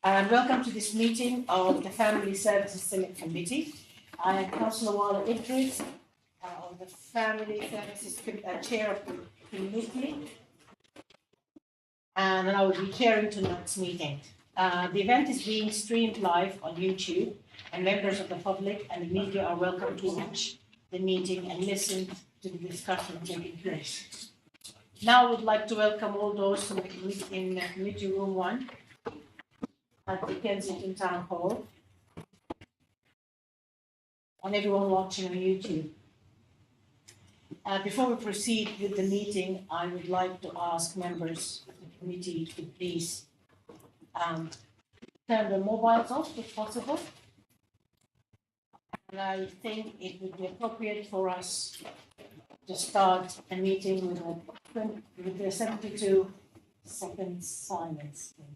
And welcome to this meeting of the Family Services Select Committee. I am Councillor Wala Idris of the Family Services Chair of the committee, and I will be chairing tonight's meeting. The event is being streamed live on YouTube, and members of the public and the media are welcome to watch the meeting and listen to the discussion taking place. Now I would like to welcome all those who meet in Committee Room 1 at the Kensington Town Hall, and everyone watching on YouTube. Before we proceed with the meeting, I would like to ask members of the committee to please turn their mobiles off if possible. And I think it would be appropriate for us to start a meeting with the 72 seconds silence, please.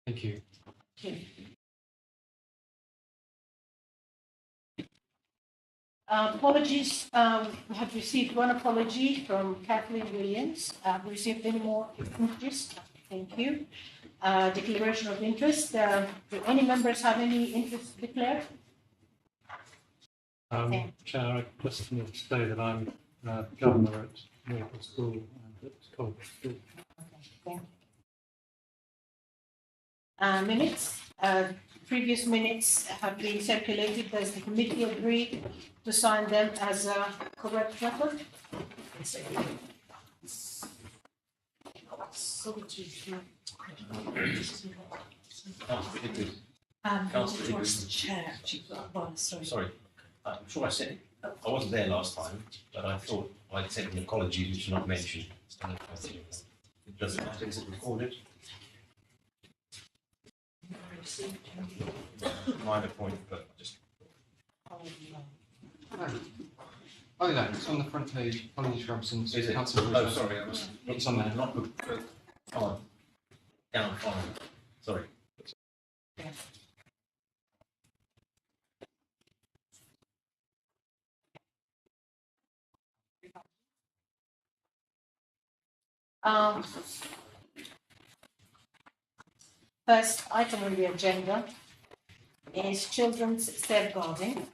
Thank you. Apologies, we have received one apology from Kathleen Williams. Have we received any more apologies? Thank you. Declaration of interest. Do any members have any interest declared? Chair, I just need to say that I'm governor at Miracle School and at Colbert School. Okay, thank you. Minutes. Previous minutes have been circulated. Does the committee agree to sign them as a correct record? Chair, sorry. I'm sure I said it. I wasn't there last time, but I thought I'd sent an apology which was not mentioned. It doesn't matter, is it recorded? Minor point, but just. Oh yeah, it's on the front page. Apologies for absence. Is it? Councillor Oh, sorry, I was. It's on there. Not fine. Down, fine. Sorry. First item on the agenda is children's safeguarding.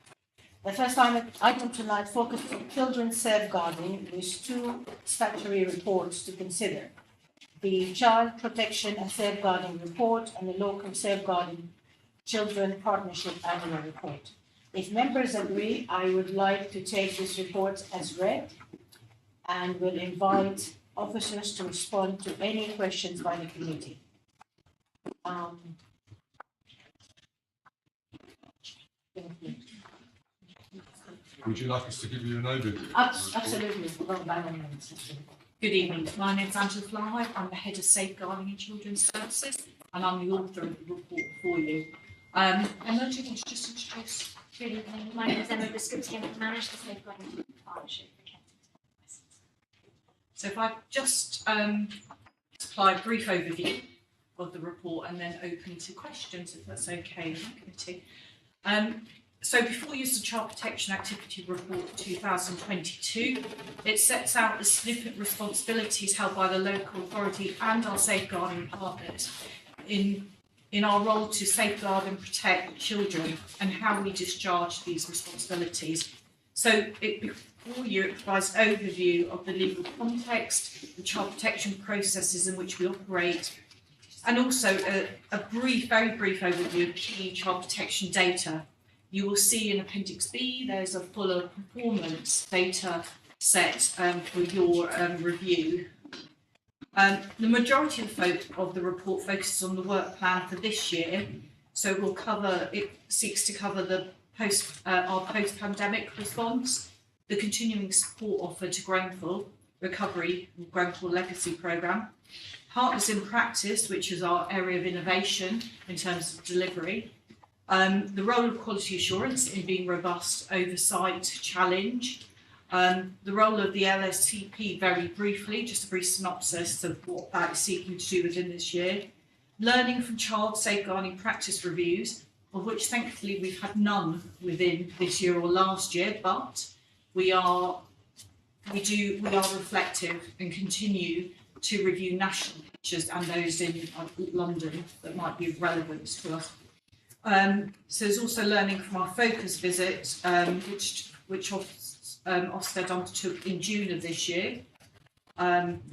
The first item tonight focuses on children's safeguarding with two statutory reports to consider: the Child Protection and Safeguarding Report and the Local Safeguarding Children Partnership Annual Report. If members agree, I would like to take this report as read and will invite officers to respond to any questions by the committee. Would you like us to give you an overview? Absolutely. Well, by all means. Good evening, my name is Angela Fly. I'm the Head of Safeguarding and Children's Services and I'm the author of the report for you. Emma, do you want to just introduce? Good evening, my name is Emma Biscuits and I manage the Safeguarding Partnership for Kensington. So if I just supply a brief overview of the report and then open to questions, if that's okay with the committee. So before you is the Child Protection Activity Report 2022, it sets out the significant responsibilities held by the local authority and our safeguarding partners in in our role to safeguard and protect children and how we discharge these responsibilities. So before you, it provides an overview of the legal context, the child protection processes in which we operate, and also a very brief overview of key child protection data. You will see in Appendix B, there's a fuller performance data set for your review. The majority of the report focuses on the work plan for this year, so it seeks to cover the our post-pandemic response, the continuing support offered to Grenfell Recovery and Grenfell Legacy Programme, Partners in Practice, which is our area of innovation in terms of delivery, the role of quality assurance in being robust oversight challenge, the role of the LSTP very briefly, just a brief synopsis of what that is seeking to do within this year, learning from child safeguarding practice reviews, of which thankfully we've had none within this year or last year, but we are reflective and continue to review national pictures and those in London that might be of relevance to us. So there's also learning from our focus visit, which Ofsted undertook in June of this year,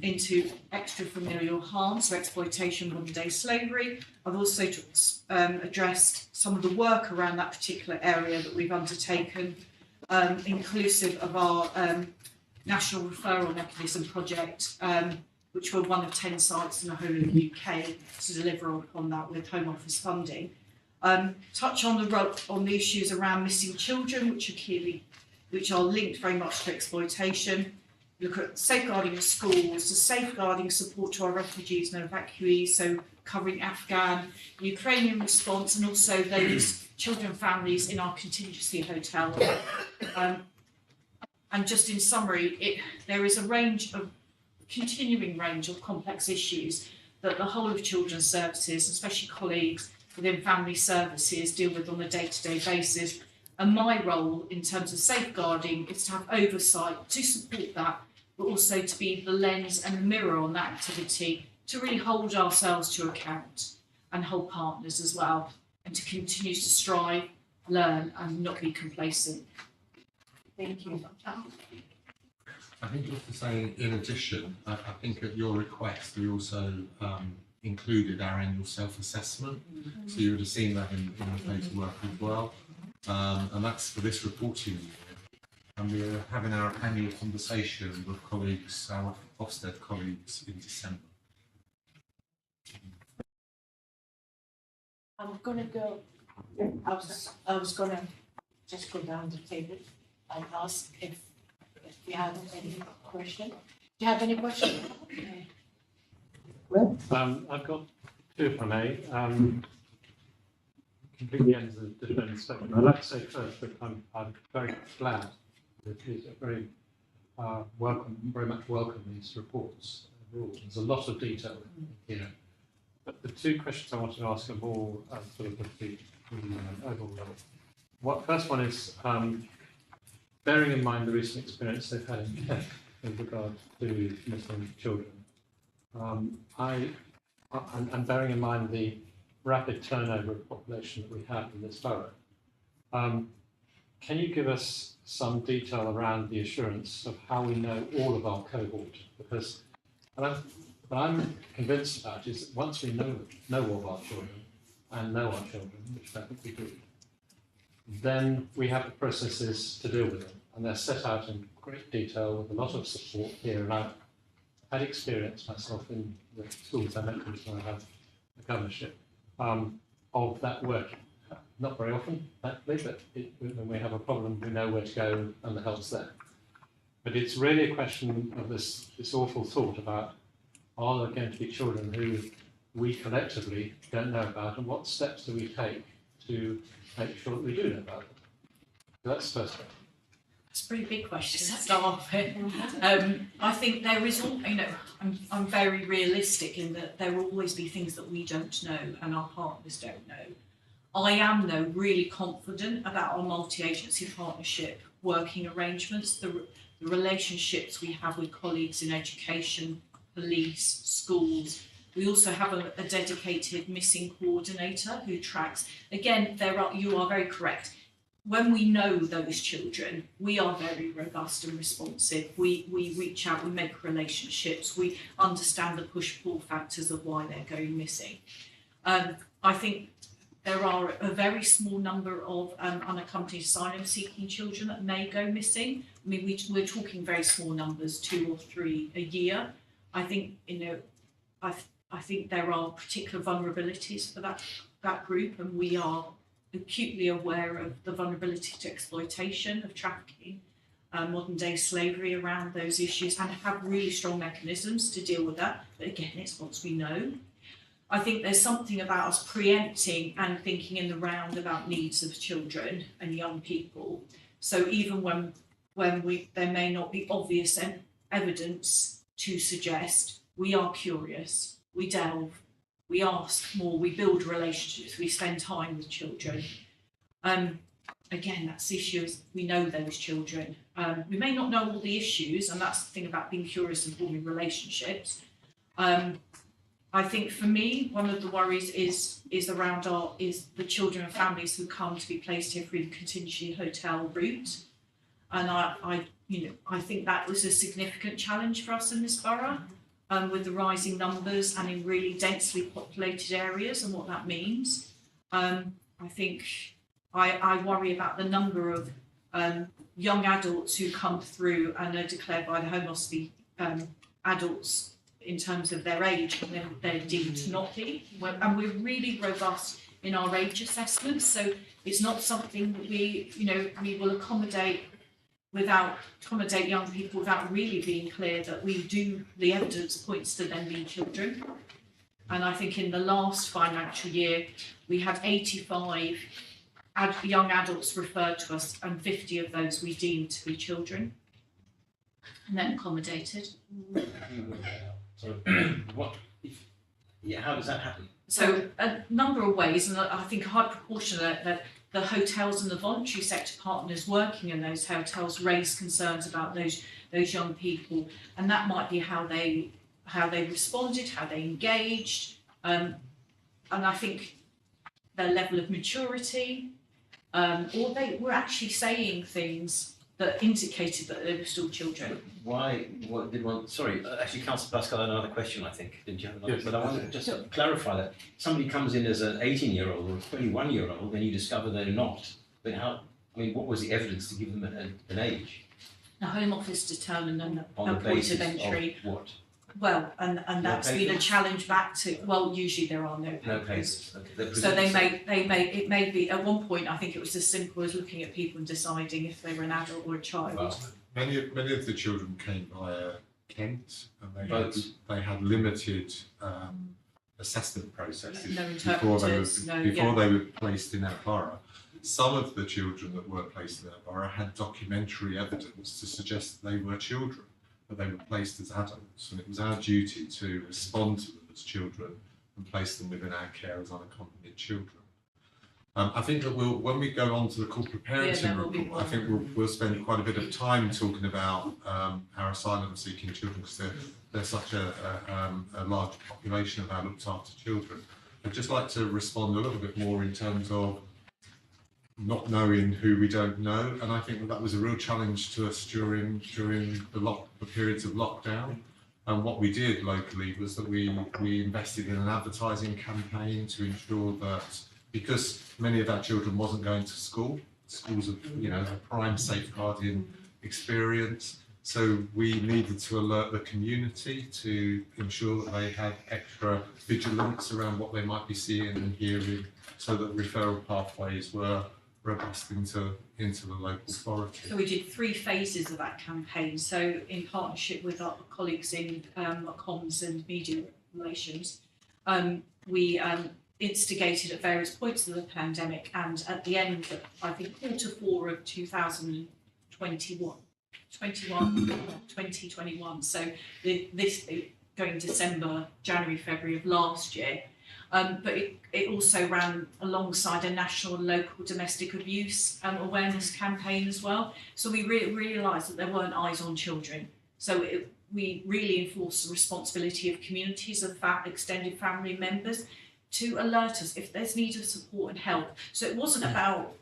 into extrafamilial harm, so exploitation, modern day slavery. I've also addressed some of the work around that particular area that we've undertaken, inclusive of our National Referral Mechanism project, which we're one of 10 sites in the whole of the UK to deliver upon that with Home Office funding. Touch on the issues around missing children, which are linked very much to exploitation. Look at safeguarding in schools, the safeguarding support to our refugees and evacuees, so covering Afghan, Ukrainian response, and also those children and families in our contingency hotel. And just in summary, there is a continuing range of complex issues that the whole of children's services, especially colleagues within family services, deal with on a day-to-day basis. And my role in terms of safeguarding is to have oversight to support that, but also to be the lens and the mirror on that activity, to really hold ourselves to account and hold partners as well, and to continue to strive, learn and not be complacent. Thank you. I think just to say, in addition, I think at your request, we also included our annual self-assessment. So you would have seen that in the paperwork as well. And that's for this reporting year. And we're having our annual conversation with colleagues, our Ofsted colleagues, in December. I'm going to go, I was going to just go down the table and ask if you have any question. Do you have any question? I've got two, if I may. Completely ends the different spectrum. I'd like to say first that I'm very glad that it's very very much welcome these reports. There's a lot of detail here. But the two questions I wanted to ask are more sort of the overall. First one is, bearing in mind the recent experience they've had in Kent with regard to missing children, and bearing in mind the rapid turnover of population that we have in this borough, can you give us some detail around the assurance of how we know all of our cohort? Because what I'm convinced about is that once we know all of our children and know our children, which I think we do, then we have the processes to deal with them, and they're set out in great detail with a lot of support here. And I've had experience myself in the schools I mentioned when I had the governorship of that working. Not very often, thankfully, but when we have a problem, we know where to go and the help's there. But it's really a question of this awful thought about, are there going to be children who we collectively don't know about, and what steps do we take to make sure that we do know about them? So that's the first one. It's a pretty big question to start with. I think there is, I'm very realistic in that there will always be things that we don't know and our partners don't know. I am, though, really confident about our multi-agency partnership working arrangements, the relationships we have with colleagues in education, police, schools, We also have a dedicated missing coordinator who tracks. Again, you are very correct. When we know those children, we are very robust and responsive. We reach out, we make relationships, we understand the push-pull factors of why they're going missing. I think there are a very small number of unaccompanied asylum-seeking children that may go missing. I mean, we're talking very small numbers, 2 or 3 a year. I think, I think there are particular vulnerabilities for that group, and we are acutely aware of the vulnerability to exploitation, of trafficking, modern day slavery around those issues, and have really strong mechanisms to deal with that. But again, it's what we know. I think there's something about us preempting and thinking in the round about needs of children and young people. So even when there may not be obvious evidence to suggest, we are curious, we delve, we ask more, we build relationships, we spend time with children. Again, that's the issue, is we know those children. We may not know all the issues, and that's the thing about being curious and forming relationships. I think for me, one of the worries is around the children and families who come to be placed here through the contingency hotel route. And I think that was a significant challenge for us in this borough, with the rising numbers and in really densely populated areas and what that means. I think I worry about the number of young adults who come through and are declared by the Home Office to be adults in terms of their age, and then they're deemed to not be. And we're really robust in our age assessments, so it's not something that we will accommodate young people without really being clear that the evidence points to them being children. And I think in the last financial year, we had 85 young adults referred to us, and 50 of those we deemed to be children, and then accommodated. So how does that happen? So a number of ways, and I think a high proportion of that the hotels and the voluntary sector partners working in those hotels raise concerns about those young people, and that might be how they responded, how they engaged, and I think their level of maturity, or they were actually saying things that indicated that they were still children. Sorry, actually, Councillor Pascal had another question, I think. Didn't you have another? Yes. But I wanted to just clarify that. Somebody comes in as an 18-year-old or a 21-year-old, then you discover they're not. But what was the evidence to give them an age? The Home Office determined On a the point basis of entry. of what? Well, and that's been a challenge back to, usually there are no papers. No papers. Okay. So it may be, at one point, I think it was as simple as looking at people and deciding if they were an adult or a child. Well, Many of the children came via Kent, and Both. they had limited assessment processes No before interpreters, they were placed in our borough. Some of the children that were placed in our borough had documentary evidence to suggest that they were children, but they were placed as adults, and it was our duty to respond to them as children and place them within our care as unaccompanied children. I think that when we go on to the corporate parenting report, I think we'll spend quite a bit of time talking about our asylum-seeking children, because they're such a large population of our looked-after children. I'd just like to respond a little bit more in terms of not knowing who we don't know, and I think that was a real challenge to us during the periods of lockdown. And what we did locally was that we invested in an advertising campaign to ensure that, because many of our children wasn't going to school, schools are a prime safeguarding experience, so we needed to alert the community to ensure that they had extra vigilance around what they might be seeing and hearing, so that referral pathways were robust into the local authority. So we did 3 phases of that campaign. So in partnership with our colleagues in comms and media relations, we instigated at various points of the pandemic, and at the end of, I think, Q4 of 2021, so this going December, January, February of last year. But it also ran alongside a national and local domestic abuse awareness campaign as well. So we realised that there weren't eyes on children. So we really enforce the responsibility of communities, of extended family members, to alert us if there's need of support and help. So it wasn't about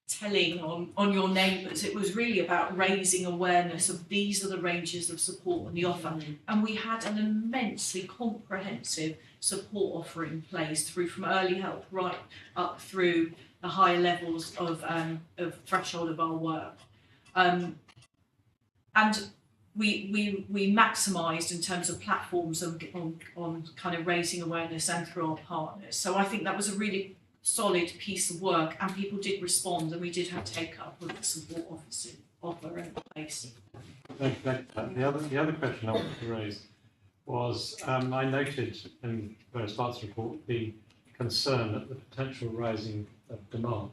telling on your neighbours, it was really about raising awareness of these are the ranges of support on the offer. And we had an immensely comprehensive support offer in place from early help right up through the higher levels of threshold of our work. And we maximised in terms of platforms on kind of raising awareness and through our partners. So I think that was a really solid piece of work, and people did respond, and we did have take up with the support offer in place. The other question I wanted to raise was I noted in various parts of the report the concern at the potential rising of demand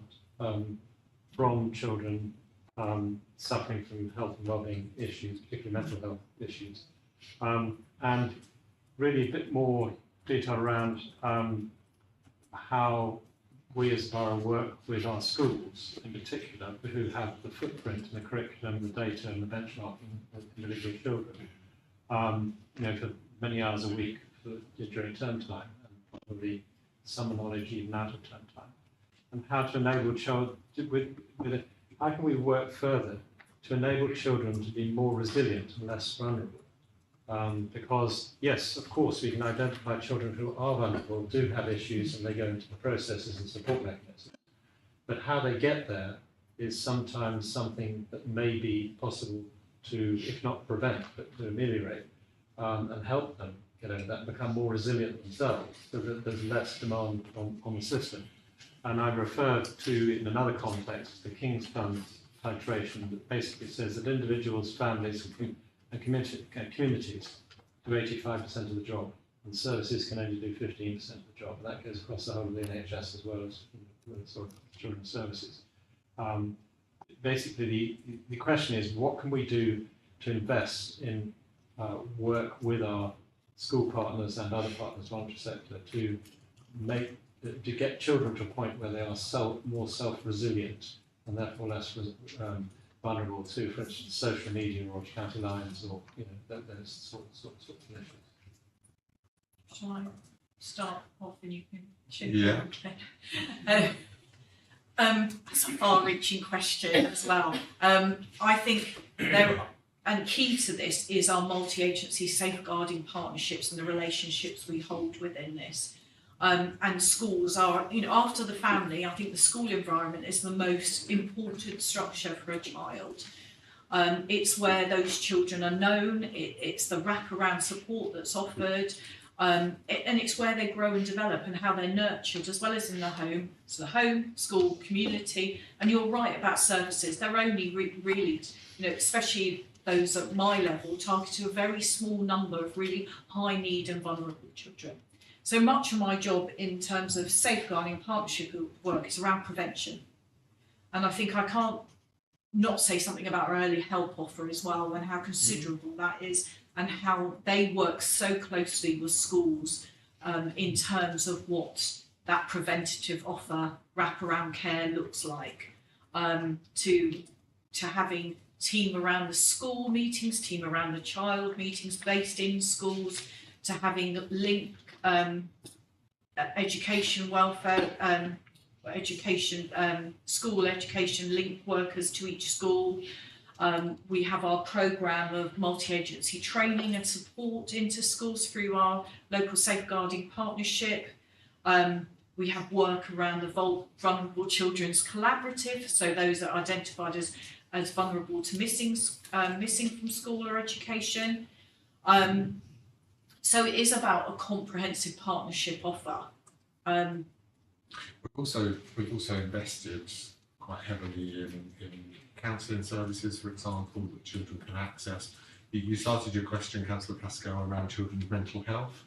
from children suffering from health and wellbeing issues, particularly mental health issues, and really a bit more detail around how we as Borough work with our schools in particular, who have the footprint and the curriculum, the data and the benchmarking of individual children, for many hours a week during term time, and probably some knowledge even out of term time, and how to enable how can we work further to enable children to be more resilient and less vulnerable? Because yes, of course, we can identify children who are vulnerable, do have issues, and they go into the processes and support mechanisms. But how they get there is sometimes something that may be possible to, if not prevent, but to ameliorate and help them get over that and become more resilient themselves, so that there's less demand on the system. And I refer to, in another context, the King's Fund titration that basically says that individuals, families, and communities do 85% of the job, and services can only do 15% of the job. And that goes across the whole of the NHS as well as sort of children's services. Basically, the question is, what can we do to invest in work with our school partners and other partners, voluntary sector, to get children to a point where they are more self-resilient and therefore less vulnerable to, for instance, social media or county lines or those sorts of issues. Shall I start off and you can shoot? Yeah. Okay. That's a far-reaching question as well. I think and key to this is our multi-agency safeguarding partnerships and the relationships we hold within this. And schools are, after the family, I think the school environment is the most important structure for a child. It's where those children are known, it's the wraparound support that's offered, and it's where they grow and develop and how they're nurtured, as well as in the home. So the home, school, community, and you're right about services. They're only really, especially those at my level, targeted to a very small number of really high need and vulnerable children. So much of my job in terms of safeguarding partnership work is around prevention. And I think I can't not say something about our early help offer as well, and how considerable that is, and how they work so closely with schools in terms of what that preventative offer, wraparound care looks like, to having team around the school meetings, team around the child meetings based in schools, to having linked education welfare, school education linked workers to each school. We have our programme of multi-agency training and support into schools through our local safeguarding partnership. We have work around the Vulnerable Children's Collaborative, so those that are identified as vulnerable to missing from school or education. So it is about a comprehensive partnership offer. We've also invested quite heavily in counselling services, for example, that children can access. You started your question, Councillor Pascoe, around children's mental health.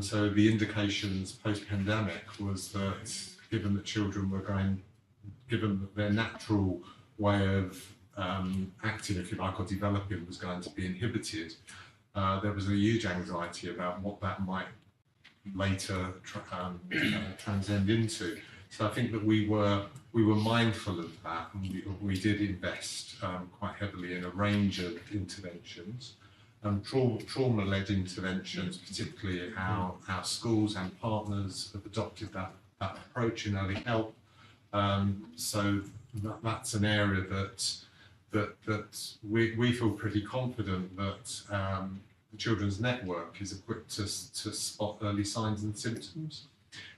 So the indications post-pandemic was that given that children were given that their natural way of acting, if you like, or developing was going to be inhibited, there was a huge anxiety about what that might later transcend into. So I think that we were mindful of that, and we did invest quite heavily in a range of interventions, trauma-led interventions, particularly how our schools and partners have adopted that approach in early help. So that's an area that we feel pretty confident that the Children's Network is equipped to spot early signs and symptoms.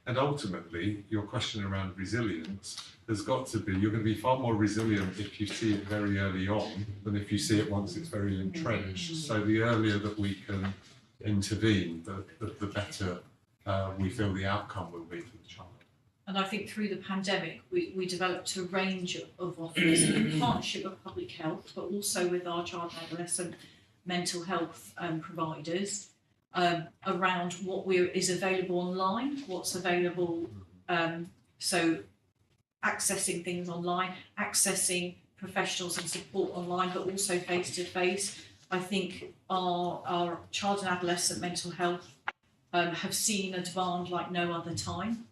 And ultimately, your question around resilience has got to be, you're going to be far more resilient if you see it very early on than if you see it once it's very entrenched. So the earlier that we can intervene, the better we feel the outcome will be for the child. And I think through the pandemic, we developed a range of offers in partnership with public health, but also with our child and adolescent mental health providers, around what is available online, what's available, so accessing things online, accessing professionals and support online, but also face-to-face. I think our child and adolescent mental health have seen a demand like no other time.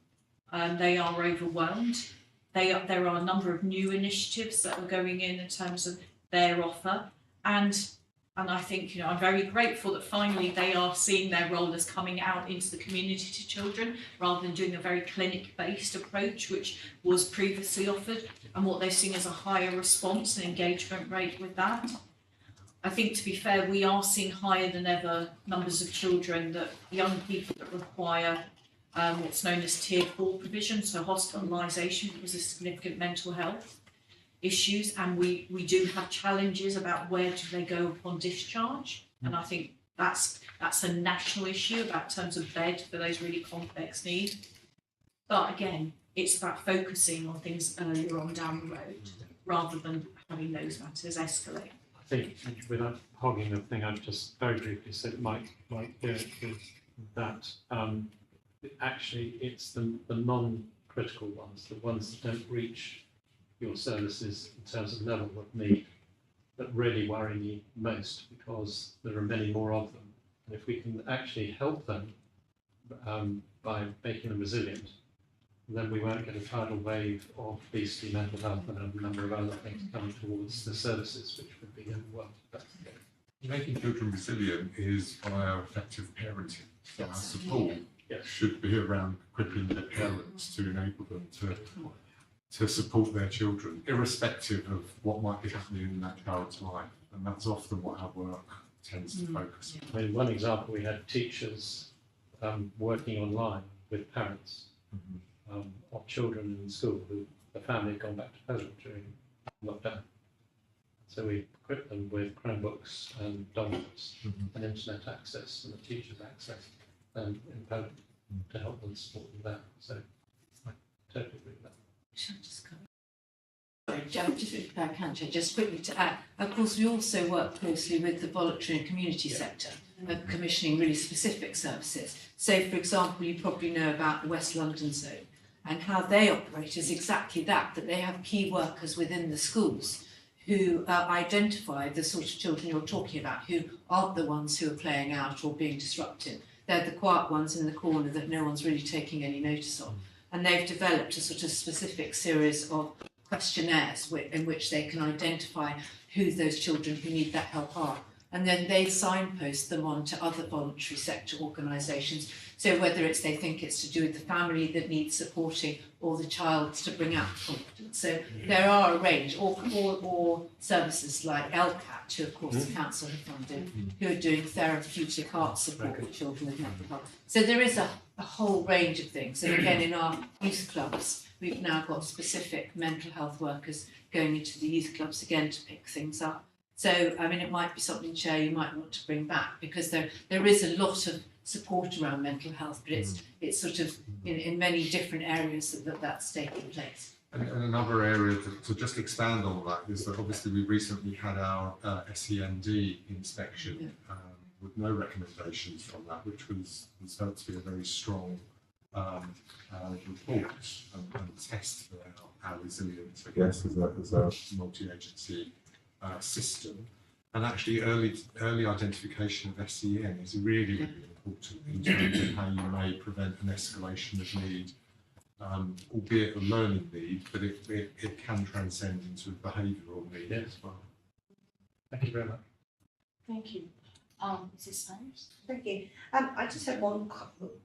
They are overwhelmed. There are a number of new initiatives that are going in terms of their offer, and I think, I'm very grateful that finally they are seeing their role as coming out into the community to children rather than doing a very clinic-based approach, which was previously offered, and what they're seeing as a higher response and engagement rate with that. I think, to be fair, we are seeing higher than ever numbers of children, young people that require what's known as Tier 4 provision, so hospitalisation because of significant mental health issues, and we do have challenges about where do they go upon discharge, and I think that's a national issue about terms of bed for those really complex needs. But again, it's about focusing on things earlier on down the road rather than having those matters escalate. I think, without hogging the thing, I've just very briefly said Mike here is that actually it's the non-critical ones, the ones that don't reach your services in terms of level of need, that really worry me most, because there are many more of them. And if we can actually help them by making them resilient, then we won't get a tidal wave of obesity, mental health, and a number of other things coming towards the services, which would be overwhelmed. Making children resilient is via effective parenting. So our support should be around equipping their parents to enable them to support their children, irrespective of what might be happening in that child's life. And that's often what our work tends to focus on. I mean, one example, we had teachers working online with parents of children in school who the family had gone back to Poland during lockdown. So we equipped them with Chromebooks and dongles and internet access and the teachers' access in Poland to help them support them there. So I totally agree with that. Sorry, just quickly to add, of course we also work closely with the voluntary and community sector of commissioning really specific services. So for example, you probably know about the West London Zone, and how they operate is exactly that they have key workers within the schools who identify the sort of children you're talking about, who aren't the ones who are playing out or being disruptive. They're the quiet ones in the corner that no one's really taking any notice of. And they've developed a sort of specific series of questionnaires in which they can identify who those children who need that help are. And then they signpost them on to other voluntary sector organisations. So whether it's they think it's to do with the family that needs supporting or the child to bring out confidence. So there are a range, or services like LCAT, who of course the council have funded, who are doing therapeutic art support with children with mental health. So there is a whole range of things. And again, in our youth clubs, we've now got specific mental health workers going into the youth clubs again to pick things up. So, I mean, it might be something, Chair, you might want to bring back, because there is a lot of support around mental health, but it's sort of in many different areas that's taking place. And another area to just expand on that is that obviously we recently had our SEND inspection with no recommendations from that, which was felt to be a very strong report and test for our resilience, I guess, as a multi-agency system. And actually early identification of SEN is really, really important in terms of how you may prevent an escalation of need albeit a learning need, but it can transcend into a behavioural need Yes. as well. Thank you very much. Thank you. Mrs. Spence? Thank you. I just have one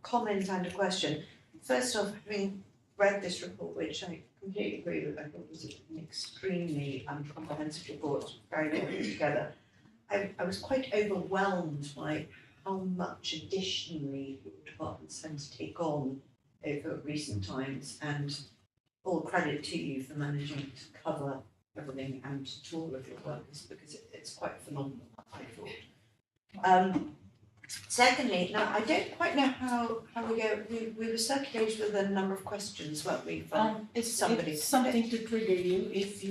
comment and a question. First off, having read this report, which I completely agree with, I thought was an extremely comprehensive report, very well put together. I was quite overwhelmed by how much additionally your department's had to take on over recent times, and all credit to you for managing to cover everything and to all of your workers, because it's quite phenomenal, I thought. Secondly, now I don't quite know how we go. We were circulated with a number of questions, weren't we? It's somebody. it's something to trigger you if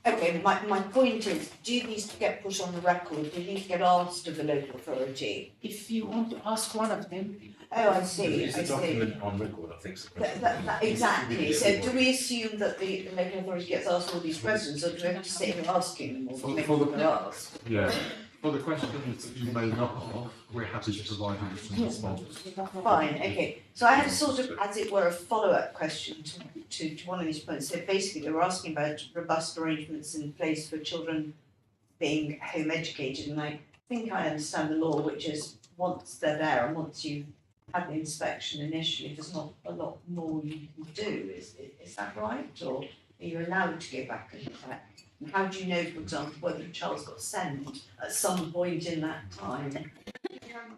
Okay, my point is, do these get put on the record? Do these get asked of the local authority? you want to ask one of them, Oh, I see. Is the document on record, I think. Exactly. So do we assume that the local authority gets asked all these questions, or do we have to sit here asking them, or do we make them ask? Yeah. For the questions that you may not have, we're happy to provide a written response. Fine, okay. So I had sort of, as it were, a follow-up question to one of these points. So basically, they were asking about robust arrangements in place for children being home educated, and I think I understand the law, which is once they're there and once you've had the inspection initially, there's not a lot more you can do. Is that right? Or are you allowed to go back and check? And how do you know, for example, whether the child's got sent at some point in that time?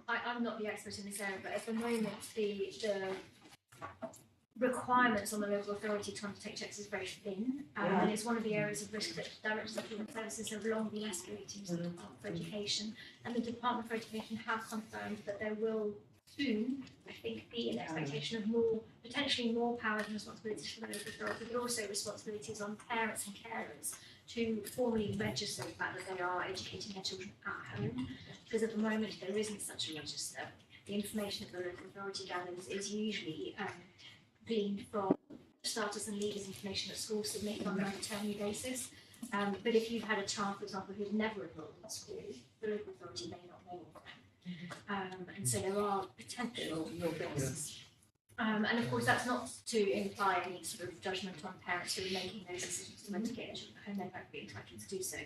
I'm not the expert in this area, but at the moment, the requirements on the local authority to undertake checks is very thin, and it's one of the areas of risk that directors of human services have long been escalating to the Department for Education, and the Department for Education have confirmed that there will soon, I think, be an expectation of potentially more powers and responsibilities for the local authority, but also responsibilities on parents and carers to formally register the fact that they are educating their children at home, because at the moment there isn't such a register. The information that the local authority gathers is usually gleaned from starters and leaders information that schools submit on a monthly basis. But if you've had a child, for example, who's never enrolled in school, the local authority may not know of them. And so there are potential risks. And of course, that's not to imply any sort of judgment on parents who are making those decisions to educate their children at home. They're perfectly entitled to do so.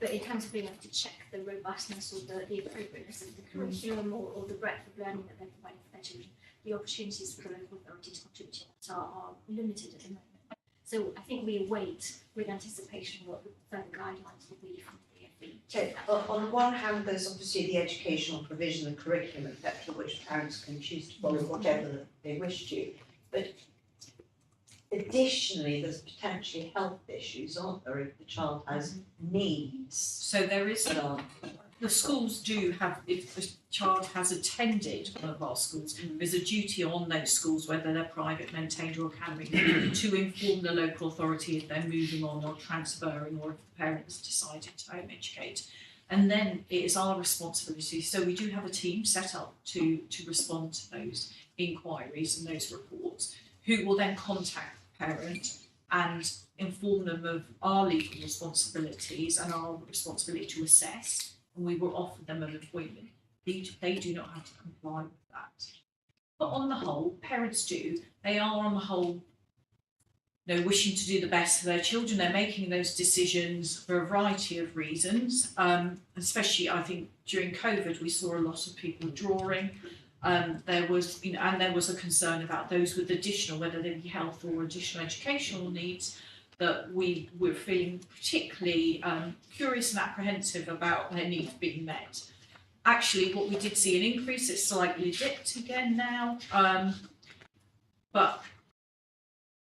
But in terms of being able to check the robustness or the appropriateness of the curriculum or the breadth of learning that they're providing for their children, the opportunities for the local authority to contribute to that are limited at the moment. So I think we await with anticipation what the further guidelines will be from the DfE. So on the one hand, there's obviously the educational provision, the curriculum, etc., which parents can choose to follow whatever they wish to. But additionally, there's potentially health issues, aren't there, if the child has needs? So there is, the schools do have, if the child has attended one of our schools, there's a duty on those schools, whether they're private, maintained or academic, to inform the local authority if they're moving on or transferring, or if the parents decided to home educate. And then it is our responsibility. So we do have a team set up to respond to those inquiries and those reports, who will then contact the parent and inform them of our legal responsibilities and our responsibility to assess, and we will offer them an appointment. They do not have to comply with that. But on the whole, parents do. They are on the whole, wishing to do the best for their children. They're making those decisions for a variety of reasons. Especially, I think, during COVID, we saw a lot of people withdrawing. There was, and there was a concern about those with additional, whether they be health or additional educational needs, that we were feeling particularly curious and apprehensive about their needs being met. Actually, what we did see an increase, it's slightly dipped again now, but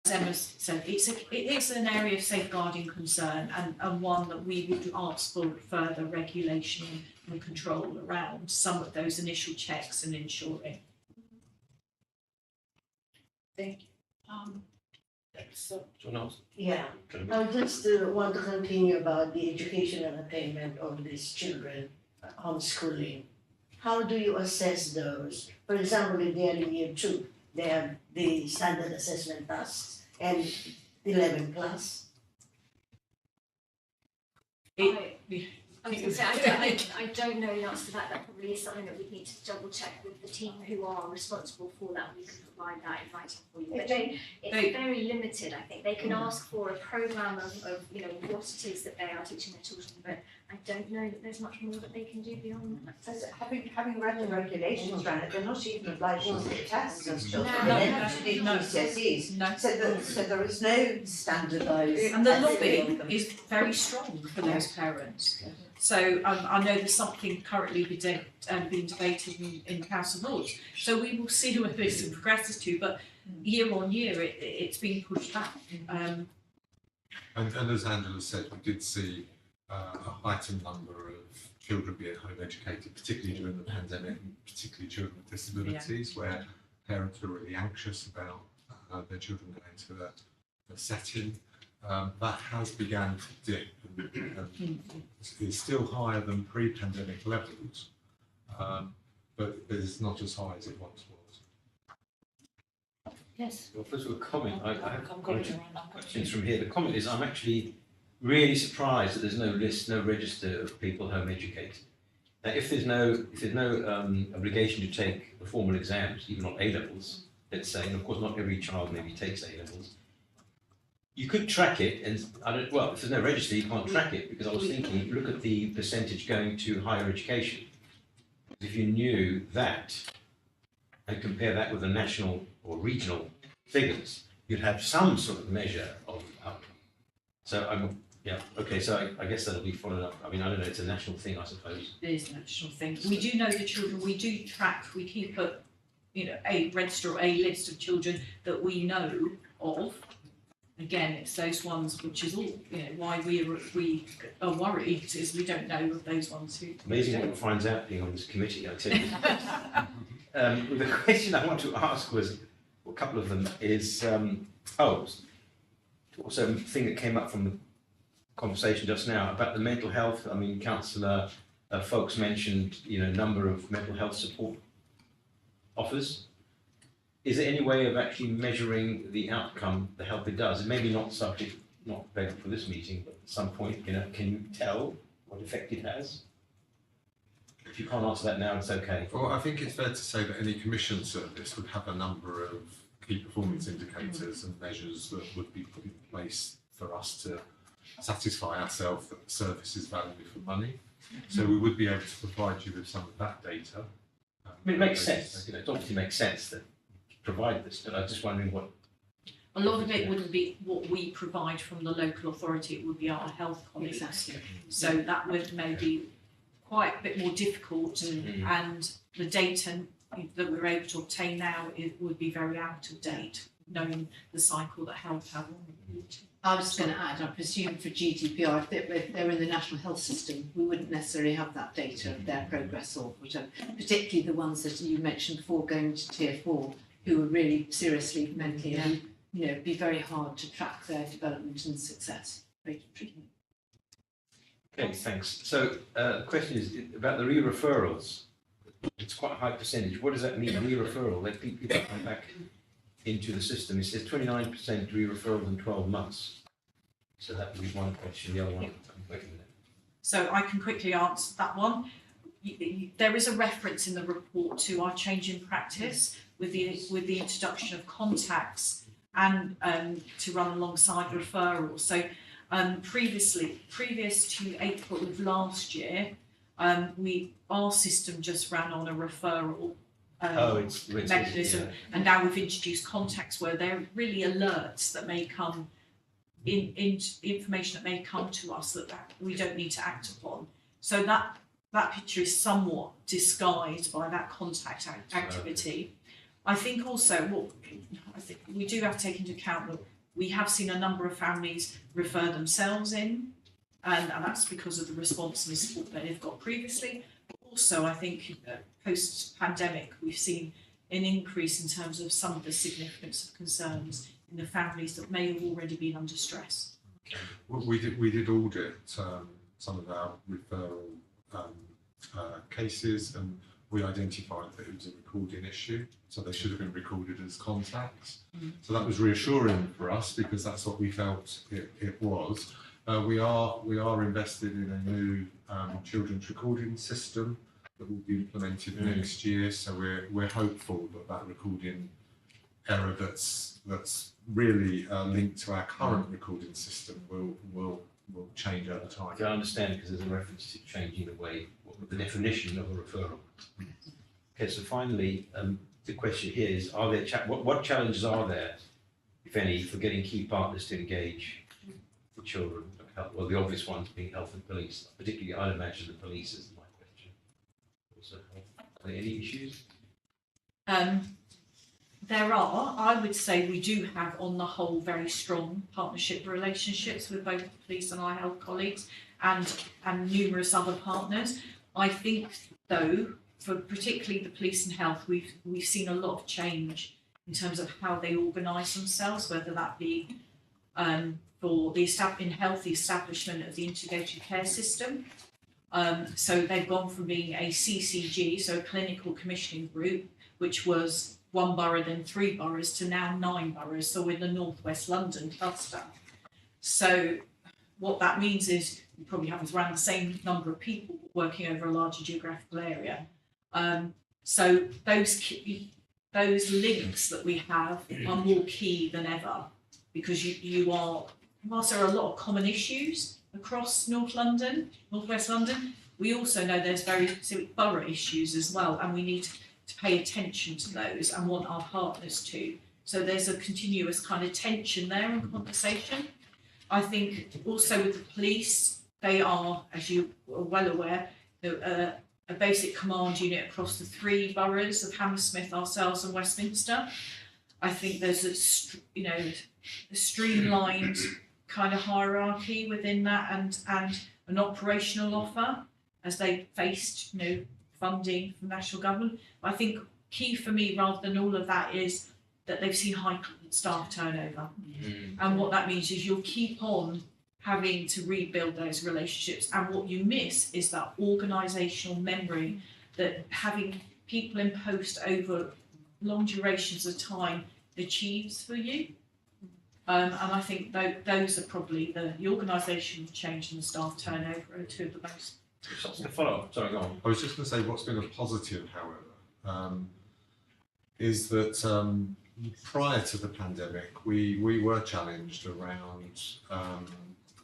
as Emma said, it is an area of safeguarding concern, and one that we would ask for further regulation and control around some of those initial checks and ensuring. Thank you. Do you want Yeah, to ask? I just want to continue about the educational attainment of these children, homeschooling. How do you assess those? For example, if they are in year 2, they have the standard assessment tasks and 11 class. I was going to say, I don't know the answer to that. That probably is something that we need to double check with the team who are responsible for that. We can provide that in writing for you. But it's very limited, I think. They can ask for a programme of you know, what it is that they are teaching their children, but I don't know that there's much more that they can do beyond that. So having read the regulations around it, they're not even obliged to take tests as children. No, They have to do GCSEs. No. So there is no standardised. And the lobby is very strong for those parents. So I know there's something currently being debated in the House of Lords. So we will see where this progresses to, but year on year it's being pushed back. And as Angela said, we did see a heightened number of children being home educated, particularly during the pandemic, and particularly children with disabilities, where parents were really anxious about their children going to a setting. That has begun to dip and is still higher than pre-pandemic levels, but it's not as high as it once was. Yes. Well, first of all, comment. I have questions from here. The comment is, I'm actually really surprised that there's no list, no register of people home educated. Now, if there's no obligation to take the formal exams, even not A levels, let's say, and of course not every child maybe takes A levels, you could track it, and if there's no register, you can't track it, because I was thinking, look at the percentage going to higher education. If you knew that and compare that with the national or regional figures, you'd have some sort of measure of outcome. So so I guess that'll be followed up. I mean, I don't know, it's a national thing, I suppose. It is a national thing. We do know the children, we do track, we keep a register or a list of children that we know of. Again, it's those ones which is all, why we are worried is we don't know of those ones who. Amazing what one finds out being on this committee, I tell you. The question I want to ask was, a couple of them is, also a thing that came up from the conversation just now about the mental health. I mean, Councillor Folks mentioned, number of mental health support offers. Is there any way of actually measuring the outcome, the help it does? It may be not relevant for this meeting, but at some point, can you tell what effect it has? If you can't answer that now, it's okay. Well, I think it's fair to say that any commission service would have a number of key performance indicators and measures that would be put in place for us to satisfy ourselves that the service is value for money. So we would be able to provide you with some of that data. I mean, it makes sense. It obviously makes sense that provide this, but I was just wondering what. A lot of it wouldn't be what we provide from the local authority, it would be our health colleagues. Exactly. So that would maybe quite a bit more difficult, and the data that we're able to obtain now, it would be very out of date, knowing the cycle that health have. I was going to add, I presume for GDPR, if they're in the national health system, we wouldn't necessarily have that data of their progress or whatever, particularly the ones that you mentioned before going to tier 4, who are really seriously mentally ill, it'd be very hard to track their development and success rate of treatment. Okay, thanks. So the question is about the re-referrals. It's quite a high percentage. What does that mean, re-referral? Let people come back into the system. It says 29% re-referrals in 12 months. So that would be one question. The other one, wait a minute. So I can quickly answer that one. There is a reference in the report to our change in practice with the introduction of contacts and to run alongside referrals. So previous to April of last year, our system just ran on a referral mechanism, and now we've introduced contacts where they're really alerts that may come in information that may come to us that we don't need to act upon. So that picture is somewhat disguised by that contact activity. I think also I think we do have to take into account that we have seen a number of families refer themselves in, and that's because of the response and the support that they've got previously. But also, I think post-pandemic, we've seen an increase in terms of some of the significance of concerns in the families that may have already been under stress. Well, we did audit some of our referral cases, and we identified that it was a recording issue, so they should have been recorded as contacts. So that was reassuring for us, because that's what we felt it was. We are invested in a new children's recording system that will be implemented next year. So we're hopeful that that recording error that's really linked to our current recording system will change over time. I understand because there's a reference to changing the way, the definition of a referral. Okay, so finally, the question here is: are there what challenges are there, if any, for getting key partners to engage the children? Well, the obvious ones being health and police. Particularly, I'd imagine the police is my question. Also, are there any issues? There are. I would say we do have, on the whole, very strong partnership relationships with both the police and our health colleagues, and numerous other partners. I think, though, for particularly the police and health, we've seen a lot of change in terms of how they organise themselves, whether that be for the establishment of the integrated care system. So they've gone from being a CCG, so a clinical commissioning group, which was 1 borough, then 3 boroughs, to now 9 boroughs, so in the North West London cluster. So what that means is you probably have around the same number of people working over a larger geographical area. So those links that we have are more key than ever, because you are, whilst there are a lot of common issues across North West London, we also know there's very specific borough issues as well, and we need to pay attention to those and want our partners to. So there's a continuous kind of tension there and conversation. I think also with the police, they are, as you are well aware, a basic command unit across the 3 boroughs of Hammersmith, ourselves and Westminster. I think there's a streamlined kind of hierarchy within that, and an operational offer as they faced, funding from national government. I think key for me, rather than all of that, is that they've seen high staff turnover. And what that means is you'll keep on having to rebuild those relationships. And what you miss is that organisational memory, that having people in post over long durations of time achieves for you. And I think those are probably the organisational change and the staff turnover are 2 of the most. To follow up, sorry, go on. I was just going to say what's been a positive, however, is that prior to the pandemic, we were challenged around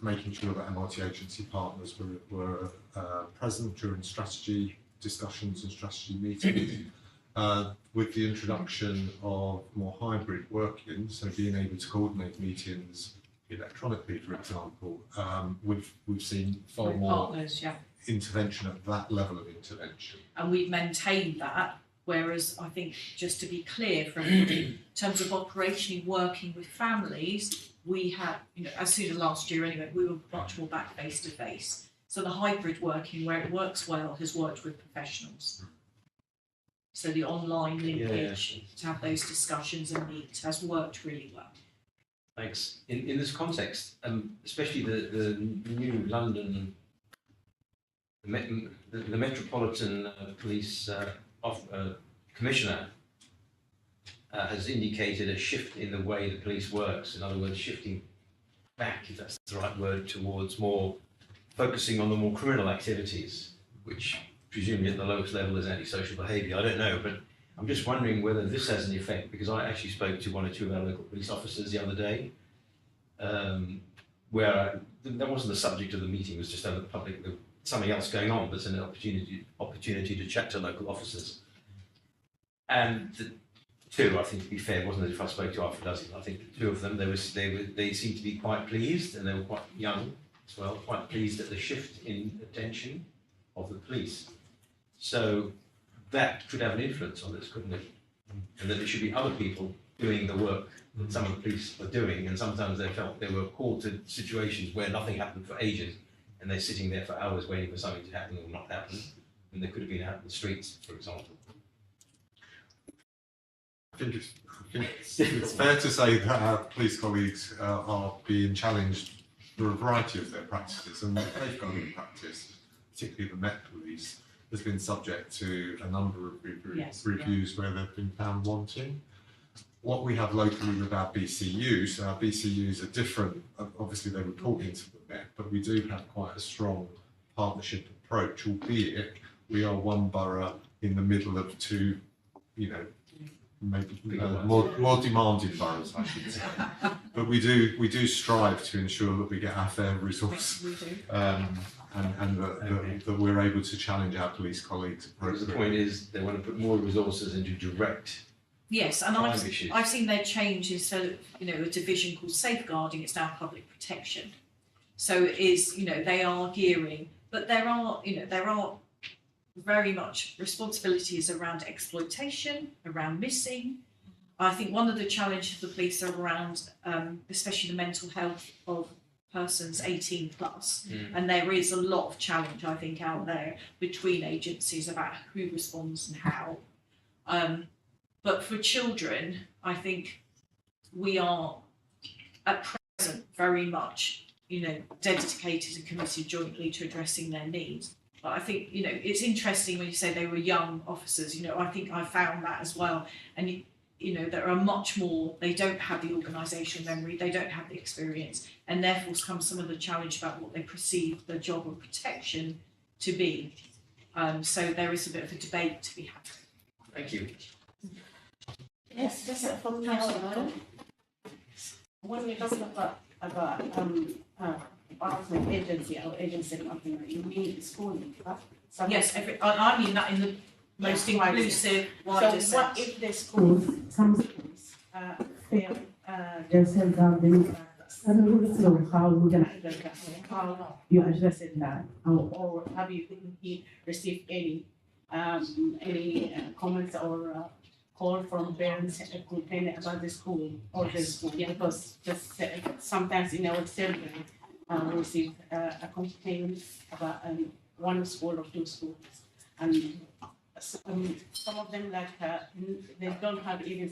making sure that our multi-agency partners were present during strategy discussions and strategy meetings. With the introduction of more hybrid working, so being able to coordinate meetings electronically, for example, we've seen far With more partners, yeah. intervention at that level of intervention. And we've maintained that, whereas I think, just to be clear for everybody, in terms of operationally working with families, we had, as soon as last year anyway, we were much more back face to face. So the hybrid working, where it works well, has worked with professionals. So the online linkage to have those discussions and meet has worked really well. Thanks. In this context, especially the new London, the Metropolitan Police Commissioner has indicated a shift in the way the police works. In other words, shifting back, if that's the right word, towards more focusing on the more criminal activities, which presumably at the lowest level is antisocial behaviour. I don't know, but I'm just wondering whether this has an effect, because I actually spoke to 1 or 2 of our local police officers the other day, where that wasn't the subject of the meeting, it was just over the public, something else going on, but it's an opportunity to chat to local officers. And the 2, I think, to be fair, wasn't as if I spoke to half a dozen. I think the 2 of them, they seemed to be quite pleased, and they were quite young as well, quite pleased at the shift in attention of the police. So that could have an influence on this, couldn't it? And that there should be other people doing the work that some of the police are doing, and sometimes they felt they were called to situations where nothing happened for ages, and they're sitting there for hours waiting for something to happen or not happen, and there could have been out in the streets, for example. I think it's fair to say that our police colleagues are being challenged for a variety of their practices, and the safeguarding practice, particularly the Met Police, has been subject to a number of reviews where they've been found wanting. What we have locally with our BCUs are different. Obviously, they report into the Met, but we do have quite a strong partnership approach, albeit we are one borough in the middle of two, you know, maybe more demanding boroughs, I should say. But we do strive to ensure that we get our fair resource, We do. and that we're able to challenge our police colleagues Because the appropriately. point is, they want to put more resources into direct Yes, and crime I've issues. seen their change instead of, you know, a division called safeguarding, it's now public protection. So it is, you know, they are gearing, but there are very much responsibilities around exploitation, around missing. I think one of the challenges of the police are around, especially the mental health of persons 18 plus. And there is a lot of challenge, I think, out there between agencies about who responds and how. But for children, I think we are at present very much, you know, dedicated and committed jointly to addressing their needs. But I think, you know, it's interesting when you say they were young officers, you know, I think I found that as well. And, you know, there are much more, they don't have the organisational memory, they don't have the experience, and therefore comes some of the challenge about what they perceive the job of protection to be. So there is a bit of a debate to be had. Thank you. Yes, just from now on, when we talk about department agency or agency company, you mean schooling, right? Yes, I mean that in the most inclusive, wider sense. So what if the schools, some schools, fail their self-governing, so how we gonna address that? How you address it that? Or have you received any comments or call from parents complaining about the school or the school? Yeah, because just sometimes in our children, we receive a complaint about one school or two schools, and some of them they don't have even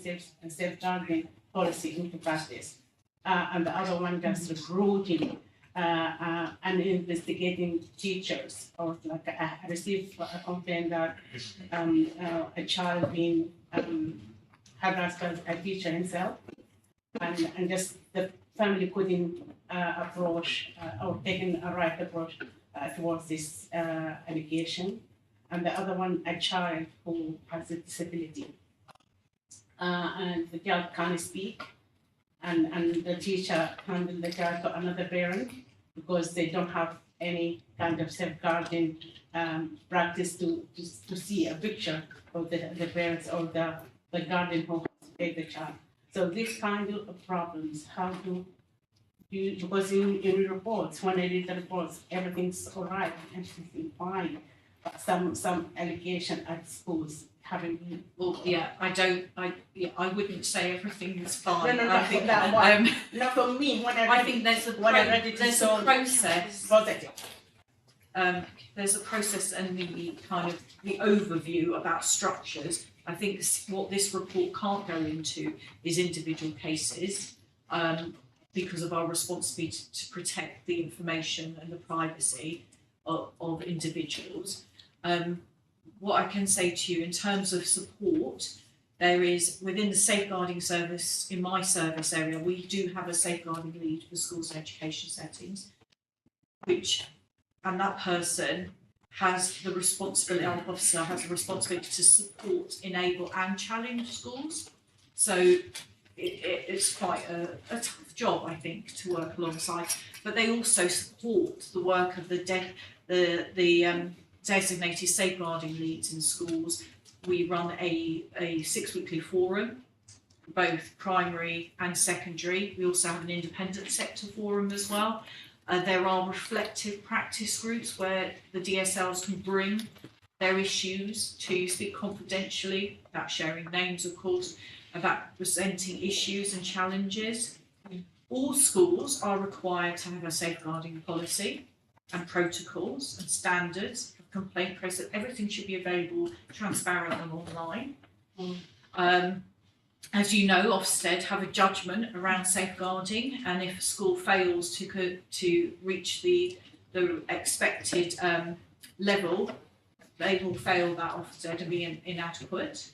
safeguarding policy into practice, and the other one just recruiting and investigating teachers, or I received a complaint that a child being harassed by a teacher himself, and just the family couldn't approach or taking a right approach towards this allegation. And the other one, a child who has a disability, and the child can't speak, and the teacher handed the child to another parent because they don't have any kind of safeguarding practice to see a picture of the parents or the guardian who has to take the child. So these kind of problems, how do you, because in reports, when I read the reports, everything's all right, everything's fine. But some allegation at schools having been. Well, yeah, I wouldn't say everything is fine. No, I think that one. Not for me, when I read I think there's a when I read it, there's so a process. positive. There's a process and the kind of the overview about structures. I think what this report can't go into is individual cases, because of our responsibility to protect the information and the privacy of individuals. What I can say to you in terms of support, there is within the safeguarding service, in my service area, we do have a safeguarding lead for schools and education settings, and that person has the responsibility, our officer has the responsibility to support, enable and challenge schools. So it's quite a tough job, I think, to work alongside, but they also support the work of the designated safeguarding leads in schools. We run a 6-weekly forum, both primary and secondary. We also have an independent sector forum as well. There are reflective practice groups where the DSLs can bring their issues to speak confidentially, without sharing names, of course, about presenting issues and challenges. All schools are required to have a safeguarding policy and protocols and standards of complaint process. Everything should be available, transparent and online. As you know, Ofsted have a judgment around safeguarding, and if a school fails to reach the expected level, they will fail that Ofsted and be inadequate.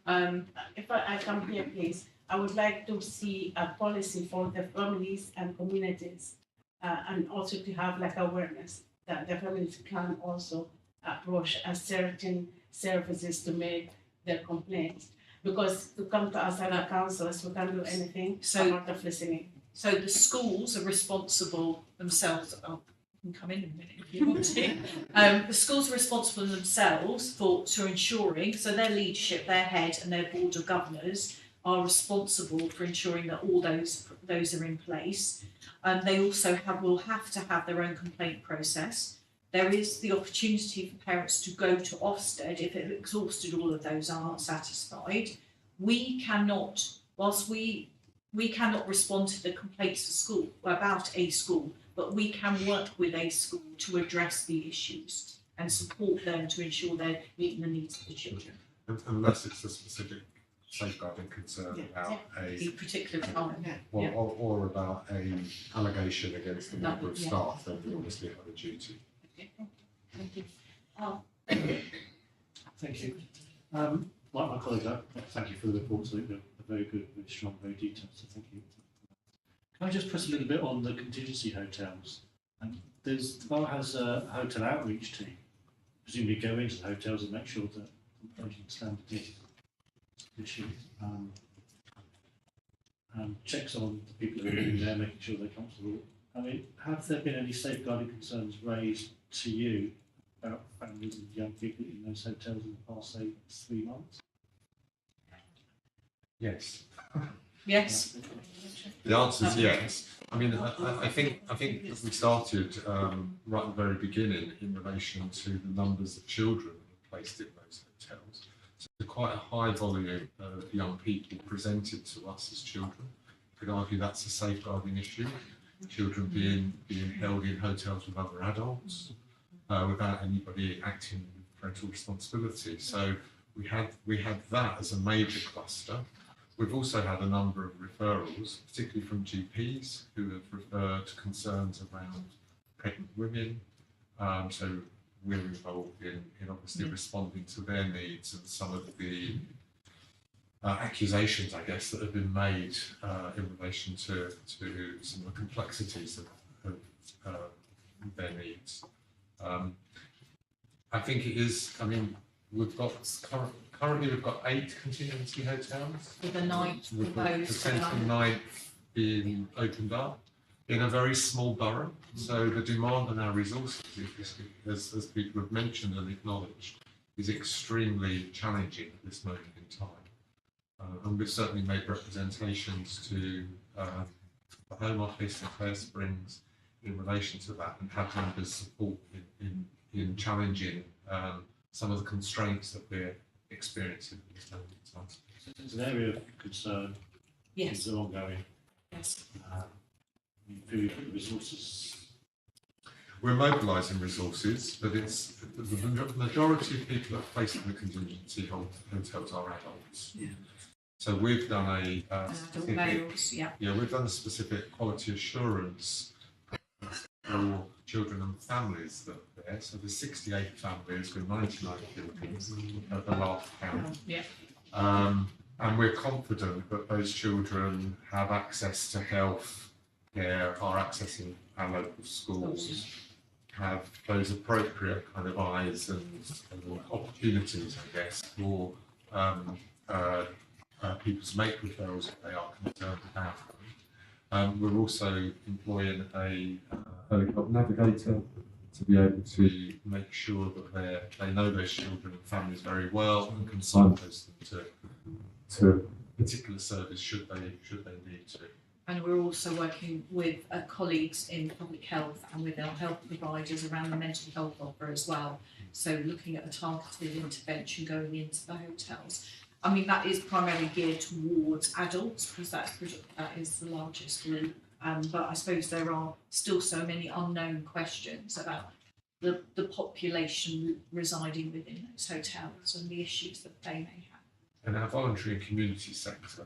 If I come here, please, I would like to see a policy for the families and communities and also to have like awareness that the families can also approach a certain services to make their complaints. Because to come to us as a councillors, we can't do anything apart of listening. So the schools are responsible themselves. Oh, you can come in a minute if you want to. The schools are responsible themselves for ensuring. So their leadership, their head, and their board of governors are responsible for ensuring that all those are in place. They also will have to have their own complaint process. There is the opportunity for parents to go to Ofsted if they've exhausted all of those and aren't satisfied. We cannot, whilst we cannot respond to the complaints of school about a school, but we can work with a school to address the issues and support them to ensure they're meeting the needs of the children. Unless it's a specific safeguarding concern about The a, particular time. or about a allegation against a member of Yeah. staff, then we obviously have a duty. Thank you. Thank you. Like my colleagues, thank you for the reports. I think they're very good, very strong, very detailed, so thank you. Can I just press a little bit on the contingency hotels? And the borough has a hotel outreach team, presumably go into the hotels and make sure that operating standard is issued. Checks on the people who are living there, making sure they're comfortable. I mean, have there been any safeguarding concerns raised to you about families and young people in those hotels in the past, say, 3 months? Yes. Yes. The answer is yes. I mean, I think that we started right at the very beginning in relation to the numbers of children placed in those hotels. So quite a high volume of young people presented to us as children. You could argue that's a safeguarding issue. Children being held in hotels with other adults without anybody acting with parental responsibility. So we had that as a major cluster. We've also had a number of referrals, particularly from GPs who have referred to concerns around pregnant women. So we're involved in obviously responding to their needs and some of the accusations, I guess, that have been made in relation to some of the complexities of their needs. I think it is, I mean, currently we've got 8 contingency hotels. With the 9th proposed. Potential 9th being opened up in a very small borough. So the demand on our resources, as people have mentioned and acknowledged, is extremely challenging at this moment in time. And we've certainly made representations to the Home Office in Clare Springs in relation to that and have members support in challenging some of the constraints that we're experiencing at this moment in time. It's an area of concern. Yes. It's ongoing. Yes. You feel you've got the resources. We're mobilising resources, but it's the majority of people that are placed in the contingency hotels are adults. Yeah. So we've done Adult males, yeah. we've done a specific quality assurance for children and families that are there. So there's 68 families with 99 children at the last count. Yeah. And we're confident that those children have access to health care, are accessing our local schools, have those appropriate kind of eyes and opportunities, I guess, for people to make referrals if they are concerned about them. We're also employing a helicopter navigator to be able to make sure that they know those children and families very well and can signpost them to a particular service should they need to. And we're also working with colleagues in public health and with our health providers around the mental health offer as well. So looking at a targeted intervention going into the hotels. I mean, that is primarily geared towards adults because that is the largest group. But I suppose there are still so many unknown questions about the population residing within those hotels and the issues that they may have. And our voluntary and community sector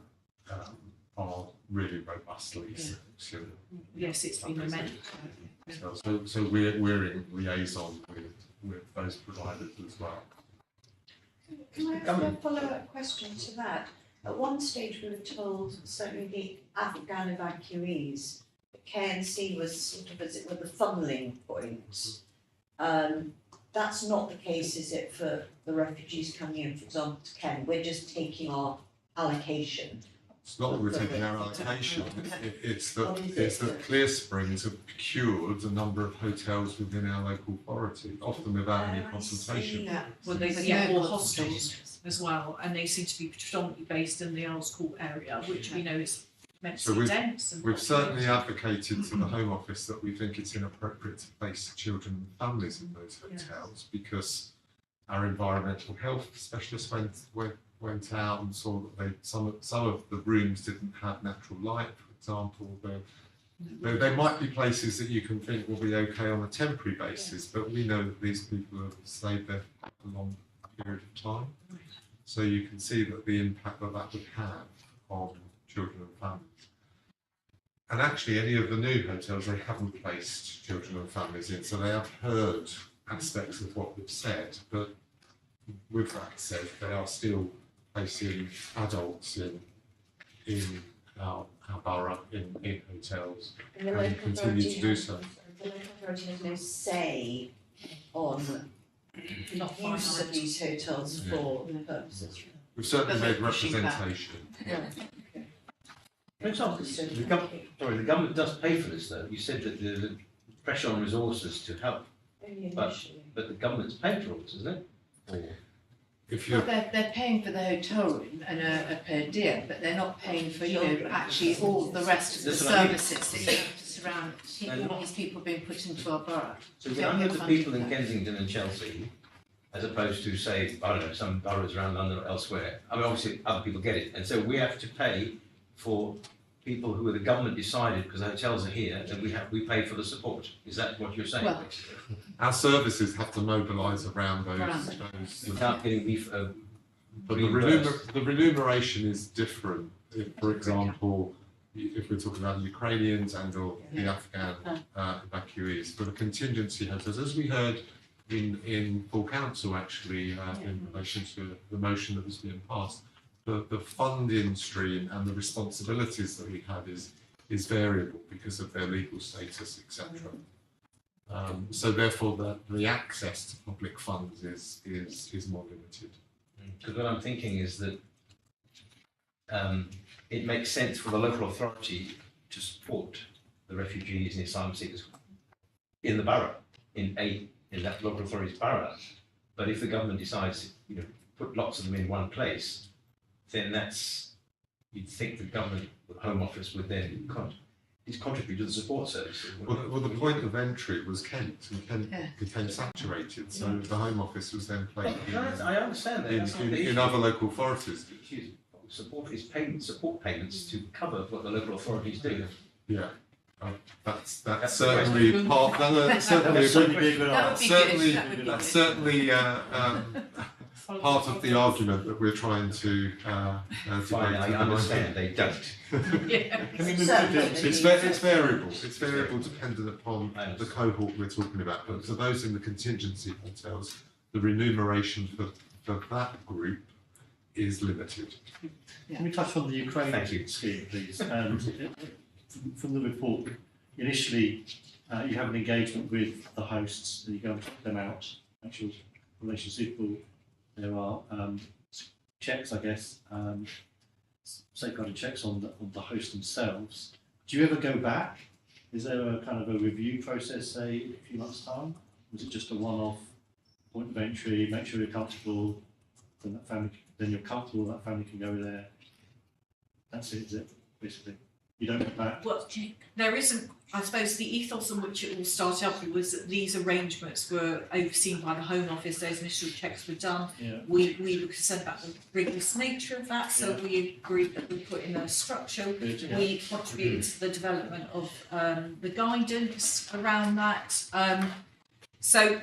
are really robustly secure. Yes, it's been amended. So we're in liaison with those providers as well. Can I ask a follow-up question to that? At one stage we were told certainly the Afghan evacuees KNC was sort of, as it were, the funneling point. That's not the case, is it, for the refugees coming in, for example, to Kent? We're just taking our allocation. It's not that we're taking our allocation, it's that Clear Springs have procured a number of hotels within our local authority, often without any consultation. Well, they get more hostels as well, and they seem to be predominantly based in the Earls Court area, which we know is meant to be dense. And We've certainly advocated to the Home Office that we think it's inappropriate to place children and families in those hotels because our environmental health specialists went out and saw that some of the rooms didn't have natural light, for example. There might be places that you can think will be okay on a temporary basis, but we know that these people have stayed there for a long period of time. So you can see that the impact that would have on children and families. And actually, any of the new hotels, they haven't placed children and families in, so they have heard aspects of what we've said, but with that said, they are still placing adults in our borough in hotels and continue to do so. The local authority has no say on not use of these hotels for purposes. We've certainly made Pushing back. representation. For example, the government does pay for this though. You said that the pressure on resources to help, Only but initially. the government's paying for all this, isn't it? Or, If Well, you're they're paying for the hotel room and a per diem, but they're not paying for, actually all the rest of the That's what I mean. services that you have to surround all these people being put into our borough. so the number of people in Kensington and Chelsea, as opposed to say, I don't know, some boroughs around London or elsewhere. I mean, obviously other people get it, and so we have to pay for people who the government decided because the hotels are here, and we pay for the support. Is that what you're saying? Well, our services have to mobilise around those. Without getting But the remuneration is different. If, for example, if we're talking about Ukrainians and or the Afghan evacuees, for the contingency hotels, as we heard in full council actually in relation to the motion that was being passed, the funding stream and the responsibilities that we have is variable because of their legal status, etc. So therefore, the access to public funds is more limited. Because what I'm thinking is that it makes sense for the local authority to support the refugees and asylum seekers in the borough, in that local authority's borough. But if the government decides, put lots of them in one place, then you'd think the government, the Home Office would then contribute to the support service. Well, the point of entry was Kent, and Kent became saturated, so the Home Office was then placed I understand that. That's not the in issue. other local authorities. Support payments to cover what the local authorities do. Yeah, that's That's certainly part. Certainly, Certainly be a good That would answer. be certainly, good, that would be that's good. certainly part of the argument that we're trying to debate. Fine, I at the understand, moment. they don't. Can we move Certainly. to It's variable. It's variable dependent upon I the understand. cohort we're talking about. But for those in the contingency hotels, the remuneration for that group is limited. Can we touch on the Thank you. Ukraine scheme, please? From the report, initially, you have an engagement with the hosts, and you go and check them out, make sure relation's suitable. There are checks, I guess, safeguarding checks on the host themselves. Do you ever go back? Is there a kind of a review process, say, in a few months' time? Was it just a one-off point of entry, make sure you're comfortable, then you're comfortable, that family can go there? That's it, is it, basically? You don't go back? Well, there isn't, I suppose the ethos on which it all started up was that these arrangements were overseen by the Home Office, those initial checks were done. Yeah. We were concerned about the rigorous nature of that, so Yeah. we agreed that we put in a structure. Good, yeah. We contributed to the development of the guidance around that. So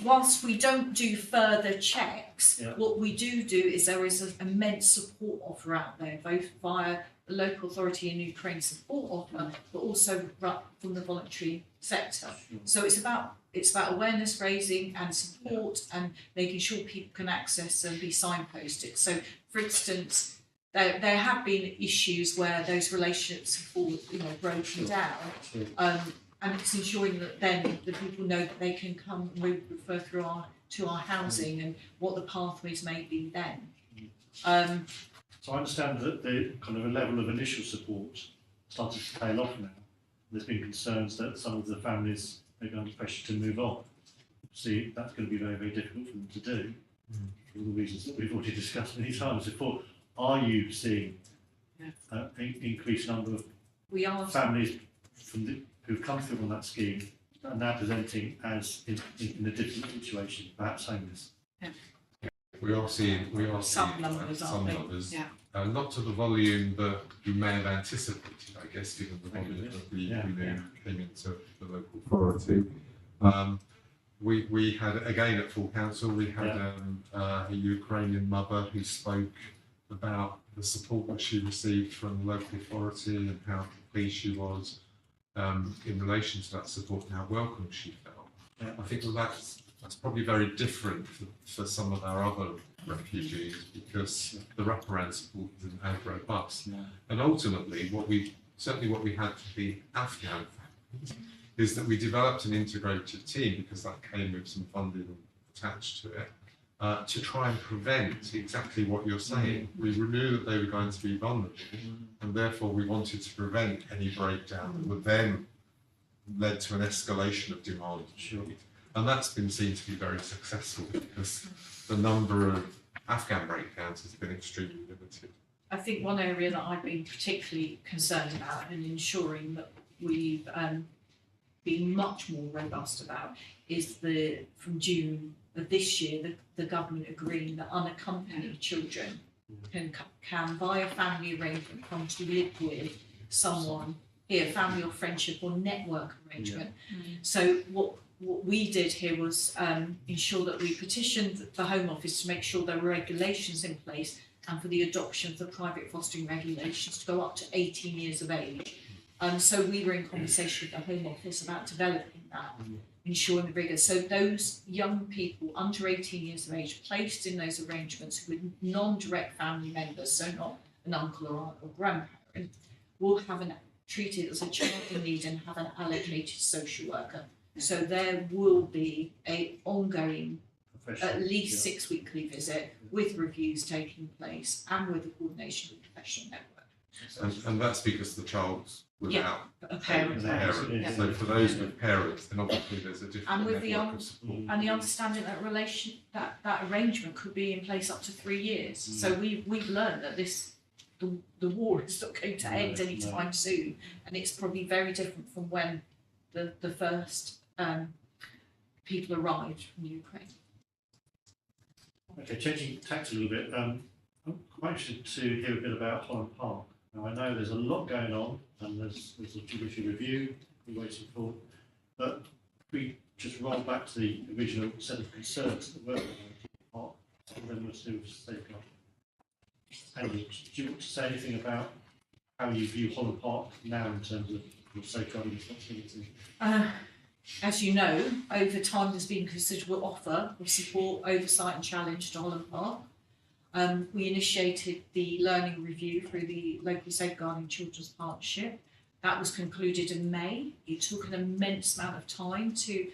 whilst we don't do further checks, Yeah. what we do is there is an immense support offer out there, both via the local authority in Ukraine support offer, but also from the voluntary sector. So it's about awareness raising and support and making sure people can access and be signposted. So, for instance, there have been issues where those relationships have all, broken down. And it's ensuring that then the people know that they can come and refer to our housing and what the pathways may be then. So I understand that the kind of a level of initial support started to tail off now. There's been concerns that some of the families may be under pressure to move on. See, that's going to be very, very difficult for them to do, for all the reasons that we've already discussed many times before. Are you seeing an increased number of families who've come through on that scheme and now presenting as in a different situation, perhaps homeless? We are seeing Some numbers, some aren't they? numbers. Yeah. Not to the volume that you may have anticipated, I guess, given the volume that we knew came into the local authority. We had, again at full council, we had a Ukrainian mother who spoke about the support that she received from the local authority and how pleased she was in relation to that support and how welcome she felt. I think that's probably very different for some of our other refugees because the wraparound support isn't as robust. And ultimately, what we had for the Afghan families is that we developed an integrated team, because that came with some funding attached to it, to try and prevent exactly what you're saying. We knew that they were going to be vulnerable, and therefore we wanted to prevent any breakdown that would then led to an escalation of demand. And that's been seen to be very successful because the number of Afghan breakdowns has been extremely limited. I think one area that I've been particularly concerned about and ensuring that we've been much more robust about is from June of this year, the government agreeing that unaccompanied children can via family arrangement come to live with someone here, family or friendship or network arrangement. So what we did here was ensure that we petitioned the Home Office to make sure there were regulations in place and for the adoption of the private fostering regulations to go up to 18 years of age. So we were in conversation with the Home Office about developing that, ensuring the rigour. So those young people under 18 years of age placed in those arrangements with non-direct family members, so not an uncle or aunt or grandparent, will have treated as a child in need and have an allocated social worker. So there will be a ongoing, at least 6 weekly visit with reviews taking place and with the coordination with the professional network. And that's because the child's without a parent. So for those with parents, then obviously there's a different And with network of support. And the understanding that arrangement could be in place up to 3 years. So we've learned that the war is not going to end anytime soon, and it's probably very different from when the first people arrived from Ukraine. Okay, changing tack a little bit, I'm quite interested to hear a bit about Holland Park. Now I know there's a lot going on and there's a judicial review we're waiting for, but we just roll back to the original set of concerns that were on Holland Park, and then we'll see with safeguarding. Andy, do you want to say anything about how you view Holland Park now in terms of your safeguarding responsibility? As you know, over time there's been considerable offer of support, oversight and challenge to Holland Park. We initiated the learning review through the local Safeguarding Children's Partnership. That was concluded in May. It took an immense amount of time to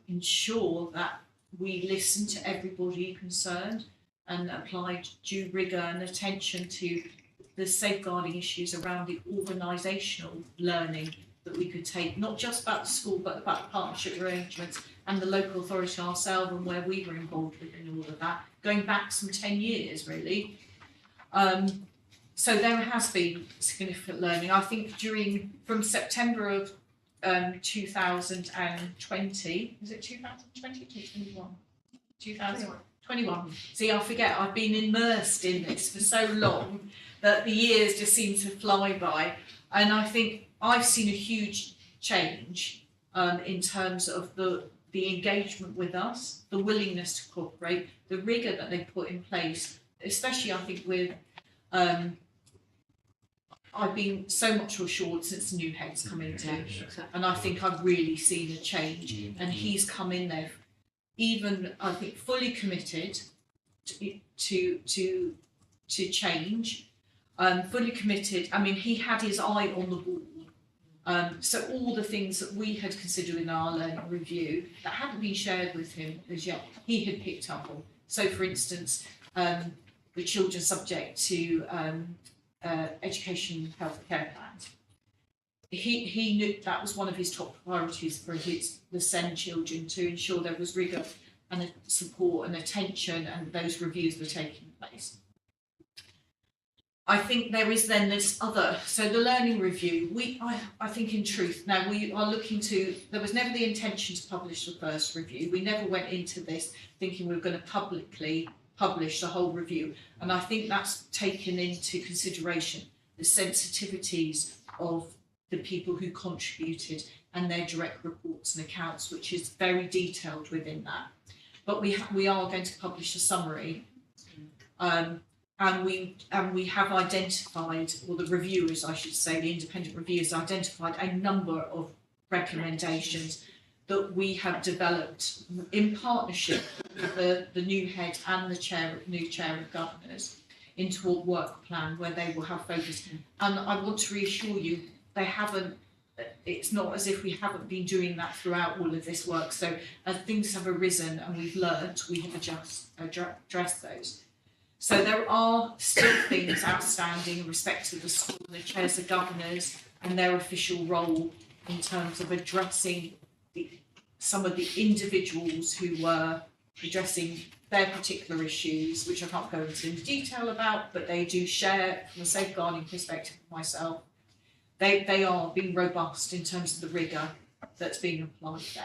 ensure that we listened to everybody concerned and applied due rigour and attention to the safeguarding issues around the organisational learning that we could take, not just about the school, but about the partnership arrangements and the local authority ourselves and where we were involved with in all of that, going back some 10 years really. So there has been significant learning. I think from September of 2020, is it 2020 or 2021? 2021. See, I forget, I've been immersed in this for so long that the years just seem to fly by. And I think I've seen a huge change in terms of the engagement with us, the willingness to cooperate, the rigour that they put in place, especially I think with, I've been so much assured since the new head's come into, and I think I've really seen a change, and he's come in there, even I think fully committed to to change, fully committed. I mean, he had his eye on the ball. So all the things that we had considered in our learning review that hadn't been shared with him as yet, he had picked up on. So, for instance, the children subject to education, health, care plans. He knew that was one of his top priorities for the SEND children, to ensure there was rigour and support and attention, and those reviews were taking place. I think there is then this other, so the learning review, I think in truth, now we are looking to, there was never the intention to publish the first review. We never went into this thinking we were going to publicly publish the whole review. And I think that's taken into consideration the sensitivities of the people who contributed and their direct reports and accounts, which is very detailed within that. But we are going to publish a summary. And we have identified, or the reviewers, I should say, the independent reviewers identified a number of recommendations that we have developed in partnership with the new head and the new chair of governors into a work plan where they will have focus. And I want to reassure you, it's not as if we haven't been doing that throughout all of this work. So as things have arisen and we've learned, we have addressed those. So there are still things outstanding in respect to the school and the chairs of governors and their official role in terms of addressing some of the individuals who were addressing their particular issues, which I can't go into detail about, but they do share from a safeguarding perspective with myself. They are being robust in terms of the rigour that's being applied there.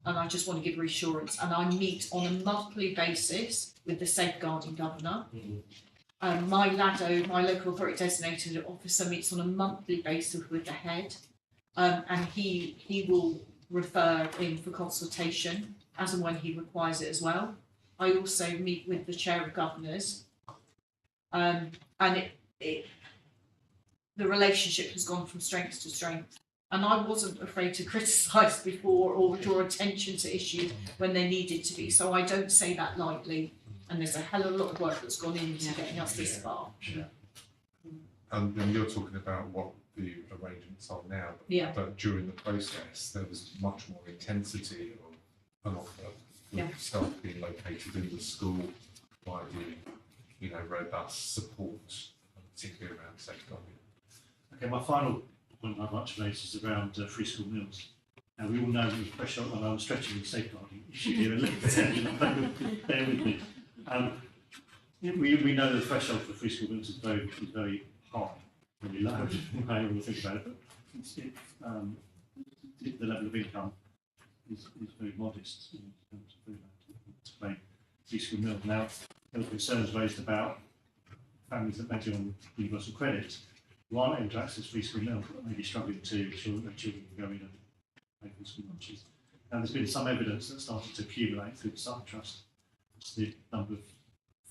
And I just want to give reassurance. And I meet on a monthly basis with the safeguarding governor. My LADO, my local authority designated officer, meets on a monthly basis with the head. And he will refer in for consultation as and when he requires it as well. I also meet with the chair of governors. And the relationship has gone from strength to strength. And I wasn't afraid to criticise before or draw attention to issues when they needed to be. So I don't say that lightly. And there's a hell of a lot of work that's gone into getting us this far. And then you're talking about what the arrangements are now. But during the process, there was much more intensity of an offer of staff being located in the school, providing, robust support, particularly around safeguarding. Okay, my final point I'd like to raise is around free school meals. Now, we all know the threshold, and I'm stretching the safeguarding issue here a little bit, bear with me. We know the threshold for free school meals is very high, really low, when you think about it, but the level of income is very modest in terms of to pay free school meals. Now, there were concerns raised about families that may be on universal credit who aren't able to access free school meals but may be struggling to ensure that their children can go in and pay for school lunches. And there's been some evidence that started to accumulate through the Sutton Trust. It's the number of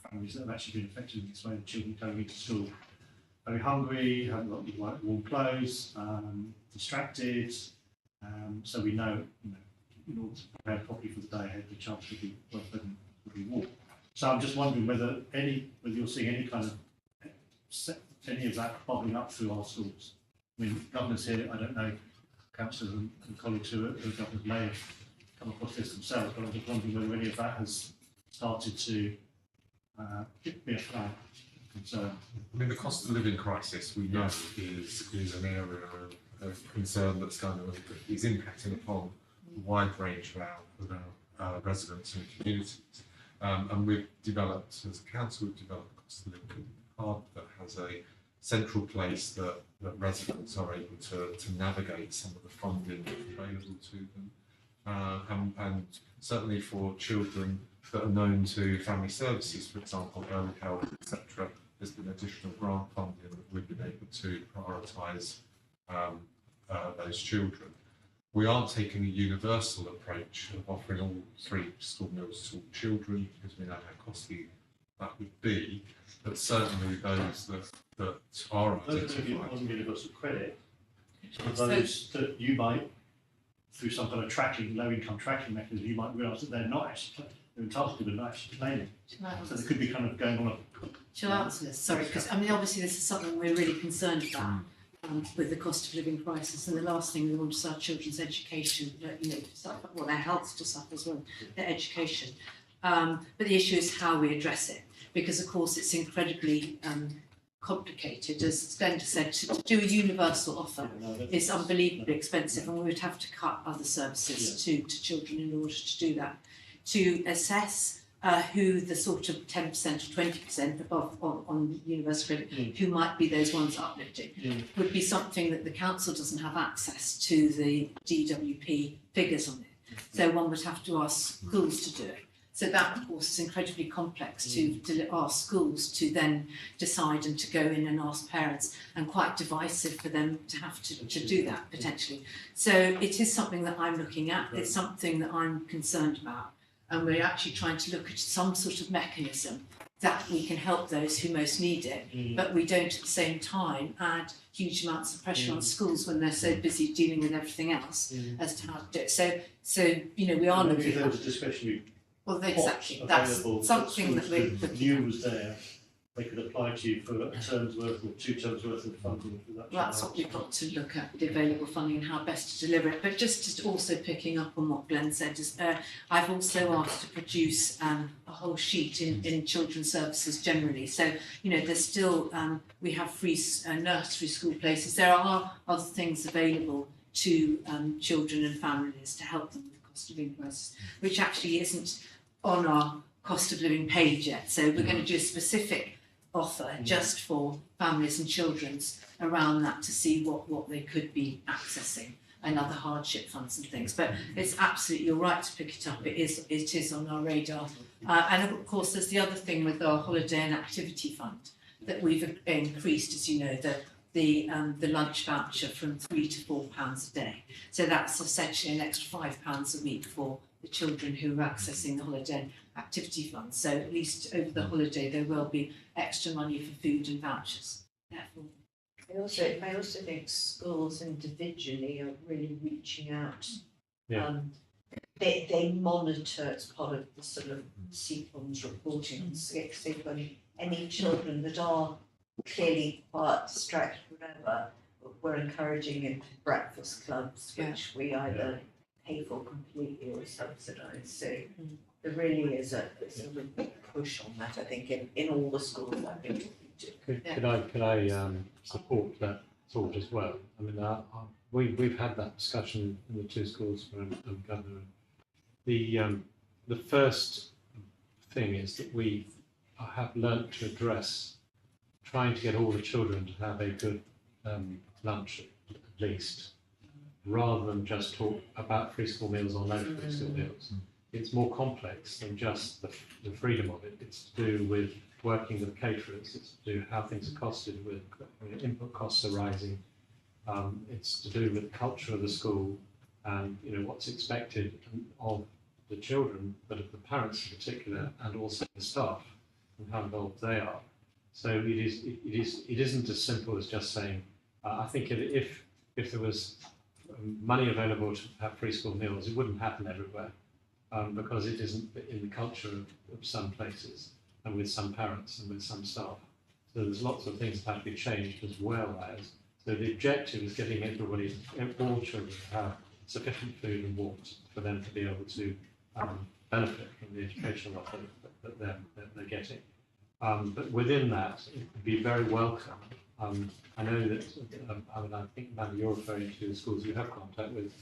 families that have actually been affected in this way, the children going into school very hungry, haven't got the right warm clothes, distracted. So we know, in order to prepare properly for the day ahead, the child should be well fed and fully warm. So I'm just wondering whether you're seeing any kind of any of that bobbing up through our schools. I mean, governors here, I don't know, councillors and colleagues who are governors may have come across this themselves, but I'm just wondering whether any of that has started to be a flag concern. I mean, the cost of living crisis we know is an area of concern that's is impacting upon a wide range of our residents and communities. And we've developed, as a council, we've developed a cost of living card that has a central place that residents are able to navigate some of the funding available to them. And certainly for children that are known to family services, for example, early help, etc., there's been additional grant funding that we've been able to prioritise those children. We aren't taking a universal approach of offering all free school meals to all children because we know how costly that would be, but certainly those that are identified. On universal credit, those that you might, through some kind of tracking, low income tracking mechanism, you might realise that they're not actually they're entitled to, but not actually claiming. Shall I So they could be kind of going on a. Shall I answer this? Sorry, because I mean, obviously this is something we're really concerned about with the cost of living crisis, and the last thing we want is our children's education, you know, to suffer, well, their health to suffer as well, their education. But the issue is how we address it, because of course it's incredibly complicated. As Glenda said, to do a universal offer is unbelievably expensive, and we would have to cut other services to children in order to do that. To assess who the sort of 10% or 20% above on universal credit, who might be those ones uplifting, would be something that the council doesn't have access to the DWP figures on it. So one would have to ask schools to do it. So that, of course, is incredibly complex to ask schools to then decide and to go in and ask parents, and quite divisive for them to have to do that potentially. So it is something that I'm looking at. It's something that I'm concerned about. And we're actually trying to look at some sort of mechanism that we can help those who most need it, but we don't at the same time add huge amounts of pressure on schools when they're so busy dealing with everything else as to how to do it. So you know, we are Maybe looking if there at. was a discretionary Well, pot exactly. That's available something that we're schools looking knew at. was there, they could apply to you for a term's worth or 2 terms worth of funding for that. That's what we've got to look at, the available funding and how best to deliver it. But just also picking up on what Glenn said, is I've also asked to produce a whole sheet in children's services generally. So, you know, there's still, we have free nursery school places. There are other things available to children and families to help them with the cost of living crisis, which actually isn't on our cost of living page yet. So we're going to do a specific offer just for families and children's around that to see what they could be accessing and other hardship funds and things. But it's absolutely, you're right to pick it up. It is on our radar. And of course, there's the other thing with our holiday and activity fund that we've increased, as you know, the lunch voucher from £3 to £4 a day. So that's essentially an extra £5 a week for the children who are accessing the holiday and activity fund. So at least over the holiday there will be extra money for food and vouchers. Therefore, I also think schools individually are really reaching out. Yeah. They monitor as part of the sort of CPOM's reporting on any children that are clearly quite distracted, whatever, we're encouraging into breakfast clubs, which we either pay for completely or subsidise. So there really is a sort of big push on that, I think, in all the schools I've been talking to. Could I support that thought as well? I mean, we've had that discussion in the 2 schools where I'm governor. The first thing is that we have learnt to address trying to get all the children to have a good lunch at least, rather than just talk about free school meals or no free school meals. It's more complex than just the freedom of it. It's to do with working with caterers. It's to do how things are costed, with input costs are rising. It's to do with the culture of the school and, you know, what's expected of the children, but of the parents in particular, and also the staff and how involved they are. So it isn't as simple as just saying. I think if there was money available to have free school meals, it wouldn't happen everywhere, because it isn't in the culture of some places and with some parents and with some staff. So there's lots of things that have to be changed as well as. So the objective is getting everybody, all children, to have sufficient food and warmth for them to be able to benefit from the educational offer that they're getting. But within that, it would be very welcome. I know that, I think, Amanda, you're referring to the schools you have contact with,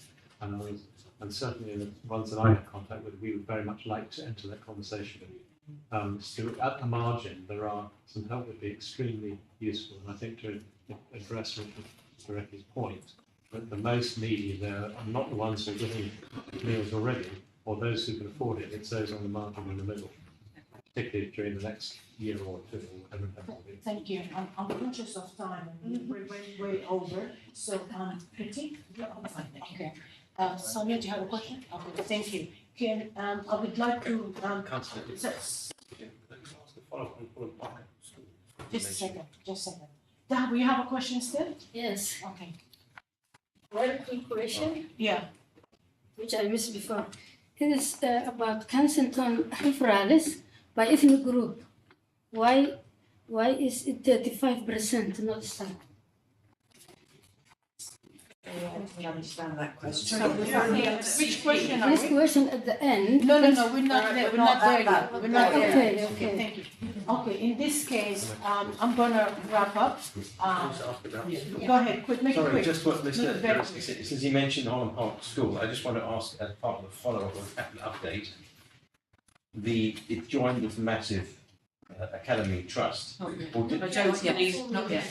and certainly the ones that I have contact with, we would very much like to enter that conversation with you. So at the margin, there are some help would be extremely useful, and I think to address Mr. Recky's point, that the most needy there are not the ones who are getting meals already, or those who can afford it, it's those on the margin in the middle, particularly during the next year or 2 or whatever that will be. Thank you. I'm conscious of time and we're way over. So, Pretty? Okay. Sonia, do you have a question? Okay, thank you. Can, I would like to, just a second. Dad, will you have a question still? Yes, Okay. one quick question, Yeah. which I missed before. it is about Kensington referrals by ethnic group. Why is it 35% not staff? I didn't understand that question. Which question are This we? question at the end. No, we're not there, we're not there yet, we're not there. Okay, yet. okay. Thank you. Okay, in this case, I'm gonna wrap up. Go ahead, quick, make it Sorry, quick. just what Mr. Very Driscoll said, since he mentioned Holland Park School, I just want to ask as part of the follow-up of the update, it joined this massive academy trust. Or did- I don't believe, not yet.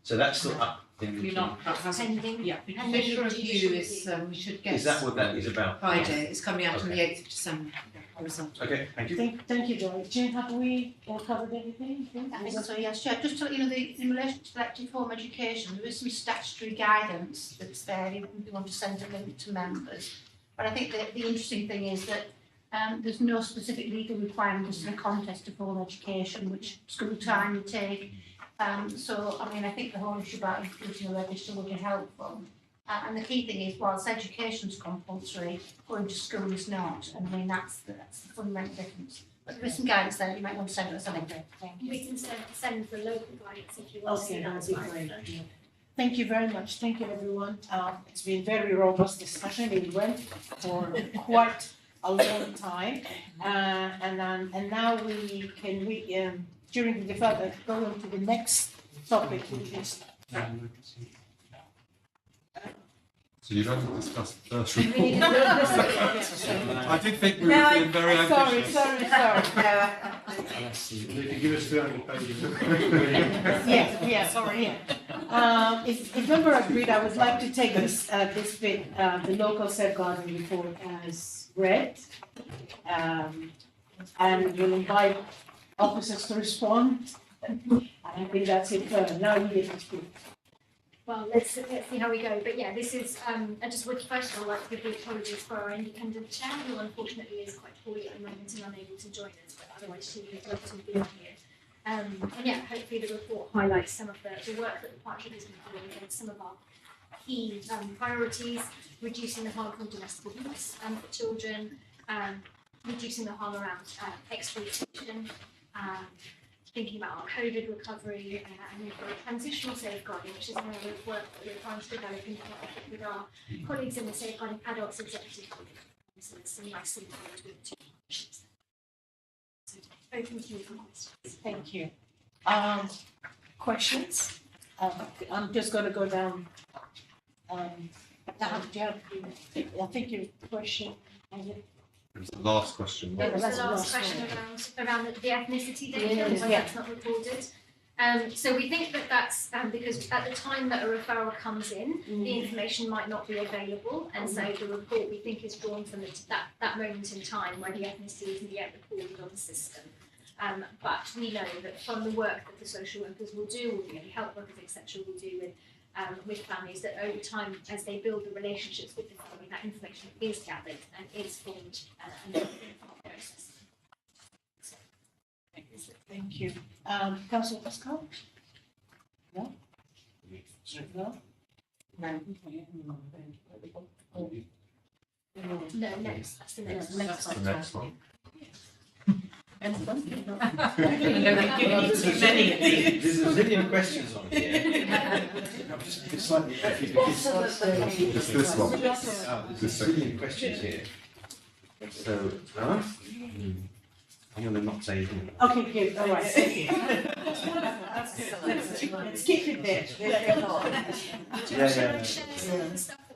So that's still up in. You're not, that hasn't, Pending. yeah. Official review is, we should get. Is that what that is about? Friday, it's coming out on the Okay. 8th of December, the result. Okay, thank you. Thank you, Joy. Jane, have we covered everything? I think so, yes, Chair. Just to let you know, in relation to selective home education, there is some statutory guidance that's there if we want to send a link to members. But I think that the interesting thing is that there's no specific legal requirements in the context of home education, which school time you take. So, I mean, I think the whole issue about including a register would be helpful. And the key thing is, whilst education's compulsory, going to school is not. And I mean, that's the fundamental difference. But there is some guidance there, you might want to send us something. Thank you. We can send the local guidance if you want to see Okay, that that'd as be well. great. Thank you very much. Thank you, everyone. It's been very robust discussion. It went for quite a long time. And now we can, during the development, go on to the next topic, which is So you don't discuss the first We need report. to- I did think we were being very ambitious. Sorry. They can give us 300 pages. If member agreed, I would like to take this bit, the local safeguarding report as read. And we'll invite officers to respond. I think that's it for now. You get to speak. Well, let's see how we go. But yeah, this is, I just would first of all like to give the apologies for our independent chair, who unfortunately is quite poorly at the moment and unable to join us, but otherwise she would love to be on here. And yeah, hopefully the report highlights some of the work that the partnership has been doing against some of our key priorities, reducing the harm from domestic abuse for children, reducing the harm around exploitation, thinking about our COVID recovery, and we've got transitional safeguarding, which is another work that we're trying to develop in partnership with our colleagues in the Safeguarding Adults Executive Group. So there's some nice synergy between the two partnerships. So open to you for questions. Thank you. Questions? I'm just gonna go down. I think your question. It was the last question. There was that's the the last last question around the ethnicity data, Yes, and why yeah. that's not reported. So we think that that's because at the time that a referral comes in, the information might not be available, and so the report we think is drawn from that moment in time where the ethnicity isn't yet recorded on the system. But we know that from the work that the social workers will do, or the health workers, etc., will do with families, that over time, as they build the relationships with the family, that information is gathered and is formed and then processed. Thank you. Councillor Pascal? No? No? No, next, that's the next one. The next one. Anyone? There's a million questions on here. I'm just slightly happy because It's this one. there's a million questions here. So, I'm going to not say anything. Okay, good, all right, thank you. That's good. Let's keep it there. Yeah.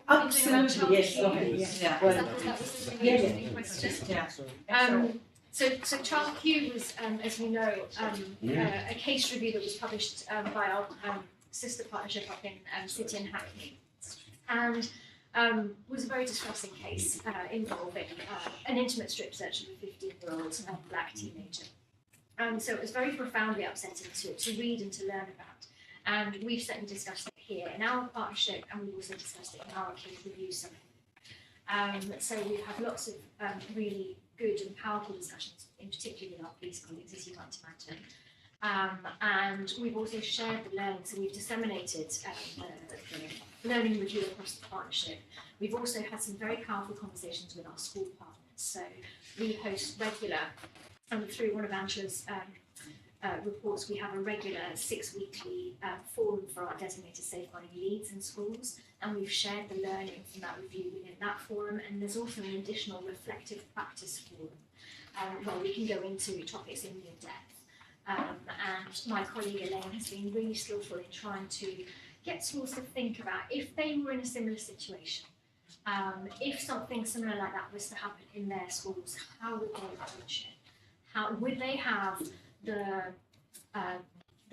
Absolutely, yes, okay, yes. Yeah. Well, That was a really interesting question. So Child Q was, as we know, a case review that was published by our sister partnership up in City and Hackney, and was a very distressing case involving an intimate strip search of a 15-year-old black teenager. So it was very profoundly upsetting to read and to learn about. And we've certainly discussed it here in our partnership, and we've also discussed it in our case review summit. So we've had lots of really good and powerful discussions, in particular with our police colleagues, as you might imagine. And we've also shared the learning, so we've disseminated the learning review across the partnership. We've also had some very powerful conversations with our school partners. So we host regular, and through one of Angela's reports, we have a regular 6-weekly forum for our designated safeguarding leads in schools, and we've shared the learning from that review within that forum, and there's also an additional reflective practice forum where we can go into topics in more depth. And my colleague Elaine has been really skillful in trying to get schools to think about if they were in a similar situation, if something similar like that was to happen in their schools, how would they approach it? How would they have the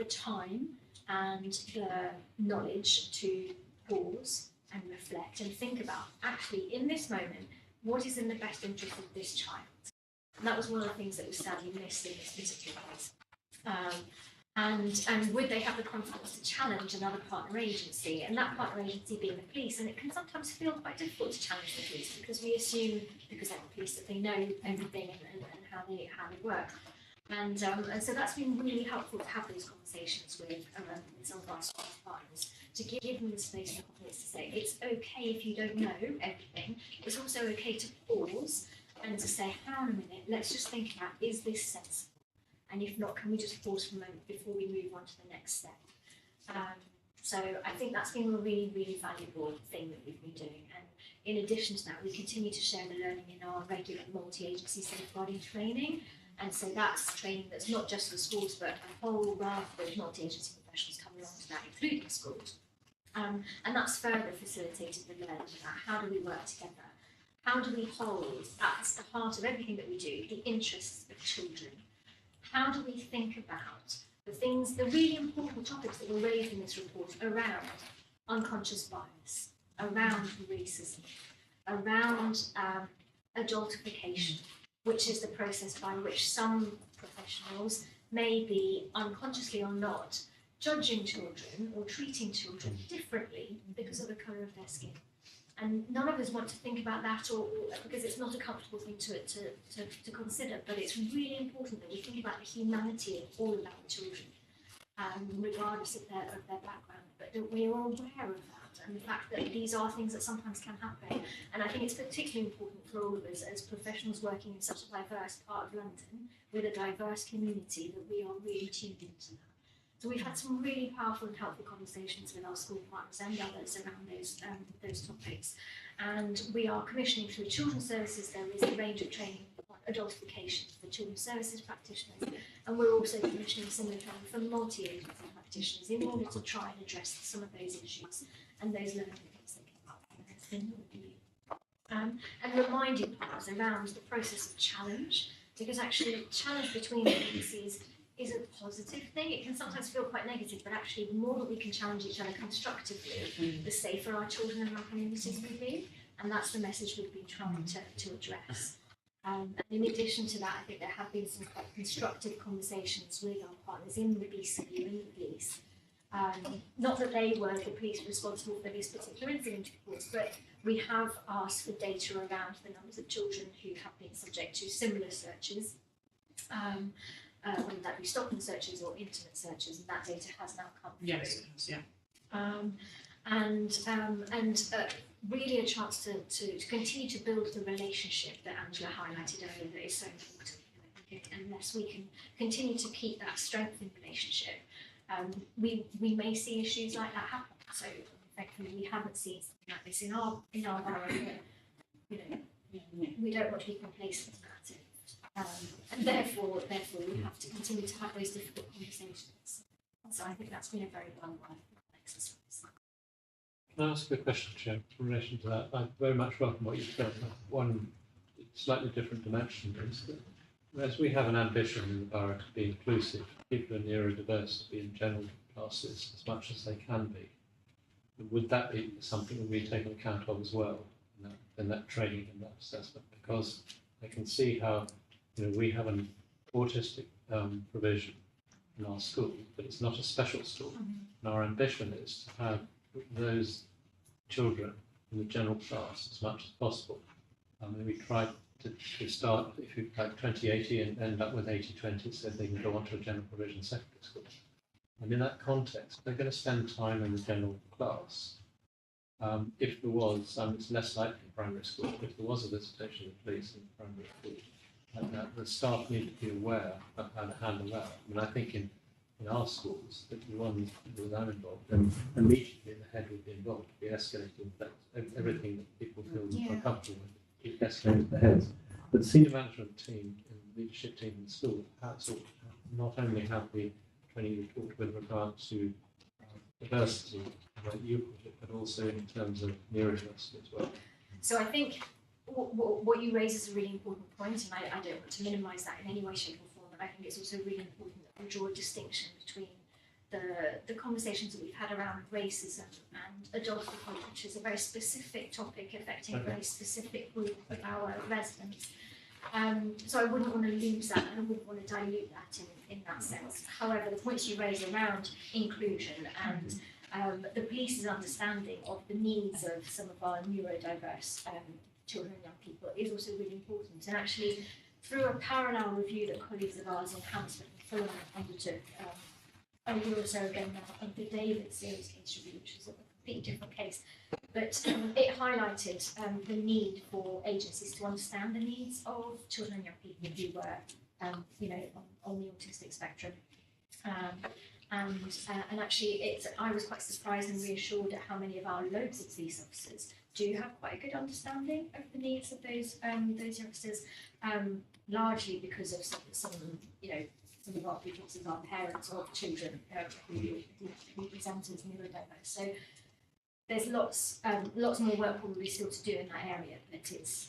time and the knowledge to pause and reflect and think about, actually, in this moment, what is in the best interest of this child? And that was one of the things that was sadly missed in this particular case. And would they have the confidence to challenge another partner agency, and that partner agency being the police? And it can sometimes feel quite difficult to challenge the police because we assume, because they're the police, that they know everything and how they work. And so that's been really helpful to have those conversations with some of our school partners, to give them the space and confidence to say it's okay if you don't know everything. It's also okay to pause and to say, hang on a minute, let's just think about, is this sensible? And if not, can we just pause for a moment before we move on to the next step? So I think that's been a really, really valuable thing that we've been doing. And in addition to that, we continue to share the learning in our regular multi-agency safeguarding training. And so that's training that's not just for schools, but a whole raft of multi-agency professionals come along to that, including schools. And that's further facilitated the learning about how do we work together? How do we hold at the heart of everything that we do the interests of children? How do we think about the really important topics that were raised in this report around unconscious bias, around racism, around adultification, which is the process by which some professionals may be, unconsciously or not, judging children or treating children differently because of the colour of their skin. And none of us want to think about that, or because it's not a comfortable thing to consider, but it's really important that we think about the humanity of all of our children, regardless of their background, but that we are aware of that, and the fact that these are things that sometimes can happen. And I think it's particularly important for all of us as professionals working in such a diverse part of London, with a diverse community, that we are really tuned into that. So we've had some really powerful and helpful conversations with our school partners and others around those topics. And we are commissioning through children's services. There is a range of training on adultification for children's services practitioners, and we're also commissioning similar training for multi-agency practitioners in order to try and address some of those issues and those learning things that came up in the review. And reminding partners around the process of challenge, because actually challenge between agencies is a positive thing. It can sometimes feel quite negative, but actually the more that we can challenge each other constructively, the safer our children and our communities will be. And that's the message we've been trying to address. And in addition to that, I think there have been some quite constructive conversations with our partners in the BCU and the police. Not that they were the police responsible for this particular incident, of course, but we have asked for data around the numbers of children who have been subject to similar searches. Whether that be stop-and searches or internet searches, and that data has now come through. Yes, it has, yeah. And really a chance to continue to build the relationship that Angela highlighted earlier that is so important. I think unless we can continue to keep that strength in relationship, we may see issues like that happen. So effectively we haven't seen something like this in our borough, but, we don't want to be complacent about it. And therefore we have to continue to have those difficult conversations. So I think that's been a very well run exercise. Can I ask a question, Chair, in relation to that? I very much welcome what you've said. One slightly different dimension is that whereas we have an ambition in the borough to be inclusive, people are neurodiverse to be in general classes as much as they can be. Would that be something that we take account of as well in that training and that assessment? Because I can see how we have an autistic provision in our school, but it's not a special school. And our ambition is to have those children in the general class as much as possible. We tried to start, if you like 2080 and end up with 80-20, so they can go on to a general provision secondary school. And in that context, they're going to spend time in the general class. if there was, it's less likely in primary school, if there was a visitation of police in primary school, the staff need to be aware of how to handle that. I mean, I think in our schools, the ones that I'm involved, then immediately the head would be involved, be escalating everything that people feel uncomfortable with, it escalates to the heads. But the senior management team and leadership team in the school not only have the training you talked with regard to diversity, like you put it, but also in terms of neurodiversity as well. So I think what you raise is a really important point, and I don't want to minimise that in any way, shape or form, but I think it's also really important that we draw a distinction between the conversations that we've had around racism and adulthood, which is a very specific topic affecting a very specific group of our residents. So I wouldn't want to lose that, and I wouldn't want to dilute that in that sense. However, the points you raise around inclusion and the police's understanding of the needs of some of our neurodiverse children and young people is also really important. And actually, through a parallel review that colleagues of ours in Hampstead and Fulham undertook a year or so ago now, of the David Series case review, which is a completely different case, but it highlighted the need for agencies to understand the needs of children and young people who were, on the autistic spectrum. And actually, I was quite surprised and reassured at how many of our local police officers do have quite a good understanding of the needs of those youngsters, largely because of some of our police officers are parents of children who present as neurodiverse. So there's lots more work probably still to do in that area, but it's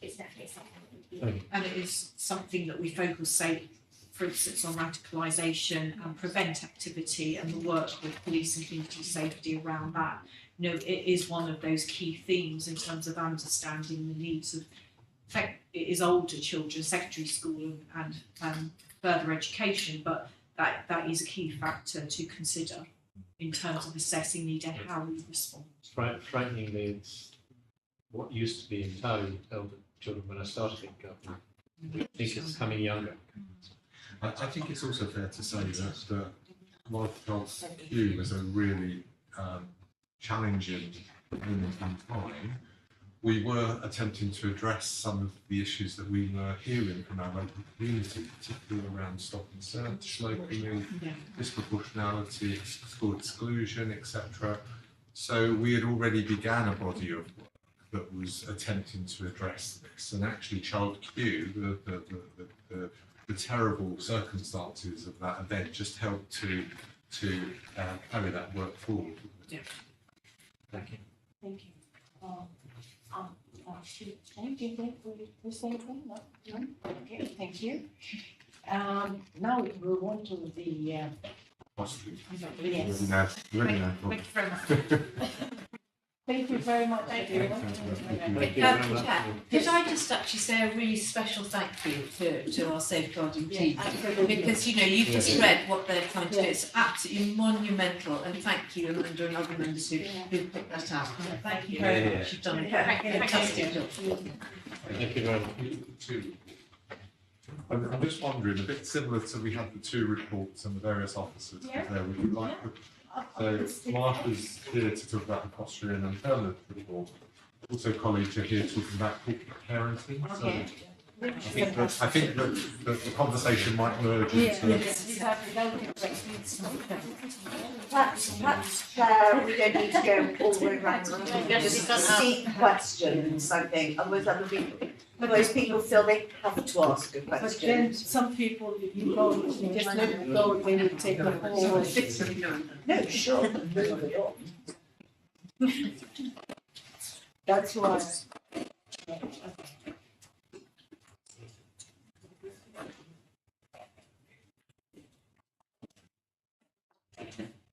definitely something that we do. And it is something that we focus, say, for instance, on radicalisation and prevent activity and the work with police and community safety around that. It is one of those key themes in terms of understanding the needs of, it is older children, secondary school and further education, but that is a key factor to consider in terms of assessing need and how we respond. Frighteningly, it's what used to be entirely elder children when I started in government. I think it's coming younger. I think it's also fair to say that whilst Q was a really challenging moment in time, we were attempting to address some of the issues that we were hearing from our local community, particularly around stop and search locally, disproportionality, school exclusion, etc. So we had already began a body of work that was attempting to address this, and actually Child Q, the terrible circumstances of that event just helped to carry that work forward. Yeah. Thank you. Thank you. Anything for the same thing? No? Okay, thank you. Now we move on to the yes. Really nice. Thank you very much. Thank you very much, everyone. Could I just actually say a really special thank you to our safeguarding team? Because you've just read what they're trying to do. It's absolutely monumental, and thank you, Amanda and other members who picked that up. Thank you very much. You've done a fantastic job. Thank you very much. I'm just wondering, a bit similar to we had the two reports and the various officers there, would you like so Martha's here to talk about the Austrian and permanent report. Also colleagues are here talking about corporate parenting. So I think that the conversation might merge into Perhaps we don't need to go all the way around. Just seek questions, I think, otherwise other people. Otherwise people feel they have to ask a But question. then some people, if you go, you just let them go, they will take the whole. No, sure. That's why.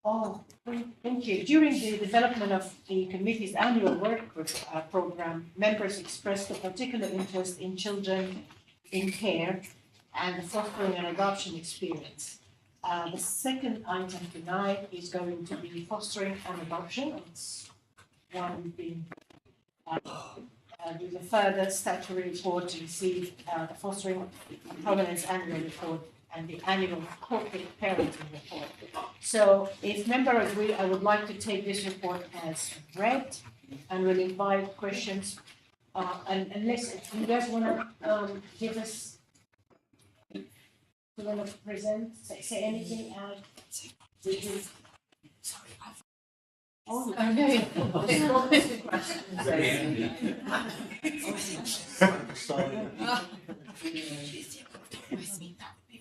Oh, thank you. During the development of the committee's annual work program, members expressed a particular interest in children in care and the fostering and adoption experience. The second item tonight is going to be fostering and adoption. It's one we've been with a further statutory report to receive the fostering and provenance annual report and the annual corporate parenting report. So if members agree, I would like to take this report as read and will invite questions. And unless you guys wanna give us, you wanna present, say anything, did you? Oh, I know.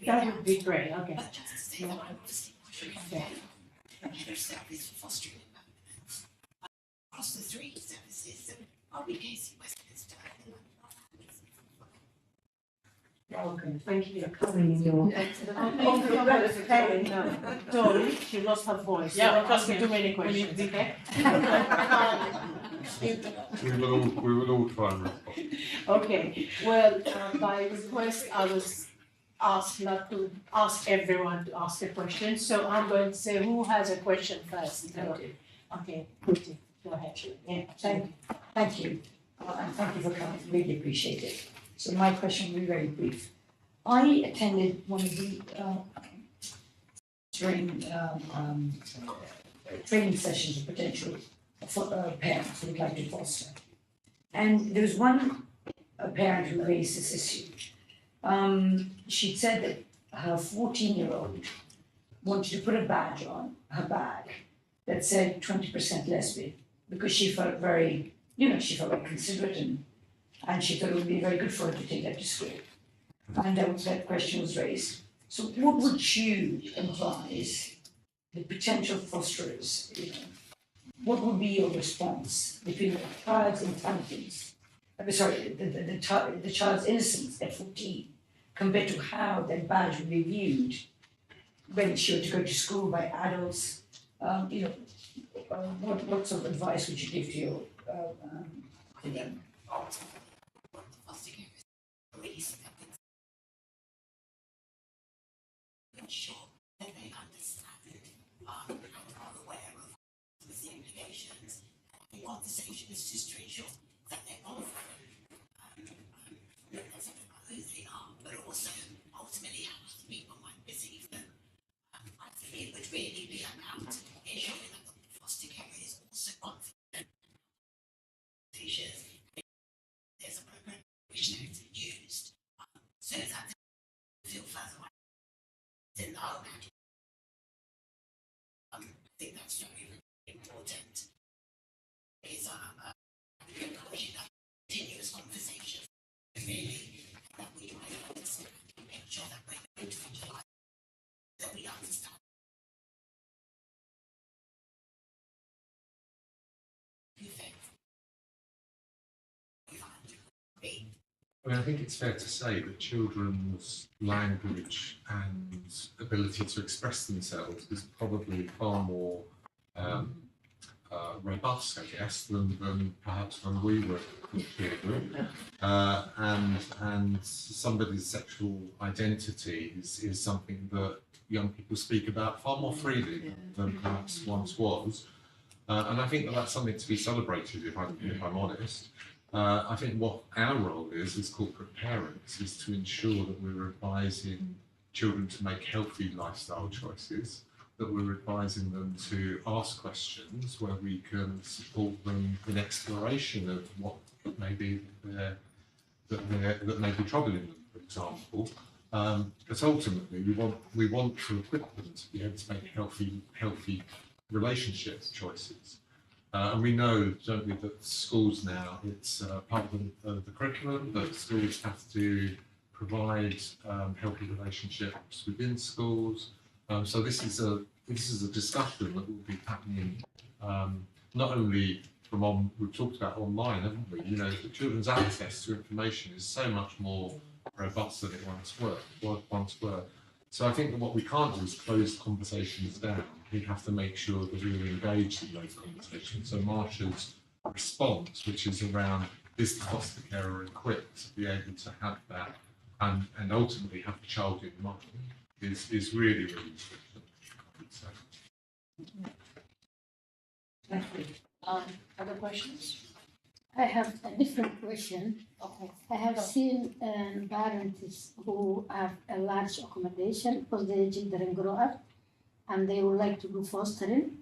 That would be great, okay. Okay. Fostering environments across the three services of Casey Westminster. Okay, thank you for coming in your. Dolly, she lost her voice. Yeah, Don't ask her too many questions, okay? We will all try and respond. Okay, well, by request, I was asked not to ask everyone to ask a question, so I'm going to say who has a question first. Okay, Ruthie, go ahead. Yeah, Thank you, and thank you for coming, really appreciate it. So my question will be very brief. I attended one of the training sessions of potential parents who would like to foster. And there was one parent who raised this issue. She said that her 14-year-old wanted to put a badge on her bag that said 20% lesbian because she felt very, she felt very considerate and she thought it would be very good for her to take that to school. And that question was raised. So what would you advise the potential fosterers, what would be your response between the child's intelligence, the child's innocence at 14 compared to how that badge would be viewed when she were to go to school by adults? What sort of advice would you give to your to them? Ensure that they understand and are aware of the implications. The conversation is just to ensure that they're confident about who they are, but also ultimately how other people might perceive them. I think it would really be about ensuring that the foster carer is also confident. There's a program which is used so that they feel further away. In the home. I think that's very important. Is encouraging that continuous conversation, really, that we try to understand, make sure that we're individualized, that we understand. You think? I mean, I think it's fair to say that children's language and ability to express themselves is probably far more robust, I guess, than perhaps when we were children. And somebody's sexual identity is something that young people speak about far more freely than perhaps once was. And I think that that's something to be celebrated, if I'm honest. I think what our role is as corporate parents is to ensure that we're advising children to make healthy lifestyle choices, that we're advising them to ask questions where we can support them in exploration of what may be that may be troubling them, for example. But ultimately, we want to equip them to be able to make healthy relationship choices. And we know, don't we, that schools now, it's part of the curriculum that schools have to provide healthy relationships within schools. So this is a discussion that will be happening not only from we've talked about online, haven't we? The children's access to information is so much more robust than it once were. So I think that what we can't do is close conversations down. We have to make sure that we're engaged in those conversations. So Marsha's response, which is around is the foster carer equipped to be able to have that and ultimately have the child in mind, is really, really important, I would say. Thank you. Other questions? I have a different question. Okay. I have seen parents who have a large accommodation because their children grow up and they would like to do fostering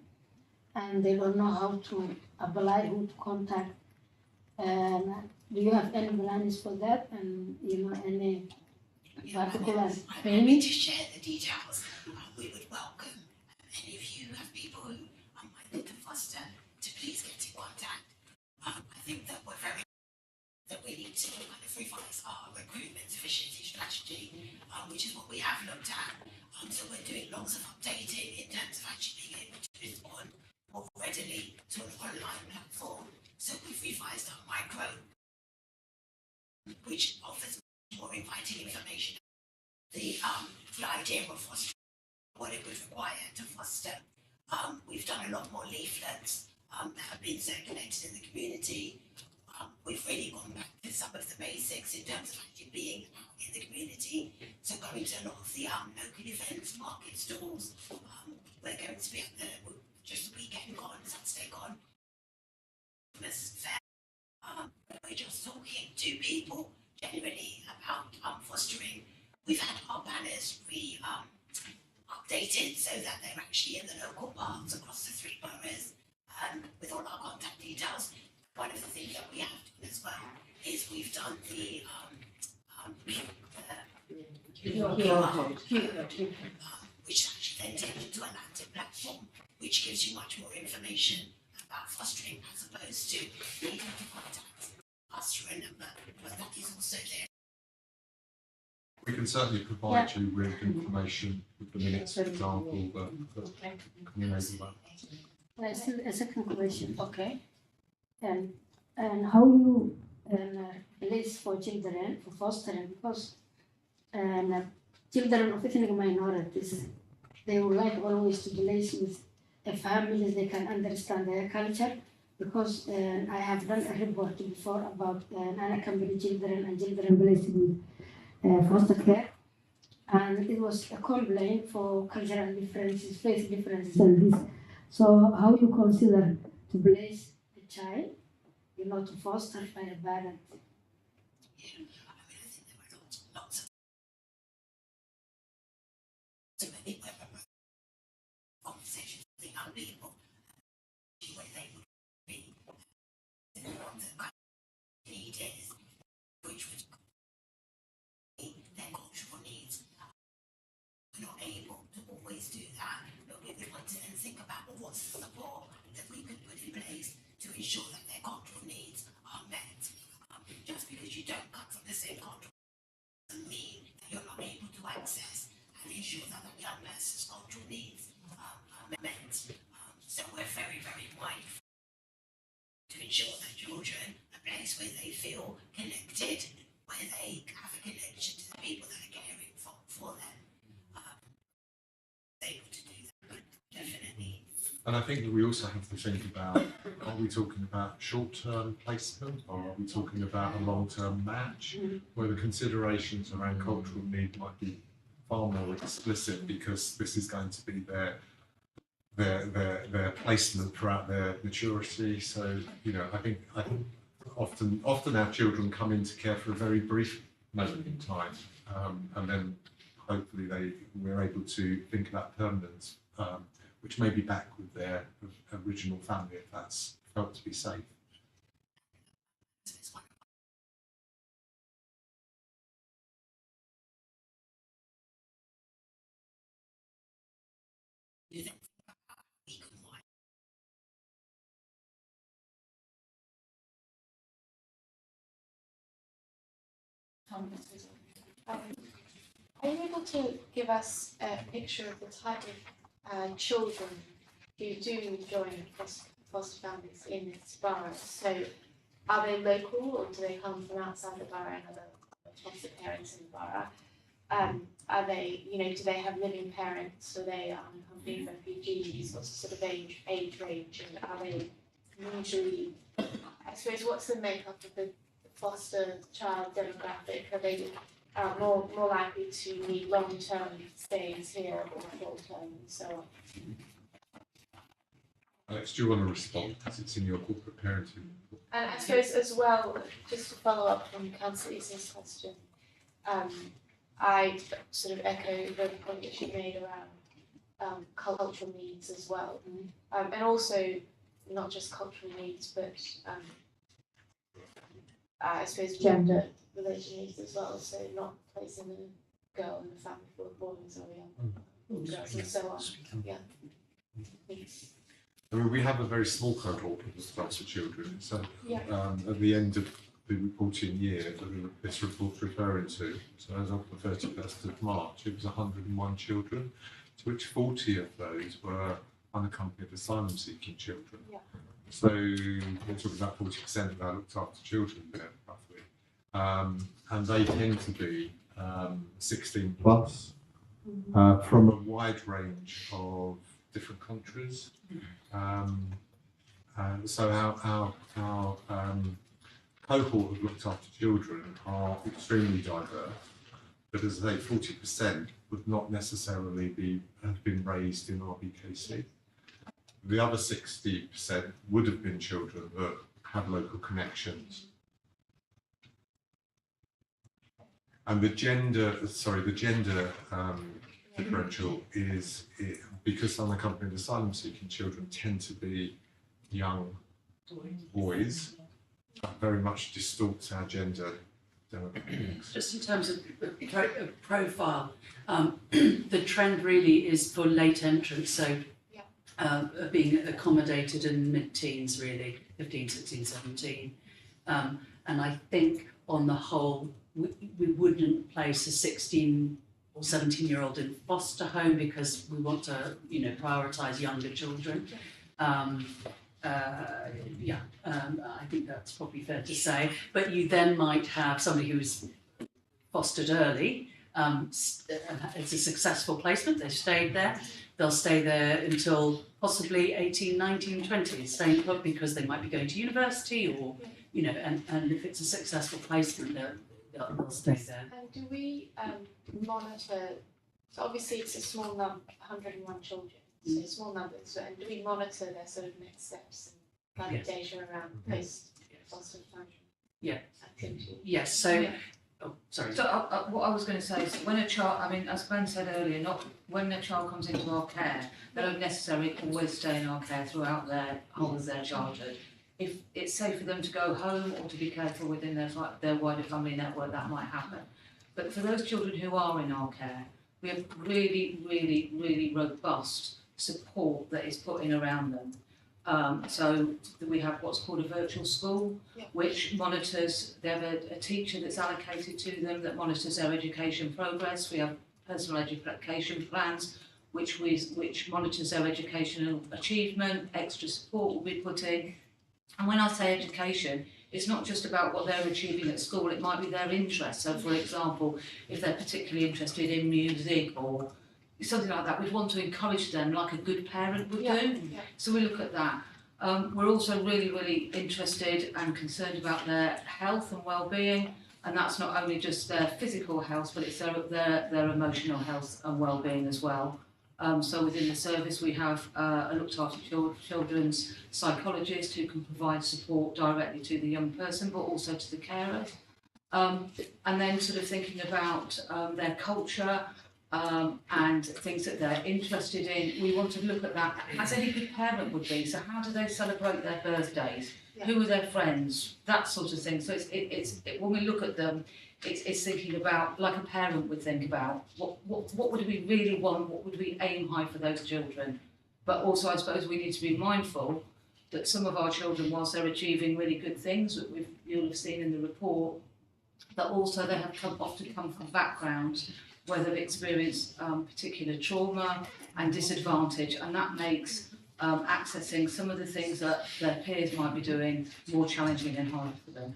and they don't know how to apply, who to contact. Do you have any plans for that and any particular I'm happy training? to share the details. We would welcome any of you who have people who are minded to foster to please get in contact. I think that we need to kind of revise our recruitment efficiency strategy, which is what we have looked at. So we're doing lots of updating in terms of actually being able to respond more readily to an online platform. So we've revised our micro, which offers more inviting information. The idea of fostering, what it would require to foster. We've done a lot more leaflets that have been circulated in the community. We've really gone back to some of the basics in terms of actually being out in the community. So going to a lot of the local events, market stalls. We're going to be at the just the weekend gone, Saturday gone. Christmas fair. We're just talking to people generally about fostering. We've had our banners updated so that they're actually in the local parks across the 3 boroughs with all our contact details. One of the things that we have done as well is we've done the QR code, which is actually then taken to an active platform, which gives you much more information about fostering as opposed to needing to contact us through a number, but that is also there. We can certainly provide you with information with the minutes, for example, that can enable that. Still a second question. Okay. And how you place for children for fostering because children of ethnic minorities they would like always to place with a family they can understand their culture because I have done a report before about unaccompanied children and children placed with foster care and it was a complaint for cultural differences, faith differences and this. So how you consider to place a child, to foster by a parent? Yeah, I mean, I think there were lots of so many conversations with young people where they would be the kind of need is, which would be their cultural needs. We're not able to always do that, but we would want to then think about what's the support that we could put in place to ensure that their cultural needs are met. Just because you don't come from the same culture doesn't mean that you're not able to access and ensure that that young person's cultural needs are met. So we're very, very mindful to ensure that children are a place where they feel connected, where they have a connection to the people that are caring for them. Able to do that, definitely. And I think that we also have to think about, are we talking about short-term placement or are we talking about a long-term match where the considerations around cultural need might be far more explicit because this is going to be their placement throughout their maturity. So, I think often our children come into care for a very brief moment in time and then hopefully we're able to think about permanence, which may be back with their original family if that's felt to be safe. Are you able to give us a picture of the type of children who do join foster families in this borough? So are they local or do they come from outside the borough and other foster parents in the borough? Are they, do they have living parents? Are they unaccompanied refugees? What's the sort of age range? And are they usually, I suppose, what's the makeup of the foster child demographic? Are they more likely to need long-term stays here or short-term and so on? Alex, do you want to respond, because it's in your corporate parenting report? And I suppose as well, just to follow up from Councillor Eason's question, I sort of echo the point that she made around cultural needs as well, and also not just cultural needs, but I suppose gender related needs as well. So not placing a girl in a family full of boys or young girls and so on. Yeah. I mean, we have a very small cohort of looked-after children, so Yeah. at the end of the reporting year that this report's referring to, so as of the 31st of March, it was 101 children, to which 40 of those were unaccompanied asylum-seeking children. Yeah. So we're talking about 40% of our looked-after children there, roughly. And they tend to be 16 plus, from a wide range of different countries. So our cohort of looked after children are extremely diverse, but as I say, 40% would not necessarily have been raised in RBKC. The other 60% would have been children that have local connections. And the gender differential is because unaccompanied asylum-seeking children tend to be young boys, that very much distorts our gender demographics. Just in terms of profile, the trend really is for late entrants, so being accommodated in mid-teens really, 15, 16, 17. And I think on the whole, we wouldn't place a 16 or 17-year-old in foster home because we want to, prioritise younger children. I think that's probably fair to say. But you then might have somebody who's fostered early. It's a successful placement. They've stayed there. They'll stay there until possibly 18, 19, 20, staying put because they might be going to university or, and if it's a successful placement, they'll stay there. And do we monitor, so obviously it's a small number, 101 children, so small numbers, and do we monitor their sort of next steps and gather data around post-foster family activity? Yes, so, oh, sorry. So what I was going to say is that when a child, as Glenn said earlier, not when a child comes into our care, they don't necessarily always stay in our care throughout their whole of their childhood. If it's safe for them to go home or to be cared for within their wider family network, that might happen. But for those children who are in our care, we have really, really, really robust support that is put in around them. So we have what's called a virtual school, which monitors, they have a teacher that's allocated to them that monitors their education progress. We have personal education plans, which monitors their educational achievement, extra support will be put in. And when I say education, it's not just about what they're achieving at school, it might be their interests. So for example, if they're particularly interested in music or something like that, we'd want to encourage them like a good parent would do. So we look at that. We're also really, really interested and concerned about their health and well-being, and that's not only just their physical health, but it's their emotional health and well-being as well. So within the service we have a looked after children's psychologist who can provide support directly to the young person but also to the carers. And then sort of thinking about their culture and things that they're interested in. We want to look at that as any good parent would be. So how do they celebrate their birthdays? Who are their friends? That sort of thing. So it's when we look at them, it's thinking about, like a parent would think about, what would we really want, what would we aim high for those children? But also I suppose we need to be mindful that some of our children, whilst they're achieving really good things that you'll have seen in the report, that also they have often come from backgrounds where they've experienced particular trauma and disadvantage, and that makes accessing some of the things that their peers might be doing more challenging and harder for them.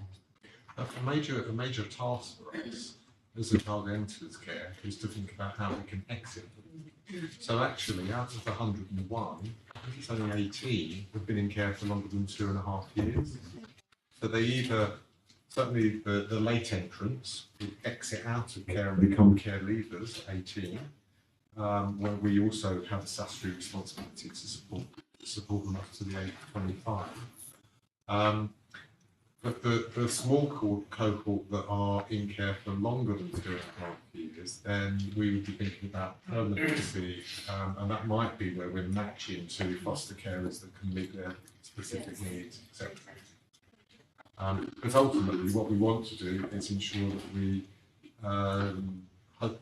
A major task for us as a child enters care is to think about how we can exit them. So actually, out of the 101, I think it's only 18 have been in care for longer than 2.5 years. So they either, certainly the late entrants, would exit out of care and become care leavers, 18, where we also have a statutory responsibility to support support them up to the age of 25. But the small cohort that are in care for longer than 2.5 years, then we would be thinking about permanency, and that might be where we're matching to foster carers that can meet their specific needs, etc. But ultimately, what we want to do is ensure that we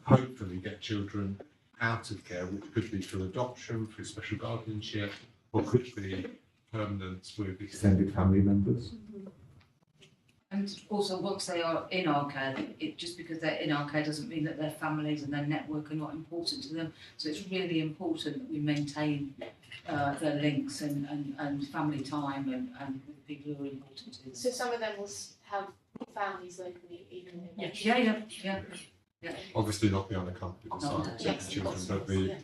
hopefully get children out of care, which could be through adoption, through special guardianship, or could be permanence with extended family members. And also, once they are in our care, just because they're in our care doesn't mean that their families and their network are not important to them. So it's really important that we maintain their links and family time and with people who are important to them. So some of them will have families locally, even though Yeah. Obviously not the unaccompanied No, asylum children, but the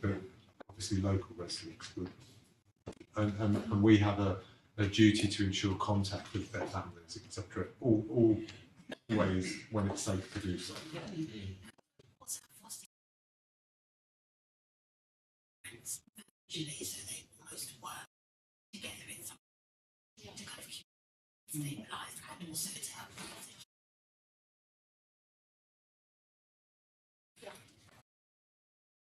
obviously local residents would. And we have a duty to ensure contact with their families, etc. All ways when it's safe to do so. Usually, so they almost work together in some to kind of keep stabilised and also to help.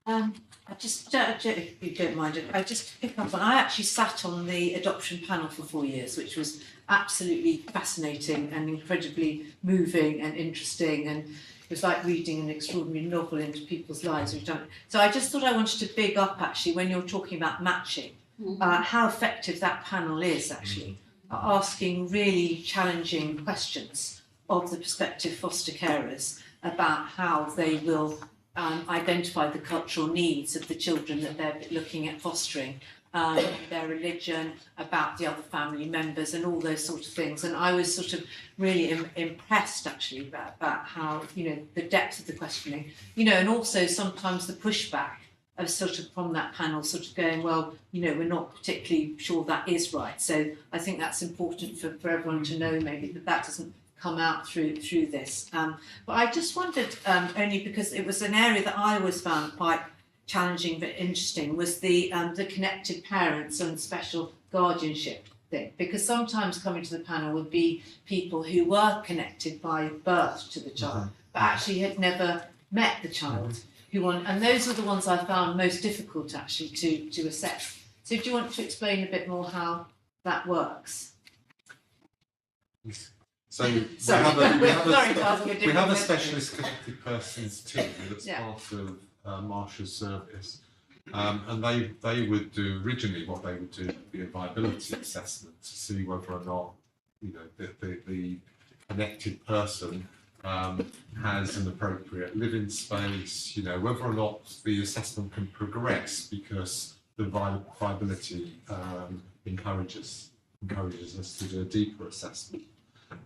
I just, if you don't mind, I just pick up on. I actually sat on the adoption panel for 4 years, which was absolutely fascinating and incredibly moving and interesting, and it was like reading an extraordinary novel into people's lives. We've done. So I just thought I wanted to big up actually when you're talking about matching, how effective that panel is actually, asking really challenging questions of the prospective foster carers about how they will identify the cultural needs of the children that they're looking at fostering, their religion, about the other family members and all those sort of things. And I was sort of really impressed actually about how, the depth of the questioning, and also sometimes the pushback of sort of from that panel sort of going, well, we're not particularly sure that is right. So I think that's important for everyone to know maybe that doesn't come out through this. But I just wondered, only because it was an area that I always found quite challenging but interesting, was the connected parents and special guardianship thing. Because sometimes coming to the panel would be people who were connected by birth to the child, but actually had never met the child. And those are the ones I found most difficult actually to assess. So do you want to explain a bit more how that works? So we have a specialist connected persons team that's part of Marsha's service, and they would do originally what they would do would be a viability assessment to see whether or not the connected person has an appropriate living space, whether or not the assessment can progress because the viability encourages us to do a deeper assessment.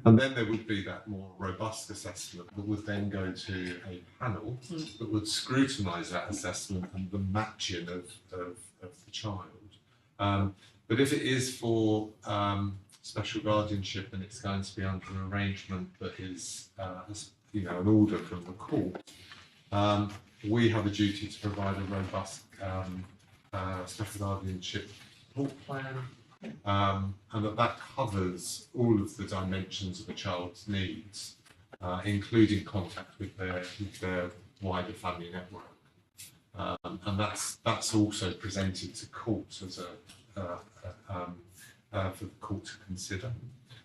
And then there would be that more robust assessment that would then go to a panel that would scrutinise that assessment and the matching of the child. But if it is for special guardianship and it's going to be under an arrangement that is, an order from the court, we have a duty to provide a robust special guardianship support plan. And that covers all of the dimensions of a child's needs, including contact with their wider family network, and that's also presented to court as for the court to consider.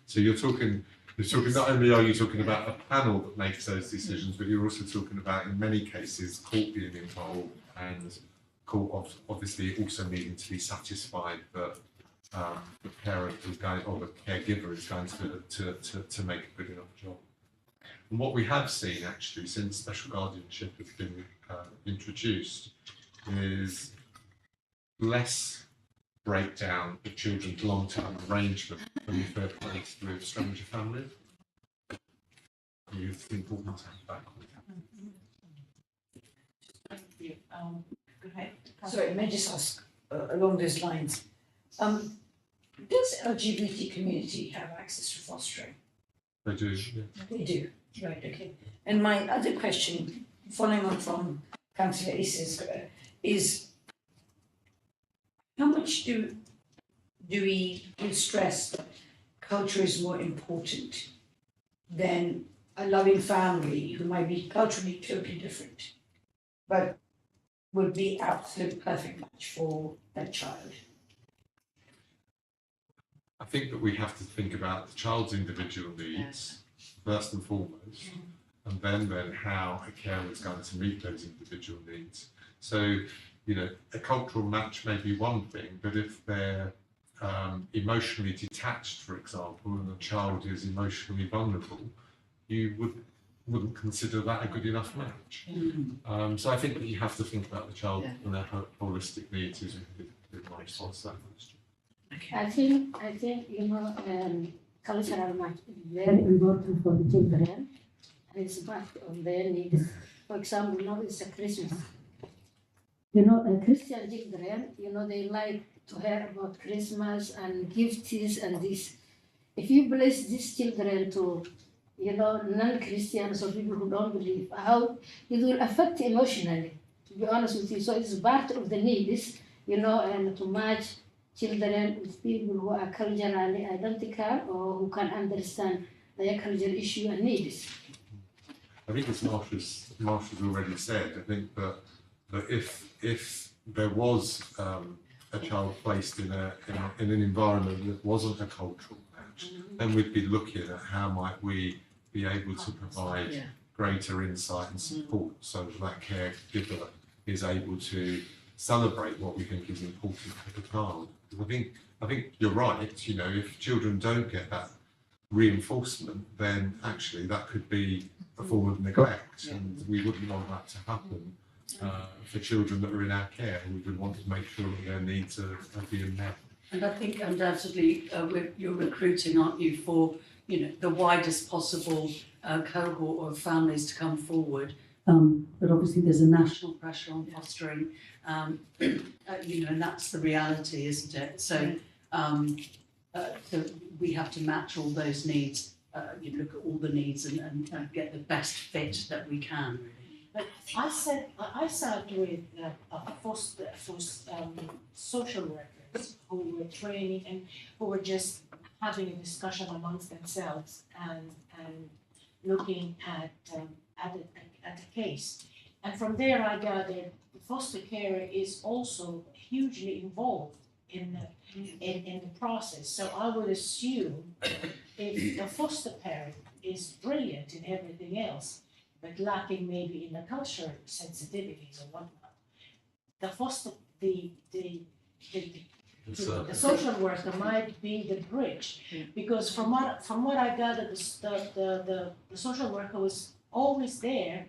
So you're talking. Not only are you talking about a panel that makes those decisions, but you're also talking about, in many cases, court being involved and court obviously also needing to be satisfied that the parent is going, or the caregiver is going to make a good enough job. And what we have seen actually since special guardianship has been introduced is less breakdown of children's long-term arrangement when if they're placed with stranger families. It's important to have that. Go ahead. Sorry, may I just ask along those lines? Does LGBT community have access to fostering? They do, yeah. They do, right, okay. And my other question, following on from Councillor Issa's, is how much do do we stress that culture is more important than a loving family who might be culturally totally different, but would be absolute perfect match for that child? I think that we have to think about the child's individual needs first and foremost, and then how a carer is going to meet those individual needs. So, you know, a cultural match may be one thing, but if they're emotionally detached, for example, and the child is emotionally vulnerable, you wouldn't consider that a good enough match. So I think that you have to think about the child and their holistic needs is my response to that question. I think cultural match is very important for the children, and it's part of their needs. For example, now it's a Christmas. Christian children, they like to hear about Christmas and gifts and this. If you bless these children to, non-Christians or people who don't believe, how it will affect emotionally, to be honest with you. So it's part of the needs, and to match children with people who are culturally identical or who can understand their cultural issue and needs. I think as Marsha's already said, I think that if there was a child placed in an environment that wasn't a cultural match, then we'd be looking at how might we be able to provide greater insight and support so that caregiver is able to celebrate what we think is important for the child. I think you're right, if children don't get that reinforcement, then actually that could be a form of neglect, and we wouldn't want that to happen for children that are in our care. We would want to make sure that their needs are being met. And I think undoubtedly you're recruiting, aren't you, for the widest possible cohort of families to come forward. But obviously there's a national pressure on fostering, and that's the reality, isn't it? So, so we have to match all those needs. You look at all the needs and get the best fit that we can. Really. But I sat with social workers who were training and who were just having a discussion amongst themselves and looking at a case. And from there I gathered the foster carer is also hugely involved in the process. So I would assume if the foster parent is brilliant in everything else, but lacking maybe in the cultural sensitivities and whatnot, the social worker might be the bridge, because from what I gathered, the social worker was always there,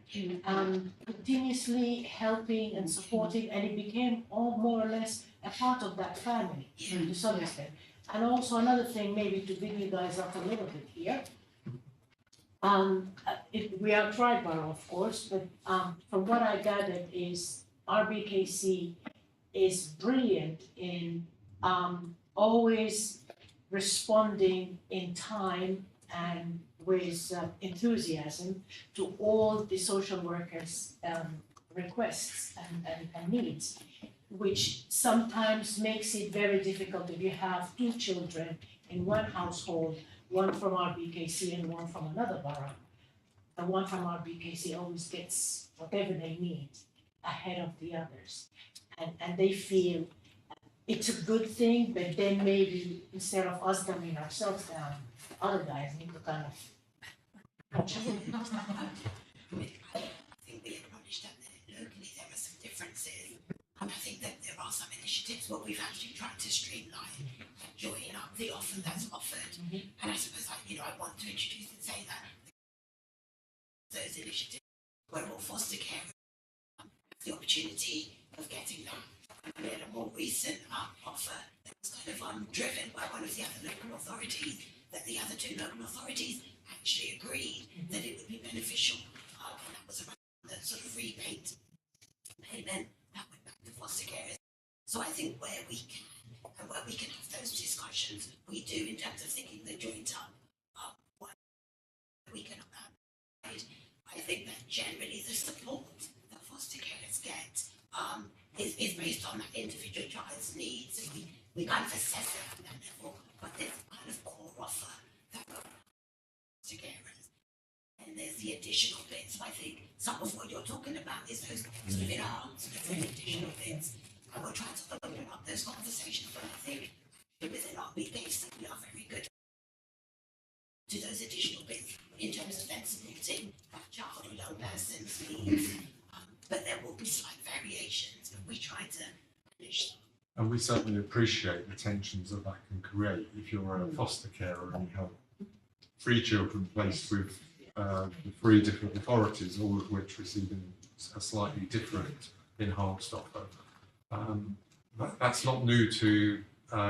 continuously helping and supporting, and it became all more or less a part of that family to some extent. And also another thing, maybe to bring you guys up a little bit here. We are Triborough, of course, but from what I gathered is RBKC is brilliant in always responding in time and with enthusiasm to all the social workers' requests and needs, which sometimes makes it very difficult if you have two children in one household, one from RBKC and one from another borough. The one from RBKC always gets whatever they need ahead of the others. And they feel it's a good thing, but then maybe instead of us dumbing ourselves down, other guys need to kind of I think we acknowledge that locally there are some differences, and I think that there are some initiatives where we've actually tried to streamline and join up the offer that's offered. And I suppose I want to introduce and say that those initiatives where all foster care have the opportunity of getting that. And we had a more recent offer that was kind of driven by one of the other local authorities, that the other two local authorities actually agreed that it would be beneficial, and that was around the sort of rebate payment that went back to foster carers. So I think where we can, and where we can have those discussions, we do in terms of thinking the joint up, what we can provide. I think that generally the support that foster carers get is based on that individual child's needs. And we kind of assess it at that level, but there's kind of core offer that we're to carers. And there's the additional bits. I think some of what you're talking about is those sort of enhancements and additional bits. And we're trying to open up those conversations, but I think within our base we are very good to those additional bits in terms of then supporting that child or young person's needs. But there will be slight variations, but we try to manage them. And we certainly appreciate the tensions that that can create if you're a foster carer and you have 3 children placed with 3 different authorities, all of which receiving a slightly different enhanced offer. That's not new to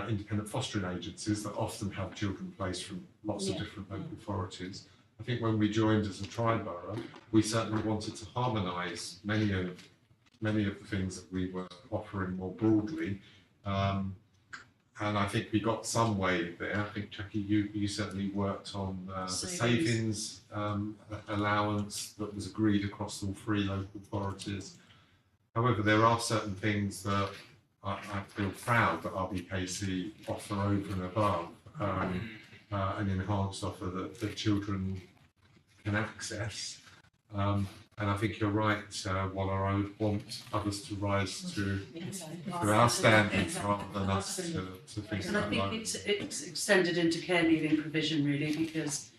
independent fostering agencies that often have children placed from lots of different local authorities. I think when we joined as a tri-borough, we certainly wanted to harmonise many of the things that we were offering more broadly. And I think we got some way there. I think, Jackie, you certainly worked on the savings allowance that was agreed across all 3 local authorities. However, there are certain things that I feel proud that RBKC offer over and above an enhanced offer that the children can access. And I think you're right, Waller, I would want others to rise to our standards rather than us to think And I about think it's extended into care leaving provision really because,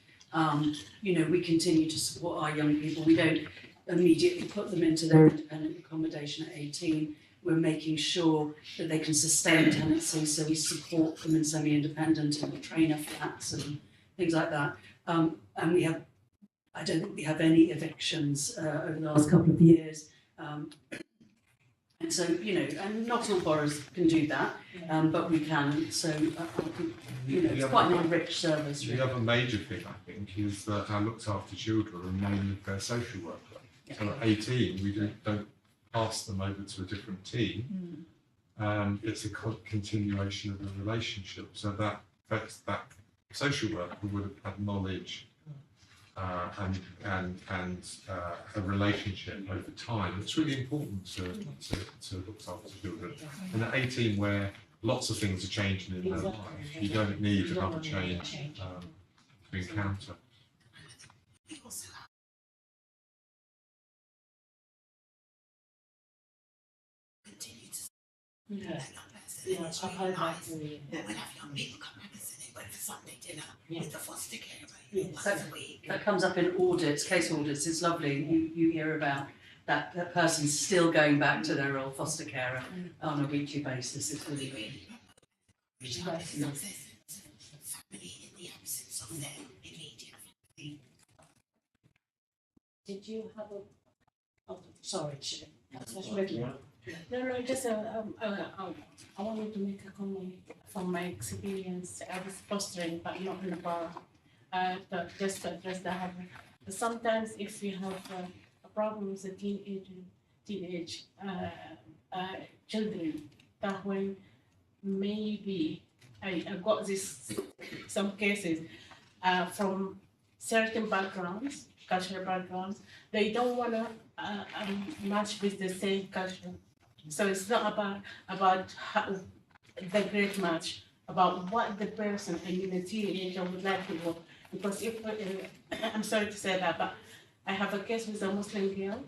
you know, we continue to support our young people. We don't immediately put them into their independent accommodation at 18. We're making sure that they can sustain tenancy, so we support them in semi-independent and trainer flats and things like that. And I don't think we have any evictions over the last couple of years. And so, you know, and not all boroughs can do that, but we can. So, I think, you know, it's quite an enriched service. The other major thing, I think, is that our looked after children remain with their social worker. So at 18, we don't pass them over to a different team. It's a continuation of a relationship. So that social worker would have had knowledge and a relationship over time. It's really important to look after children. And at 18, where lots of things are changing in their life, you don't need another change to encounter. I've heard that. We'll have young people come back and say they went for Sunday dinner with the foster carer once a week. That comes up in audits, case audits. It's lovely. You hear about that person still going back to their old foster carer on a weekly basis. It's really good. Family in the absence of their immediate family. Did you have a? Oh, sorry, No, just I wanted to make a comment from my experience. I was fostering, but not in a bar. Just to address that. Sometimes, if you have a problem with the teenage children, that when maybe I got some cases from certain backgrounds, cultural backgrounds, they don't want to match with the same culture. So it's not about how, the great match, about what the person, the teenager would like to go. Because if I'm sorry to say that, but I have a case with a Muslim girl.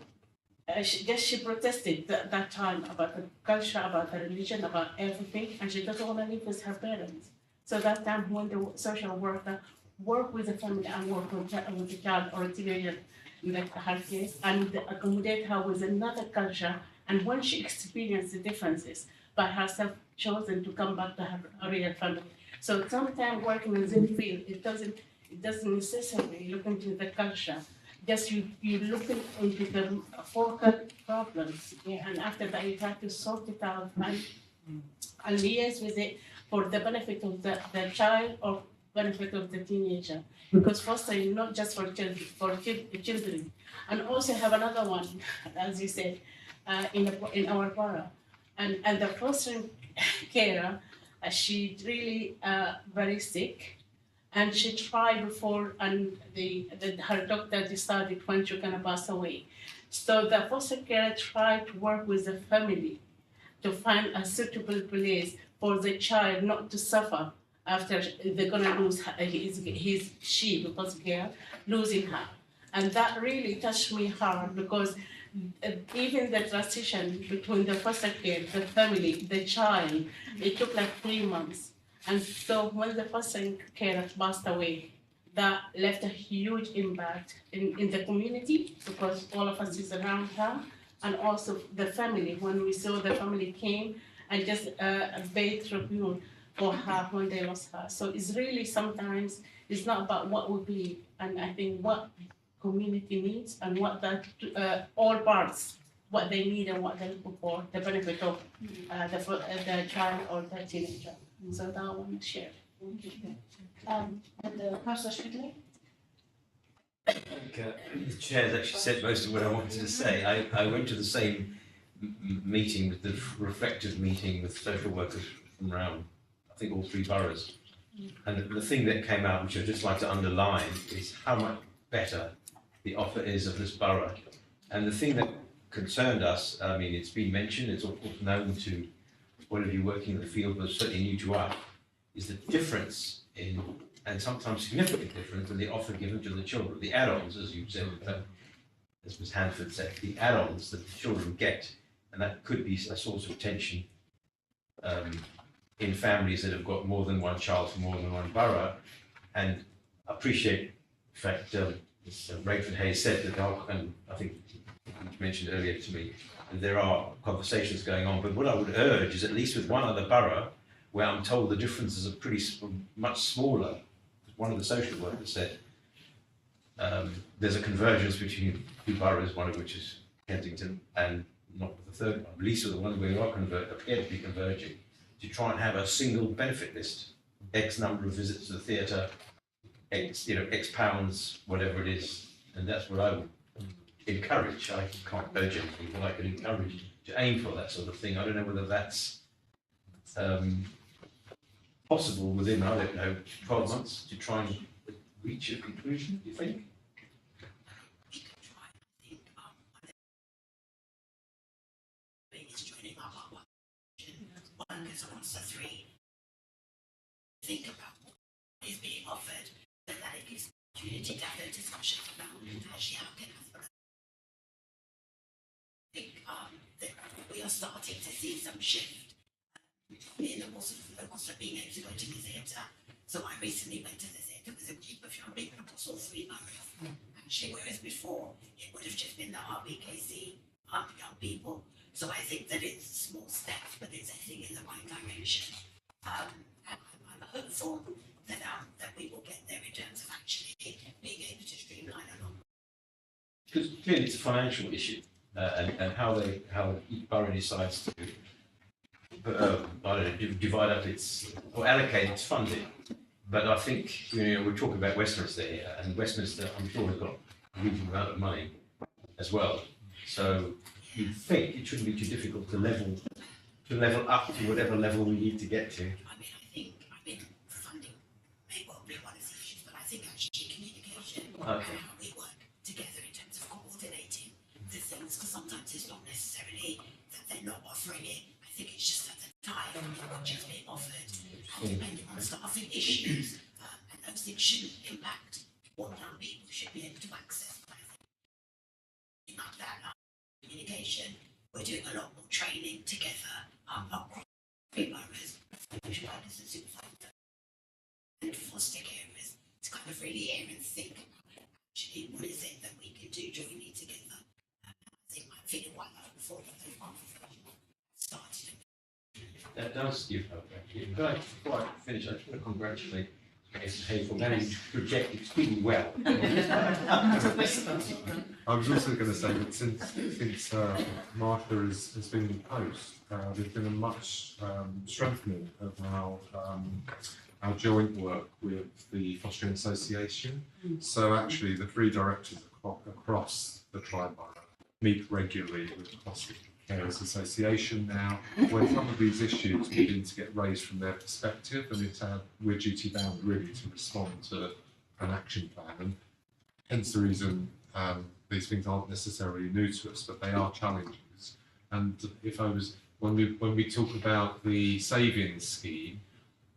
She protested that time about the culture, about the religion, about everything, and she doesn't want to live with her parents. So that time when the social worker work with the family and work with the child or a teenager in her case and accommodate her with another culture, and when she experienced the differences by herself chosen to come back to her real family. So sometimes working in the field, it doesn't necessarily look into the culture. Just you look into the focal problems, and after that you try to sort it out and liaise with it for the benefit of the child or benefit of the teenager. Because fostering not just for children, and also have another one, as you said, in our borough, and the fostering carer, she really very sick. And she tried before, and her doctor decided when she's gonna pass away. So the foster care tried to work with the family to find a suitable place for the child not to suffer after they're gonna lose she because they're losing her. And that really touched me hard because even the transition between the foster care, the family, the child, it took like 3 months. And so when the foster care passed away, that left a huge impact in the community because all of us is around her, and also the family. When we saw the family came and just paid tribute for her when they lost her. So it's really sometimes it's not about what we believe, and I think what community needs and what that all parts what they need and what they're looking for, the benefit of the child or the teenager. So that I want to share. And Councillor Schmidley? I think the chair's actually said most of what I wanted to say. I went to the same meeting, with the reflective meeting with social workers from around, I think, all 3 boroughs. And the thing that came out, which I'd just like to underline, is how much better the offer is of this borough. And the thing that concerned us, I mean, it's been mentioned, it's all known to all of you working in the field, but certainly new to us, is the difference in, and sometimes significant difference, in the offer given to the children. The add-ons, as you said, as Ms Hanford said, the add-ons that the children get, and that could be a source of tension in families that have got more than one child from more than one borough. And I appreciate, in fact, as Rayford Hayes said, that and I think you mentioned earlier to me, that there are conversations going on, but what I would urge is, at least with one other borough, where I'm told the differences are much smaller. One of the social workers said there's a convergence between 2 boroughs, one of which is Kensington, and not with the third one, at least with the one where we appear to be converging, to try and have a single benefit list, X number of visits to the theatre, X pounds, whatever it is, and that's what I would encourage. I can't urge anything, but I could encourage to aim for that sort of thing. I don't know whether that's possible within, I don't know, 12 months to try and reach a conclusion, do you think? Think about what is being offered, and that it gives opportunity to have a discussion about actually how can I think that we are starting to see some shift in the course of locals not being able to go to the theatre. So I recently went to the theatre with a group of young people across all 3 boroughs. Actually, whereas before it would have just been the RBKC young people. So I think that it's small steps, but it's heading in the right direction. And I'm hopeful that we will get there in terms of actually being able to streamline along. Because clearly it's a financial issue, and how each borough decides to divide up its or allocate its funding. But I think we're talking about Westminster here, and Westminster, I'm sure, has got a reasonable amount of money as well. So you'd think it shouldn't be too difficult to level up to whatever level we need to get to. Funding may well be one of the issues, but I think actually communication and Okay. how we work together in terms of coordinating the things, because sometimes it's not necessarily that they're not offering it. I think it's just at the time which is being offered, and depending on staffing issues, and those things shouldn't impact what young people should be able to access. But I think like that communication, we're doing a lot more training together across 3 boroughs, social workers and supervisors and foster carers to kind of really hear and think about actually what is it that we can do jointly together. I think I'm feeling quite hopeful that those conversations started. That does give hope, actually. But before I finish, I just want to congratulate Mrs. Hay for managing to project extremely well. I was also going to say that since Martha has been in post, there's been a much strengthening of our joint work with the Fostering Association. So actually, the 3 directors across the tri-borough meet regularly with the Fostering Carers Association now, when some of these issues begin to get raised from their perspective, and we're duty bound really to respond to an action plan. And hence the reason these things aren't necessarily new to us, but they are challenges. And if I was when we talk about the savings scheme,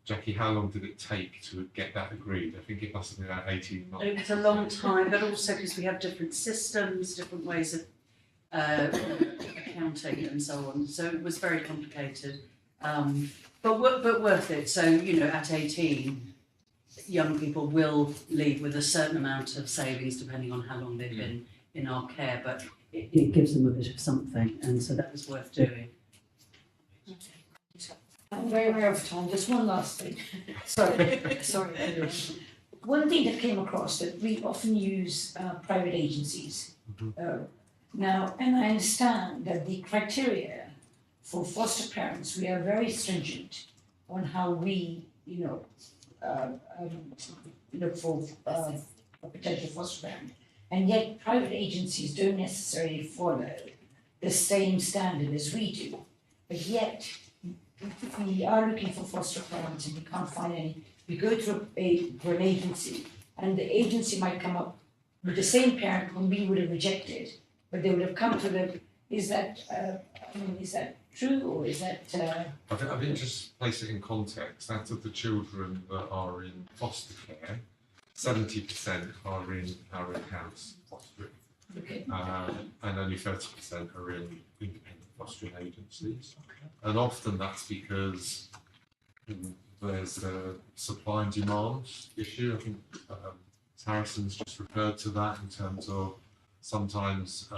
Jackie, how long did it take to get that agreed? I think it must have been about 18 months. It was a long time, but also because we have different systems, different ways of accounting and so on. So it was very complicated, but worth it. So, you know, at 18, young people will leave with a certain amount of savings depending on how long they've been in our care, but it gives them a bit of something, and so that was worth doing. I'm very aware of time, just one last thing. Sorry. One thing that came across that we often use private agencies. Now, and I understand that the criteria for foster parents, we are very stringent on how we, look for a potential foster parent. And yet private agencies don't necessarily follow the same standard as we do. But yet, if we are looking for foster parents and we can't find any, we go to an agency, and the agency might come up with the same parent whom we would have rejected, but they would have come to the, is that true, or is that? I think just place it in context. Out of the children that are in foster care, 70% are in our in-house fostering, and only 30% are in independent fostering agencies. And often that's because there's a supply and demand issue. I think Harrison's just referred to that in terms of sometimes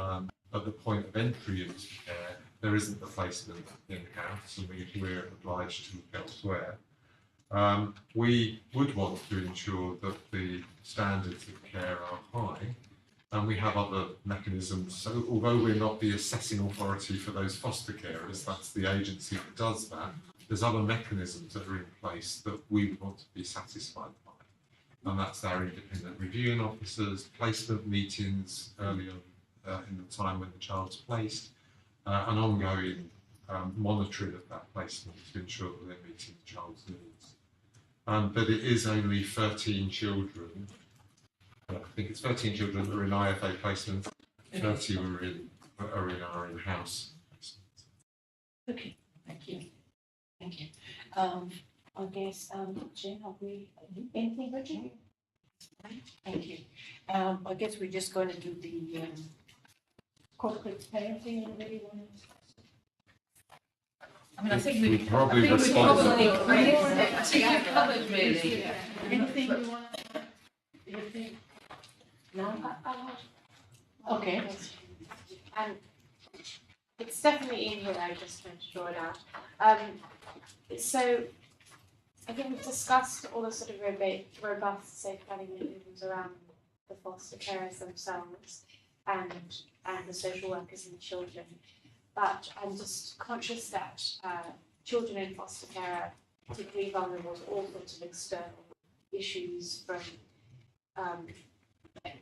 at the point of entry into care, there isn't the placement in-house, and we're obliged to look elsewhere. We would want to ensure that the standards of care are high, and we have other mechanisms. So although we're not the assessing authority for those foster carers, that's the agency that does that, there's other mechanisms that are in place that we would want to be satisfied by. And that's our independent reviewing officers, placement meetings early on in the time when the child's placed, and ongoing monitoring of that placement to ensure that they're meeting the child's needs. But it is only 13 children, I think it's 13 children that are in IFA placements, 30 are in our in-house placements. Okay, thank you. Thank you. I guess, Jane, have we, anything, Richard? Thank you. I guess we're just going to do the corporate parenting. Anybody want to? I mean, I think We we've probably covered Yeah. really. Anything you want to, you think? No? Okay. And it's definitely in here, I just meant to draw it out. So I think we've discussed all the sort of robust safeguarding mechanisms around the foster carers themselves and the social workers and the children. But I'm just conscious that children in foster care are particularly vulnerable to all sorts of external issues, from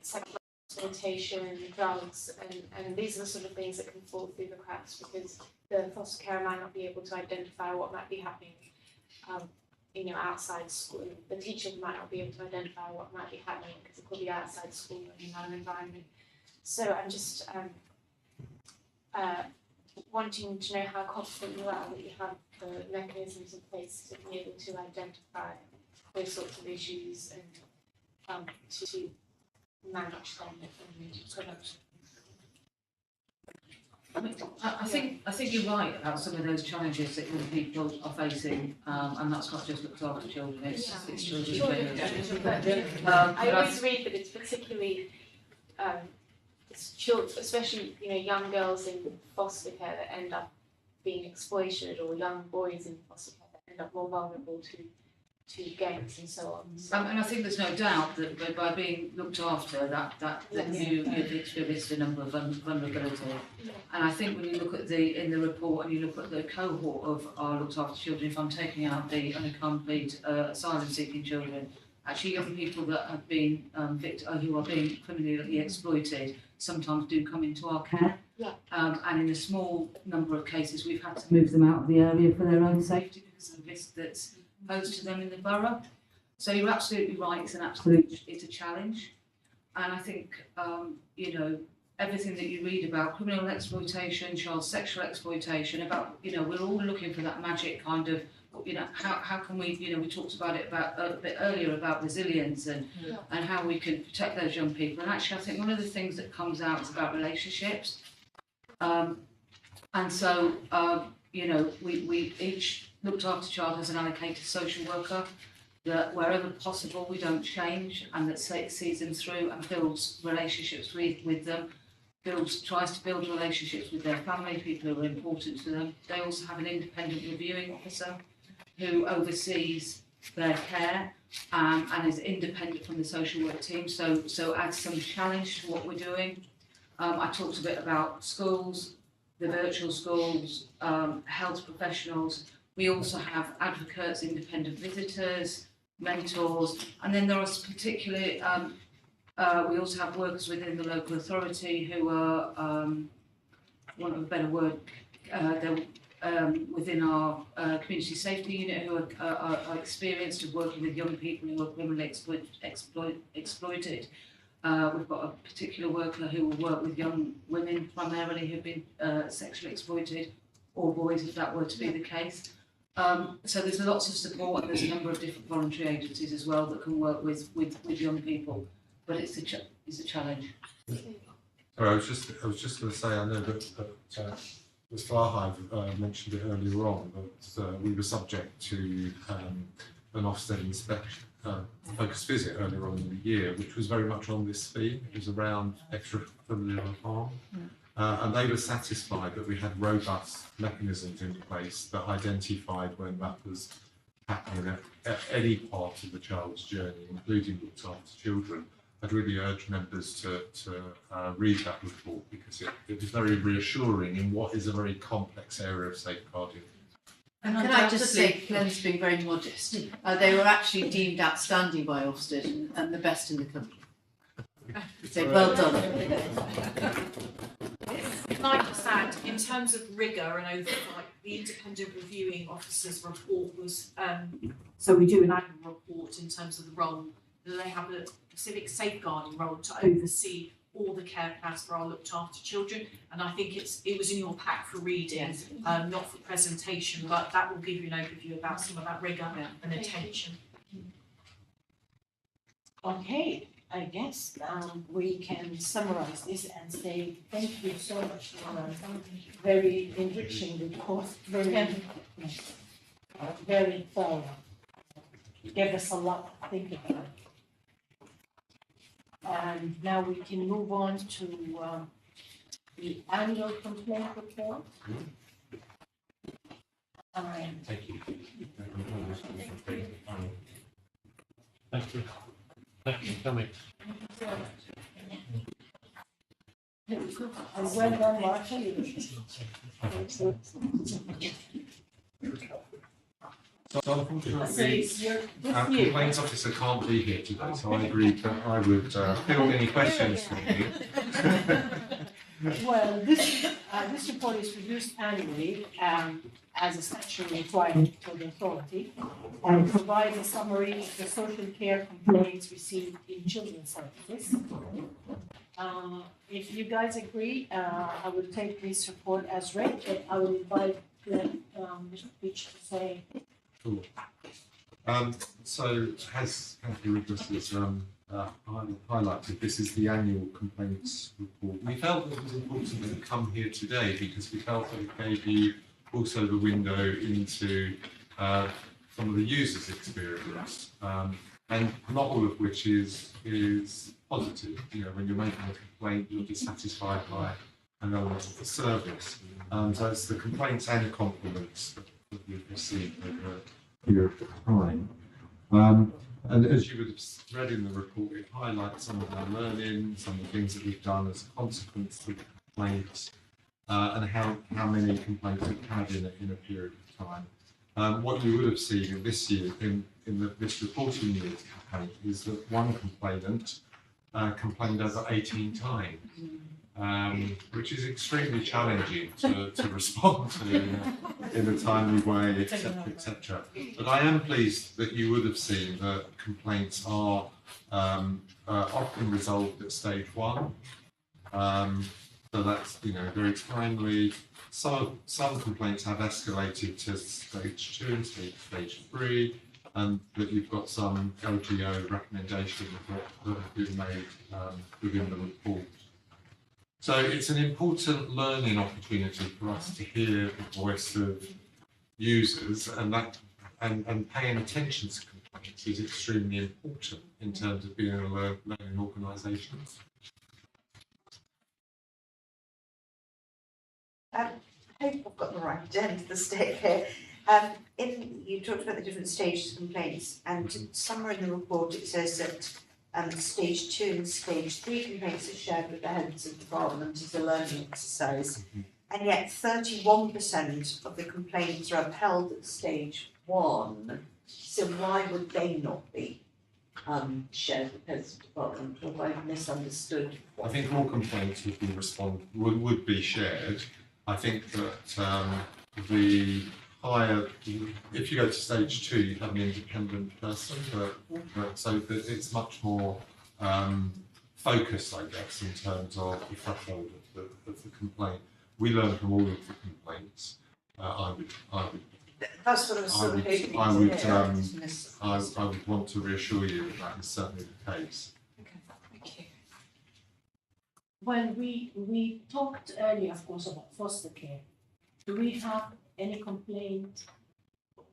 sexual exploitation, drugs, and these are the sort of things that can fall through the cracks because the foster carer might not be able to identify what might be happening, outside school. The teacher might not be able to identify what might be happening because it could be outside school and in another environment. So I'm just wanting to know how confident you are that you have the mechanisms in place to be able to identify those sorts of issues and to manage them and prevent. I think you're right about some of those challenges that young people are facing, and that's not just looked after children, it's children in general. I always read that it's particularly it's children, especially young girls in foster care that end up being exploited, or young boys in foster care that end up more vulnerable to gangs and so on. So. And I think there's no doubt that by being looked after, that you've experienced a number of vulnerability. Yeah. And I think when you look at in the report and you look at the cohort of our looked after children, if I'm taking out the unaccompanied asylum-seeking children, actually young people that have been who are being criminally exploited sometimes do come into our care. Yeah. And in a small number of cases, we've had to move them out of the area for their own safety because of the risk that's posed to them in the borough. So you're absolutely right, it's a challenge. And I think, everything that you read about criminal exploitation, child sexual exploitation, about, you know, we're all looking for that magic kind of, you know, how can we, you know, we talked about it about a bit earlier about resilience and how we can protect those young people. And actually, I think one of the things that comes out is about relationships. And so, you know, we each looked after child as an allocated social worker, that wherever possible we don't change, and that sees them through and builds relationships with them, tries to build relationships with their family, people who are important to them. They also have an independent reviewing officer who oversees their care and is independent from the social work team, so adds some challenge to what we're doing. I talked a bit about schools, the virtual schools, health professionals. We also have advocates, independent visitors, mentors, and then there are particularly, we also have workers within the local authority who are, for want of a better word, they're within our community safety unit who are experienced of working with young people who are criminally exploited. We've got a particular worker who will work with young women primarily who've been sexually exploited, or boys if that were to be the case. So there's lots of support, and there's a number of different voluntary agencies as well that can work with young people, but it's a challenge. Sorry, I was just going to say, I know that Ms. Flahive mentioned it earlier on, but we were subject to an Ofsted inspection, focused visit earlier on in the year, which was very much on this theme. It was around extrafamilial harm. And they were satisfied that we had robust mechanisms in place that identified when that was happening at any part of the child's journey, including looked after children. I'd really urge members to read that report, because it was very reassuring in what is a very complex area of safeguarding. And can I just say, Glenn's being very modest. They were actually deemed outstanding by Ofsted and the best in the country. So well done. Can I just add, in terms of rigour and oversight, the independent reviewing officer's report was, so we do an annual report in terms of the role, that they have a civic safeguarding role to oversee all the care plans for our looked after children, and I think it was in your pack for reading, not for presentation, but that will give you an overview about some of that rigour and attention. Okay, I guess we can summarize this and say thank you so much for a very enriching report, very thorough. Gave us a lot to think about. And now we can move on to the annual complaint report. Thank you. Thank you. Thank you for coming. And well done, Marshall. So unfortunately, our complaints officer can't be here today, so I agreed that I would field any questions from you. Well, this report is produced annually as a statutory requirement for the authority, and provides a summary of the social care complaints received in children's services. If you guys agree, I will take this report as read, but I will invite Mr. Beach to say. Cool. So, as Cathy Riggs has highlighted, this is the annual complaints report. We felt that it was important to come here today because we felt that it gave you also the window into some of the users' experience, and not all of which is positive. You know, when you're making a complaint, you're dissatisfied by an element of the service. So it's the complaints and compliments that we've received over a period of time. And as you would have read in the report, it highlights some of our learning, some of the things that we've done as a consequence of complaints, and how many complaints we've had in a period of time. What you would have seen in this year, in this reporting year's campaign, is that one complainant complained over 18 times. Which is extremely challenging to respond to in a timely way, etc., etc. But I am pleased that you would have seen that complaints are often resolved at stage 1, So that's, very timely. Some complaints have escalated to stage 2 and stage 3, and that you've got some LGO recommendations that have been made within the report. So it's an important learning opportunity for us to hear the voice of users, and paying attention to complaints is extremely important in terms of being a learning organisation. I hope I've got the right end of the stick here. You talked about the different stages of complaints, and somewhere in the report it says that stage 2 and stage 3 complaints are shared with the heads of department as a learning exercise, and yet 31% of the complaints are upheld at stage 1. So why would they not be shared with heads of department? Or have I misunderstood? I think all complaints would be shared. I think that the higher, if you go to stage 2, you have an independent person, so that it's much more focused, I guess, in terms of the threshold of the complaint. We learn from all of the complaints. That's what I was sort of hoping I to would want to reassure you that that is certainly the case. Okay, thank you. When we talked earlier, of course, about foster care, do we have any complaint?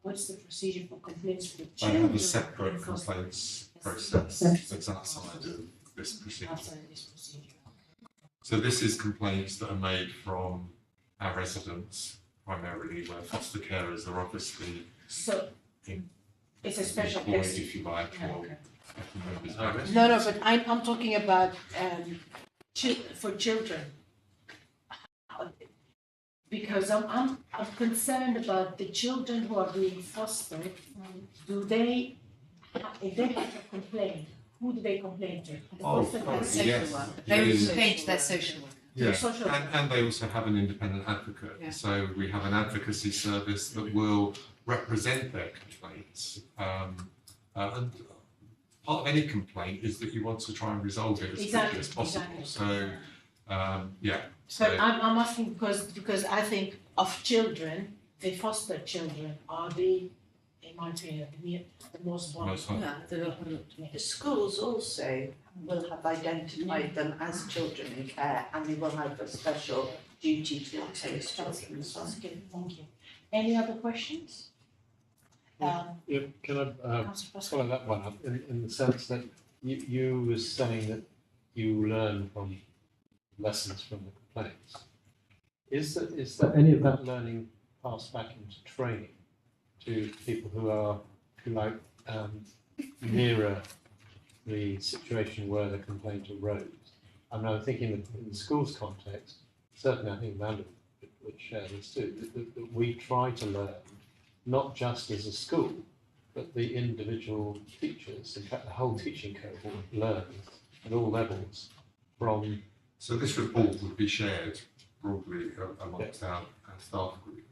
What's the procedure for complaints for the I children? have a separate complaints process that's outside of this procedure. Outside of this procedure. So this is complaints that are made from our residents, primarily, where foster carers are obviously So it's a special employed, case. if you like, or members of our No, but I'm talking about for children. Because I'm concerned about the children who are being fostered. Do they, if they have a complaint, who do they complain to? The foster care? yes. They would Yes. complain to their social worker. Yeah, social and they also have an independent advocate. Yeah. So we have an advocacy service that will represent their complaints. And part of any complaint is that you want to try and resolve it as quickly as possible. Exactly. So, yeah. But I'm asking because I think of children, the foster children are in my opinion, the most vulnerable. The schools also will have identified them as children in care, and they will have a special duty to take children as well. Okay, thank you. Any other questions? Yeah, can I follow that one up in the sense that you were saying that you learn from lessons from the complaints. Is there any of that learning passed back into training to people who are, if you like, nearer the situation where the complaint arose? I mean, I'm thinking that in the school's context, certainly I think Amanda would share this too, that we try to learn not just as a school, but the individual teachers, in fact the whole teaching cohort learns at all levels from. So this report would be shared broadly amongst our staff group.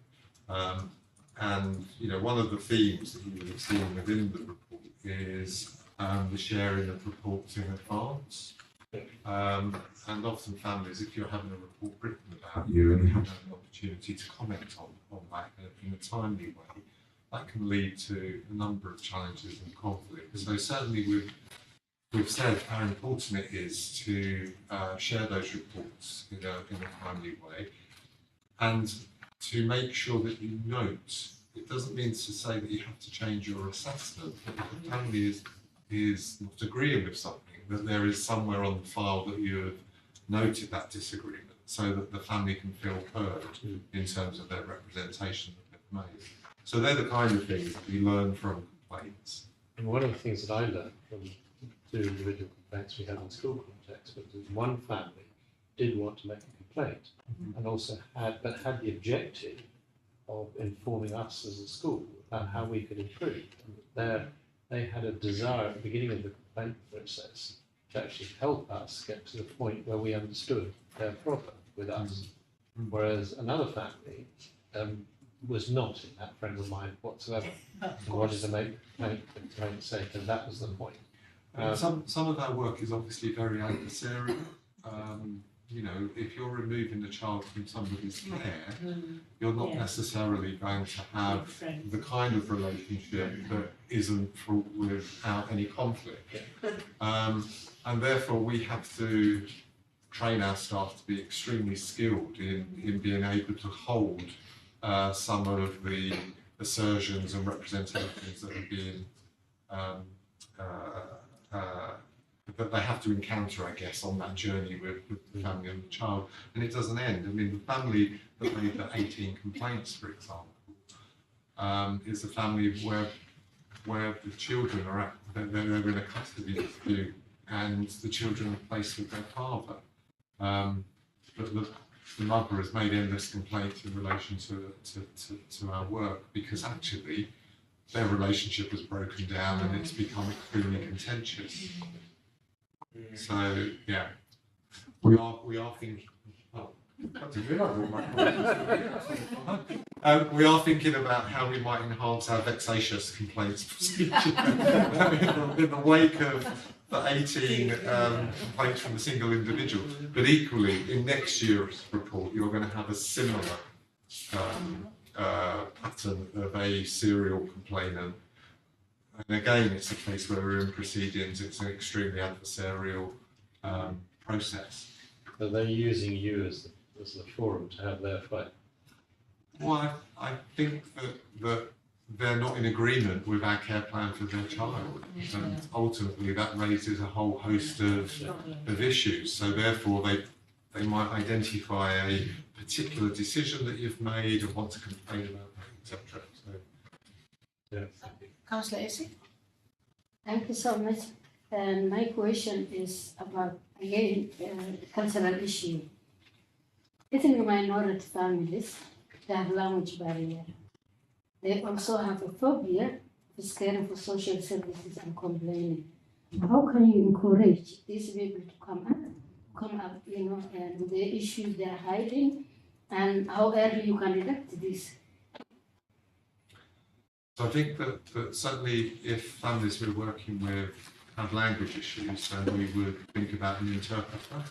And one of the themes that you would have seen within the report is the sharing of reports in advance. And often families, if you're having a report written about you and you have an opportunity to comment on that in a timely way, that can lead to a number of challenges and conflicts. So certainly we've said how important it is to share those reports in a timely way, and to make sure that you note. It doesn't mean to say that you have to change your assessment, but if the family is not agreeing with something, that there is somewhere on the file that you have noted that disagreement, so that the family can feel heard in terms of their representation that they've made. So they're the kind of things that we learn from complaints. And one of the things that I learned from 2 individual complaints we had in school context was that one family did want to make a complaint, and also had the objective of informing us as a school about how we could improve. And they had a desire at the beginning of the complaint process to actually help us get to the point where we understood their problem with us. Whereas another family was not in that frame of mind whatsoever. And wanted to make the safe, and that was the point. Some of our work is obviously very adversarial. you know, if you're removing the child from somebody's care, you're not necessarily going to have the kind of relationship that isn't fraught without any conflict. And therefore we have to train our staff to be extremely skilled in being able to hold some of the assertions and representations that are being that they have to encounter, I guess, on that journey with the family and the child. And it doesn't end. I mean, the family that made the 18 complaints, for example, is a family where the children are they're in a custody dispute and the children are placed with their father. But the mother has made endless complaints in relation to our work because actually their relationship has broken down and it's become extremely contentious. So yeah, we are thinking. Oh, I didn't realise we are thinking about how we might enhance our vexatious complaints procedure in the wake of the 18 complaints from a single individual. But equally, in next year's report, you're going to have a similar pattern of a serial complainant. And again, it's a case where we're in proceedings, it's an extremely adversarial process. Are they using you as the forum to have their fight? Well, I think that they're not in agreement with our care plan for their child. And ultimately that raises a whole host of issues. So therefore they might identify a particular decision that you've made and want to complain about that, etc. So, yeah. Councillor Acey? Thank you so much. And my question is about, again, cultural issue. Ethnic minority families, they have language barrier. They also have a phobia of caring for social services and complaining. How can you encourage these people to come up, you know, and the issues they're hiding, and how early you can detect this? So I think that certainly if families we're working with have language issues, then we would think about an interpreter.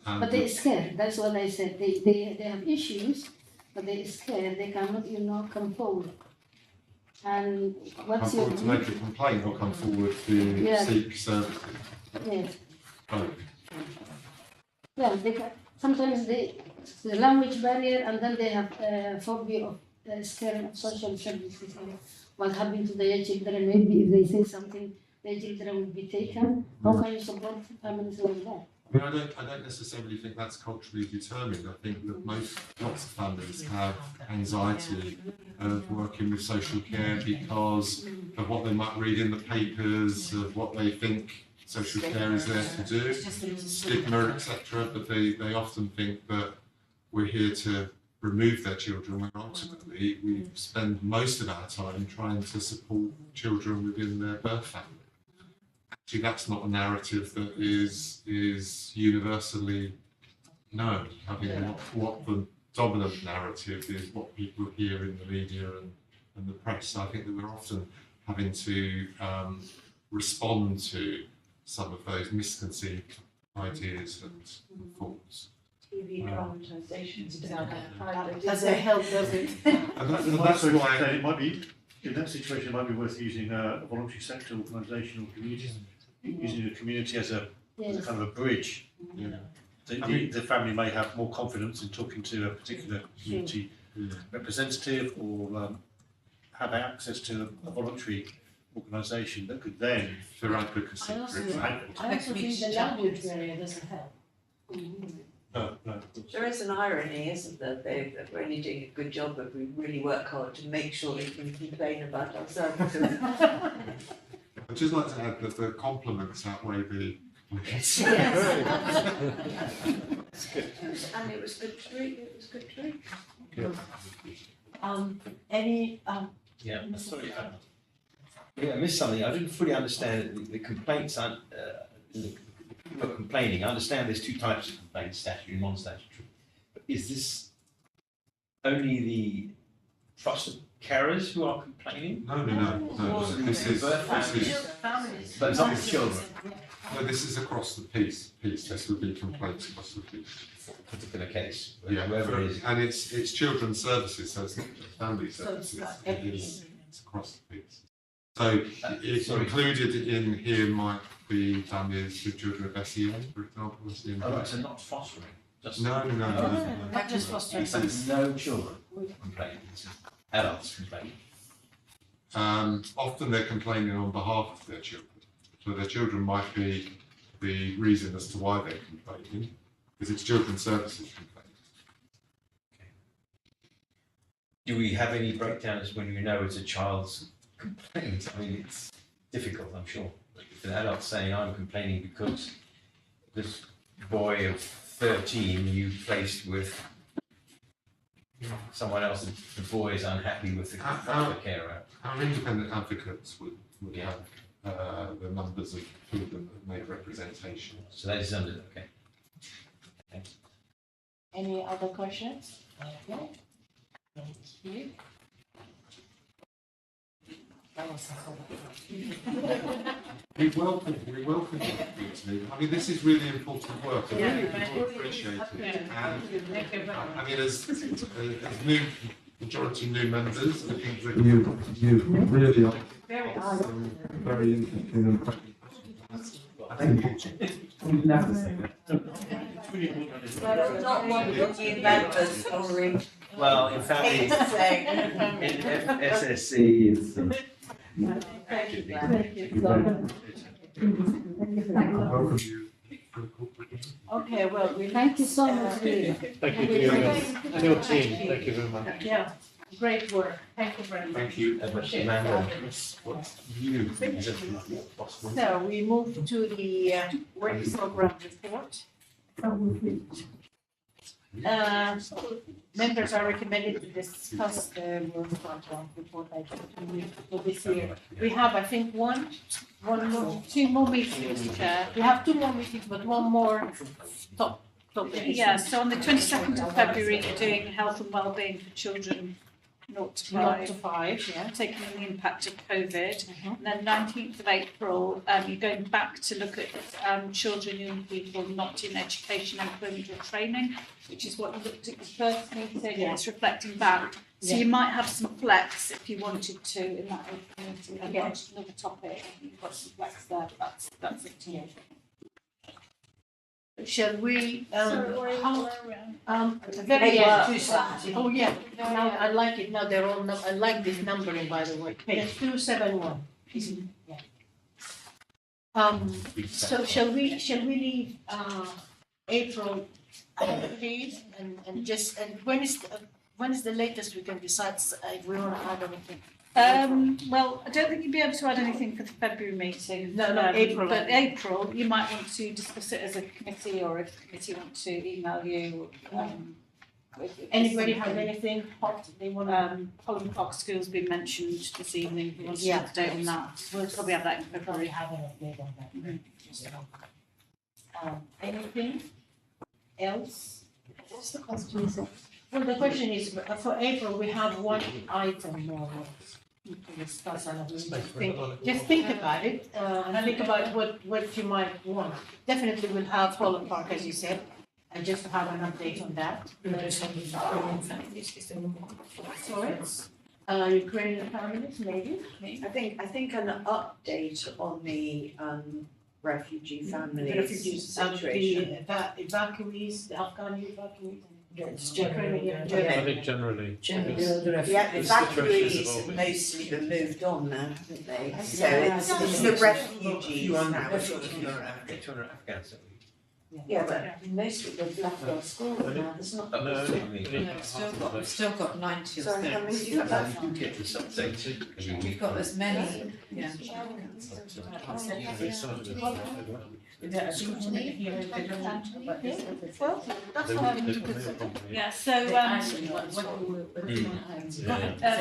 But they're scared, that's what I said. They have issues, but they're scared, they cannot, you know, come forward. And what's come your forward to make a complaint or come forward to seek services? Yes. Both. Yeah, sometimes the language barrier, and then they have phobia of scaring of social services and what happened to their children. Maybe if they say something, their children will be taken. How can you support families like that? I mean, I don't necessarily think that's culturally determined. I think that lots of families have anxiety of working with social care because of what they might read in the papers, of what they think social care is there to do, stigma, etc. But they often think that we're here to remove their children when ultimately we spend most of our time trying to support children within their birth family. Actually, that's not a narrative that is universally known. I mean, what the dominant narrative is what people hear in the media and the press. So I think that we're often having to respond to some of those misconceived ideas and thoughts. TV dramatisations doesn't help, does it? And that's why it might be, in that situation, it might be worth using a voluntary sector organisation or community, using a community as a kind of a bridge. Yeah. The family may have more confidence in talking to a particular community representative or have access to a voluntary organisation that could then, for advocacy, I also for example. think the language barrier doesn't help. No. There is an irony, isn't there? We're only doing a good job if we really work hard to make sure we can complain about ourselves. I'd just like to add that the compliments outweigh the complaints. And it was good to read. It was good to read. Yeah, sorry. I missed something. I didn't fully understand the complaints. People are complaining. I understand there's two types of complaints, statutory and non-statutory. But is this only the foster carers who are complaining? No. This is But it's not the children. No, this is across the piece. This would be complaints across the piece. Particular case, Yeah, whoever it is. and it's children's services, so it's not just family So it's services. got It's across the piece. So it's included in here might be families with children of SEN, for example. SEN. Oh, right, so not fostering, just. No. Not just fostering. So no children complaining, it's adults complaining. Often they're complaining on behalf of their children. So their children might be the reason as to why they're complaining, because it's children's services complaining. Do we have any breakdowns when you know it's a child's complaint? I mean, it's difficult, I'm sure. If an adult's saying, I'm complaining because this boy of 13 you placed with someone else, and the boy is unhappy with the carer. Our independent advocates would have the numbers of children that make representation. So that is under, okay. Any other questions? Okay. Thank you. That was We welcome it. I mean, this is really important work. I really appreciate it. And I mean, as new majority new members, I think that you really are very interesting and I think Not one of the members, sorry. Well, in family, in SSC, it's. Okay, well, we. Thank you so much. Thank you to you and your team. Thank you very much. Yeah, great work. Thank you very much. Thank you. Amanda. So we move to the work program report. Members are recommended to discuss the work program report for this year. We have, I think, two more meetings, Chair. We have two more meetings, but one more topic. Yeah, so on the 22nd of February, you're doing health and wellbeing for children 0 to 5. 0 to 5, yeah. Taking on the impact of COVID. And then 19th of April, you're going back to look at children, young people not in education, employment or training, which is what you looked at the first meeting, and it's reflecting back. So you might have some flex if you wanted to in that meeting. If you wanted another topic, you've got some flex there, but that's up to you. Shall we, Very yeah. 270. Oh, yeah, now, I like it, now they're all, I like this numbering, by the way, page 271. So shall we leave, April, please, and just, and when is the latest we can decide if we want to add anything? Well, I don't think you'd be able to add anything for the February meeting. No, April. But April, you might want to discuss it as a committee, or if the committee want to email you. Anybody have anything hot they want to? Holland Park School's been mentioned this evening. If you want to Yeah. update on that, we'll probably have that in February. Have an update on that. Anything else? What's the question, is it? Well, the question is, for April, we have one item more to discuss, and just think about it, and think about what you might want. Definitely we'll have Holland Park, as you said, and just to have an update on that. Sorry? Ukrainian families, maybe? I think an update on the refugee families Refugees, situation. the evacuees, the Afghan evacuees. I think generally. Yeah, the evacuees have mostly been moved on now, haven't they? So it's the refugees now. 200 Afghans. Yeah, but most of them have left our schools now, there's not. We've still got 90 or so. Sorry, how many have you got left? You get this updated. We've got as many, yeah. Yeah, so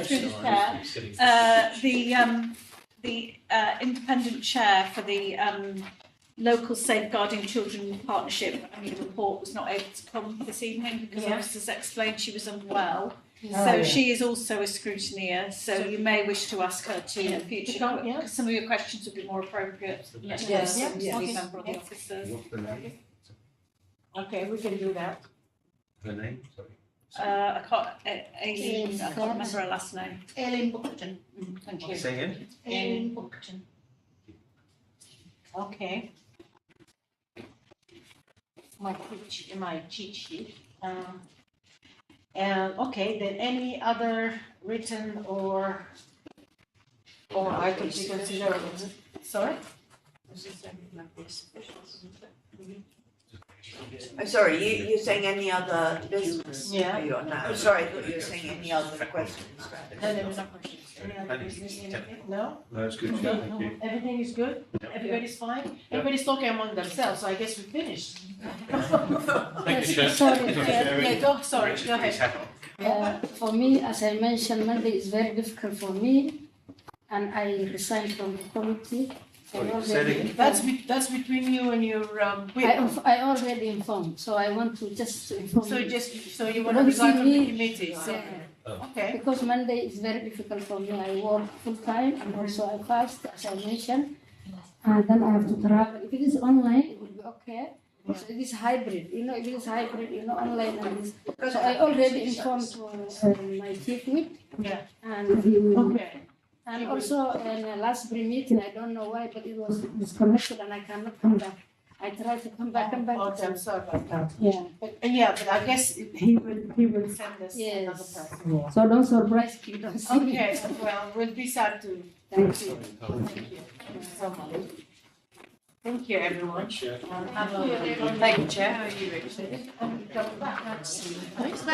through the chair, the independent chair for the local safeguarding children partnership, report was not able to come this evening because, as explained, she was unwell. So she is also a scrutineer, so you may wish to ask her to in future. Yeah. Some of your questions would be more appropriate. Yes. Yes. Yeah. Any member of the officers. Okay, we can do that. Her name, sorry. I can't, Aileen, I can't remember her last name. Aileen Buckton. Thank you. Say again? Aileen Buckton. Okay. My cheat sheet. Okay, then any other written or items you consider? Sorry? I'm sorry, you're saying any other business? Yeah. You're not, I'm sorry, I thought you were saying any other questions. No, there was no questions. Any other business, anything? No? No, it's good, No? thank you. Everything is good? Everybody's fine? Everybody's talking among themselves, so I guess we finished. Thank you, Chair. Sorry. Sorry, go ahead. For me, as I mentioned, Monday is very difficult for me, and I resigned from the committee. That's between you and your whip. I already informed, so I want to just inform So you. so you want to resign from the committee? Okay. Because Monday is very difficult for me. I work full time and also I fast, as I mentioned. And then I have to travel. If it is online, it will be okay. So it is hybrid, if it is hybrid, online and this. So I already informed my chief whip. Yeah. And he will. Okay. And also in the last pre-meeting, I don't know why, but it was disconnected and I cannot come back. I tried to come back. Okay, I'm sorry about that. Yeah. But I guess he will send us another person. So don't surprise if you don't see me. Okay, well, we'll be sad to. Thank you. Thank you so much. Thank you, everyone. Thank you, Chair. How are you, Richard? Come back. Thanks.